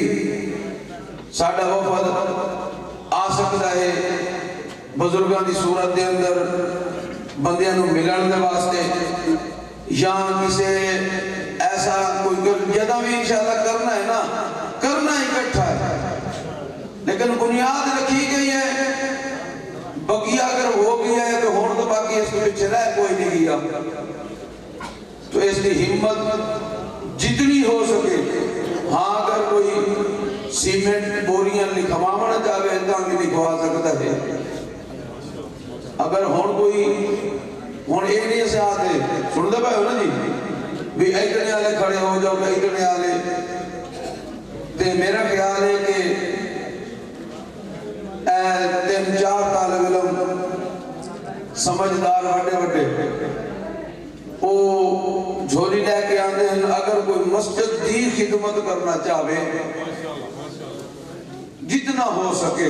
ساڈا وفد آ سکتا ہے بزرگاں دی صورت دے اندر بندیاں نو ملن دے واسطے یا کسی ایسا کوئی جدہ بھی انشاءاللہ کرنا ہے نا کرنا اکٹھا ہے لیکن بنیاد رکھی گئی ہے. بقیہ اگر ہو گیا ہے تو ہون تو باقی اس کے پیچھے رہ کوئی نہیں گیا. تو اس کی ہمت جتنی ہو سکے ہاں اگر کوئی سیمنٹ بوریاں لکھوانا چاہے اتنا بھی لکھوا سکتا ہے. اگر ہون کوئی ہون ایک نہیں سے آتے سن دے پائے ہو نا جی بھی اتنے آلے کھڑے ہو جاؤ کہ اتنے آلے تے میرا خیال ہے کہ 3-4 طالب علم سمجھدار وڈے وہ جھولی لے کے آتے ہیں. اگر کوئی مسجد دی خدمت کرنا چاہے جتنا ہو سکے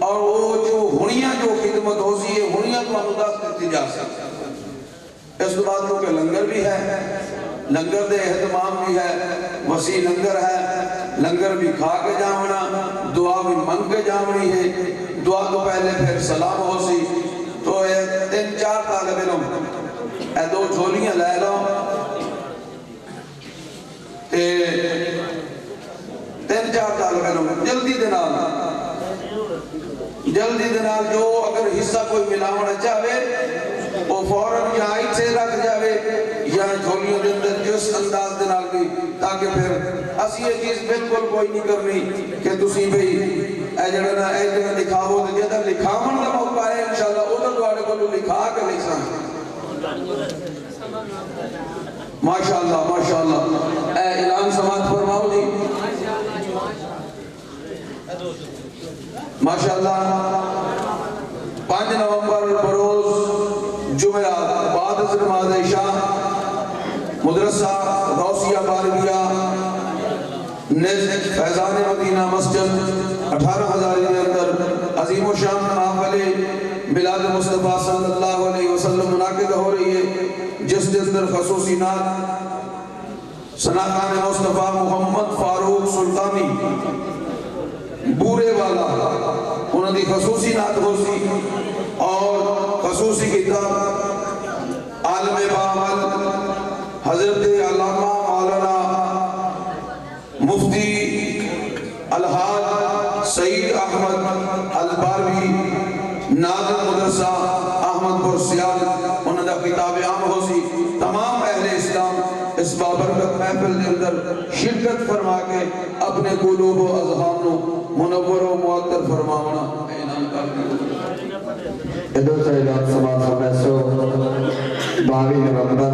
اور وہ جو ہنیاں جو خدمت ہو سی ہے ہنیاں تو انداز کرتی جا سکتے. اس بات کو کہ لنگر بھی ہے لنگر دے اہتمام بھی ہے وسیع لنگر ہے لنگر بھی کھا کے جامنا دعا بھی منگ کے جامنی ہے. دعا تو پہلے پھر سلام ہو سی. تو 3-4 طالب علم اے 2 جھولیاں لے لو 3-4 طالب علم جلدی دنال جو اگر حصہ کوئی ملاونا چاہے وہ فوراً یا سے رکھ جاوے یا جھولیوں دے اندر جس انداز دنال بھی تاکہ پھر اسی یہ چیز بالکل کوئی نہیں کرنی کہ تسی بھی اے جڑنا اے جڑنا لکھاو تو جدہ لکھاون دا موقع ہے انشاءاللہ ادھر دوارے کو لکھا کے لکھا. ماشاءاللہ اے اعلان سماعت فرماؤ جی. ماشاءاللہ 5 نومبر بروز جمعرات بعد از نماز عشاء مدرسہ غوثیہ بارویہ نزد فیضان مدینہ مسجد 18,000 کے اندر عظیم و شان محفل میلاد مصطفیٰ صلی اللہ علیہ وسلم منعقد ہو رہی ہے جس کے اندر خصوصی نعت ثناخان مصطفیٰ محمد فاروق سلطانی بورے والا انہوں نے خصوصی نعت ہو سی اور خصوصی کتاب عالم باعمل حضرت علامہ مولانا مفتی الحاج سعید احمد الباروی ناظم مدرسہ احمد پور سیال انہوں نے کتاب عام ہو سی. تمام اہل اسلام اس بابرکت محفل کے اندر شرکت فرما کے اپنے قلوب و اذہان کو منور و معطر فرماونا اعلان کر دیا. ادھر سے اعلان سماعت فرمائسو 22 نومبر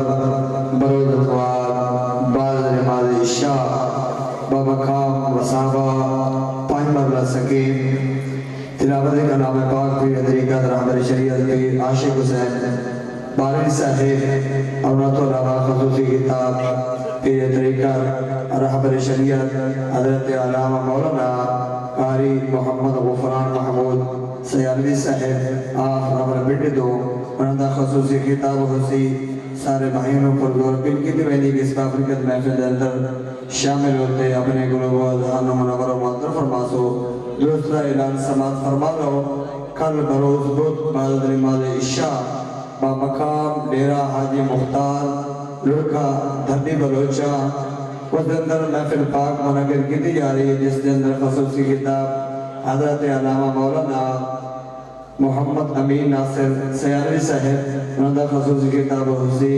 بروز اتوار بعد نماز عشاء بمقام وصابہ 5 مرلہ سکیم تلاوت کلام پاک کی طریقہ رحمت شریعت کی عاشق حسین بارہویں صاحب اور نعت العلماء خصوصی کتاب پیر طریقہ رحمت شریعت حضرت علامہ مولانا قاری محمد غفران محمود سیالوی صاحب آپ رحمت بٹے دو انہوں خصوصی کتاب حسی سارے بھائیوں پر دور بل کی دیوینی کی اس بابرکت محفل کے اندر شامل ہوتے اپنے قلوب و اذہان و منور و معطر فرماسو. دوسرا اعلان سماعت فرما لو کل بروز بدھ بعد نماز عشاء با مقام ڈیرہ حاجی مختار لڑکا دھنی بلوچا اس اندر محفل پاک منعقد کی جا رہی ہے جس کے اندر خصوصی کتاب حضرت علامہ مولانا محمد امین ناصر سیالوی صاحب انہوں نے خصوصی کتاب حسی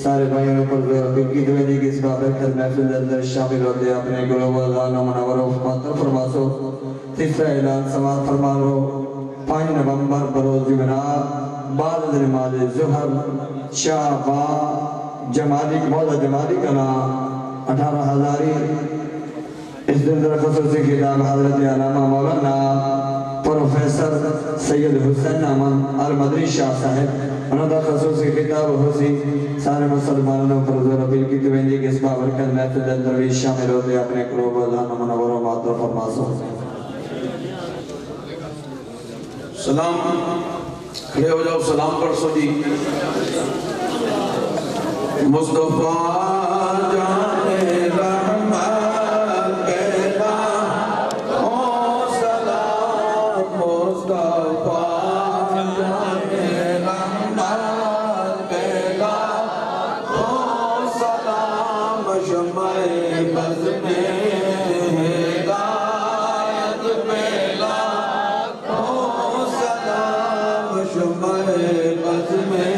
سارے بھائیوں پر دل کی دویدی کی اس بابرکت محفل کے اندر شامل ہوتے اپنے قلوب و اذہان و منور و معطر فرماسو. تیسرا اعلان سماعت فرما لو 5 نومبر بروز جمعرات بعد نماز ظہر شاہ جمالی مولا جمالی کا نام 18,000 اس دن در خصوصی کتاب حضرت علامہ مولانا پروفیسر سید حسین احمد المدری شاہ صاحب انہوں دا خصوصی کتاب حسی سارے مسلمانوں پر زور اپیل کی توینجی کے اس بابرکت محفل اندرویش شامل ہوتے اپنے قلوب وزان منور و معطر فرماسو سلام کھڑے ہو جاؤ سلام پڑھ سو جی مصطفیٰ جان رحمت پہلا او سلام مصطفیٰ جان رحمت پہلا او سلام شمع بز میں ہدایت پہلا او سلام شمع بز میں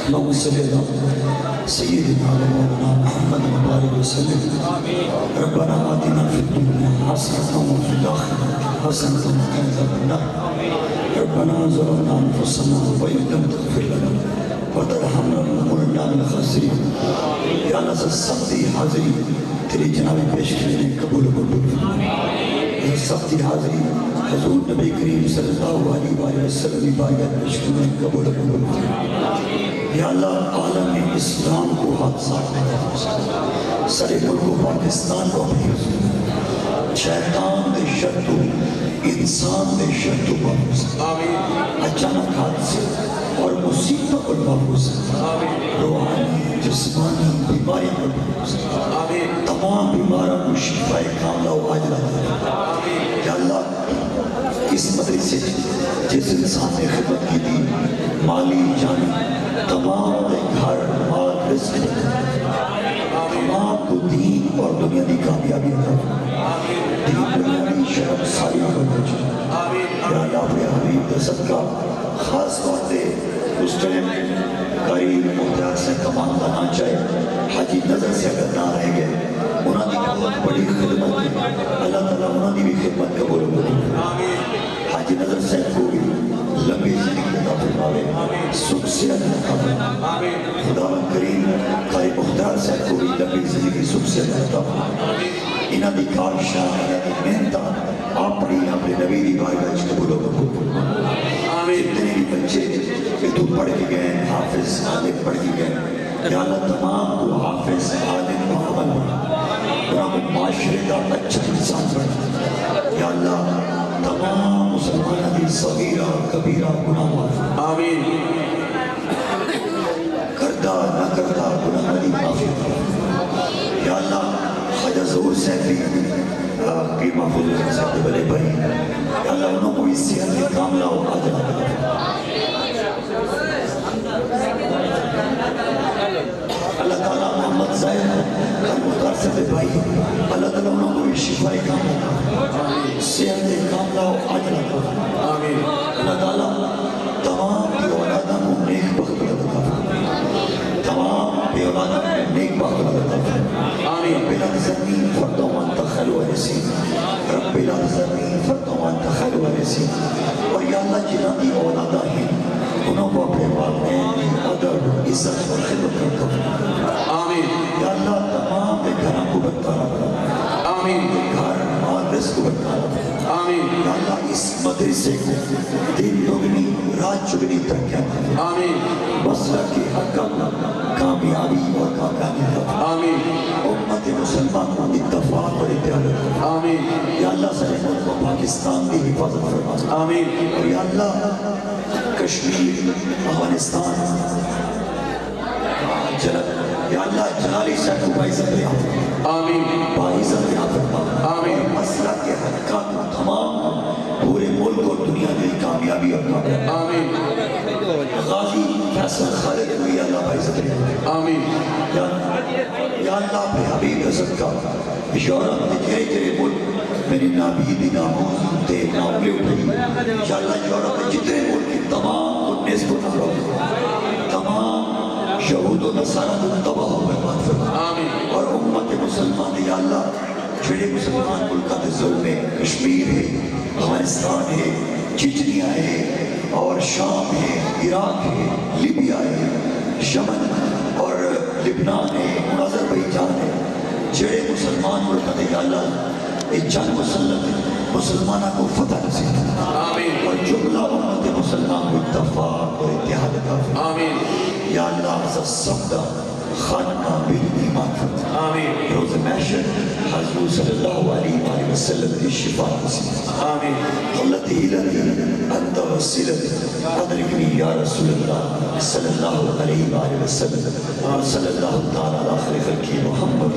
اللهم صل على سيدنا مولانا محمد وبارك وسلم ربنا آتنا في الدنيا حسنة وفي الآخرة حسنة وقنا عذاب النار ربنا ظلمنا أنفسنا وإن لم تغفر لنا وترحمنا لنكونن من الخاسرين یا اللہ سختی حاضری تیری جناب پیش کرنے قبول قبول سختی حاضری حضور نبی کریم صلی اللہ علیہ وآلہ وسلم بارگاہ پیش کرنے قبول قبول یا اللہ عالم اسلام کو حادثہ سرے ملک پاکستان کو حفظ شیطان دے شرطو انسان دے شرطو محفوظ اچانک حادثے اور مصیبتوں کو محفوظ روحانی جسمانی بیماریاں کو محفوظ تمام بیماروں کو شفاء کاملہ و عاجلہ دے یا اللہ اس مدرسے جس انسان نے خدمت کی تھی مالی جانی تمام گھر مال رزق تمام کو دین اور دنیا کی کامیابی عطا دین دنیا کی شرم ساری کو بچے یا اللہ اپنے حبیب کا صدقہ خاص طور پہ اس ٹائم قریب مدعا سے کمان بنا چاہے حاجی نظر سے اگر نہ رہ گئے انہوں نے بہت بڑی خدمت ہے اللہ تعالیٰ انہوں نے بھی خدمت قبول ہوئی حاجی نظر سے کو بھی سکھ سے عطا فرما خدا کریم قائم مختار صاحب کو بھی لمبی زندگی سکھ سے عطا فرما انہاں دی کاوشاں انہاں دی محنتاں اپنی نبی دی بارگاہ وچ قبول فرما جتنے بھی بچے کہ تو پڑھ کے گئے حافظ عالم پڑھ کے گئے یا اللہ تمام کو حافظ عالم محمد بنا انہاں کو معاشرے کا اچھا انسان بنا یا اللہ تمام مسلمانوں کی صغیرہ کبیرہ گناہ معاف آمین کردہ نہ کردہ گناہ دی معافی یا اللہ خواجہ ظہور صاحب کی محفوظ صاحب بلے بھائی یا اللہ انہوں کو اس صحت کاملہ و عاجلہ اللہ تعالیٰ محمد زاہد مختار صاحب بھائی اللہ تعالیٰ انہوں کو شفاء کاملہ صحت کاملہ و عاجلہ آمین اللہ تعالیٰ تمام کی اولادوں کو نیک بخت عطا فرما تمام کی اولادوں کو نیک بخت عطا فرما آمین رب لا تذرنی فردا وانت خیر وارثین رب لا تذرنی فردا وانت خیر وارثین اور یا اللہ جنہاں کی اولاداں ہیں انہوں کو اپنے والدین ادب عزت اور خدمت کرتا فرما آمین یا اللہ تمام کے گھروں کو برقرار رکھنا آمین گھر مادرس کو برقرار رکھنا آمین یا اللہ اس مدرسے کو دن دگنی رات چگنی ترقیاں کرنا آمین مسلک کی حقم کامیابی اور کامیابی کرنا آمین امت مسلمان کو اتفاق اور اتحاد کرنا آمین یا اللہ سارے ملک و پاکستان کی حفاظت فرما آمین اور یا اللہ کشمیر افغانستان یا اللہ جلالی شاہ کو باعزت رہا فرما آمین باعزت رہا فرما آمین مسلک کے حقات تمام پورے ملک اور دنیا میں کامیابی اور کامیابی آمین غازی فیصل خالد ہوئی اللہ باعزت رہا آمین یا اللہ اپنے حبیب عزت کا یورپ کے جرے جرے ملک میری نابیدی ناموز تے ناملی اٹھائی یا اللہ یورپ کے جتنے ملک کی تمام انیس کو نظر تمام یہود و نصارہ کو تباہ و برباد فرما آمین اور امت مسلمان یا اللہ جڑے مسلمان ملکہ کے ظلم ہے کشمیر ہے افغانستان ہے چچنیا ہے اور شام ہے عراق ہے لیبیا ہے یمن اور لبنان ہے آذربائیجان ہے جڑے مسلمان ملکہ یا اللہ ایک جنگ مسلط مسلمانہ کو فتح نصیب آمین اور جملہ امت مسلمان کو اتفاق اور اتحاد عطا فرما آمین یا اللہ عز الصبدہ خانہ بالایمان فرما آمین روز محشر حضور صلی اللہ علیہ وسلم کی شفاء نصیب آمین قلت ہلتی انت وسیلتی ادرکنی یا رسول اللہ صلی اللہ علیہ وآلہ وسلم صلی اللہ تعالی علیہ خلقی محمد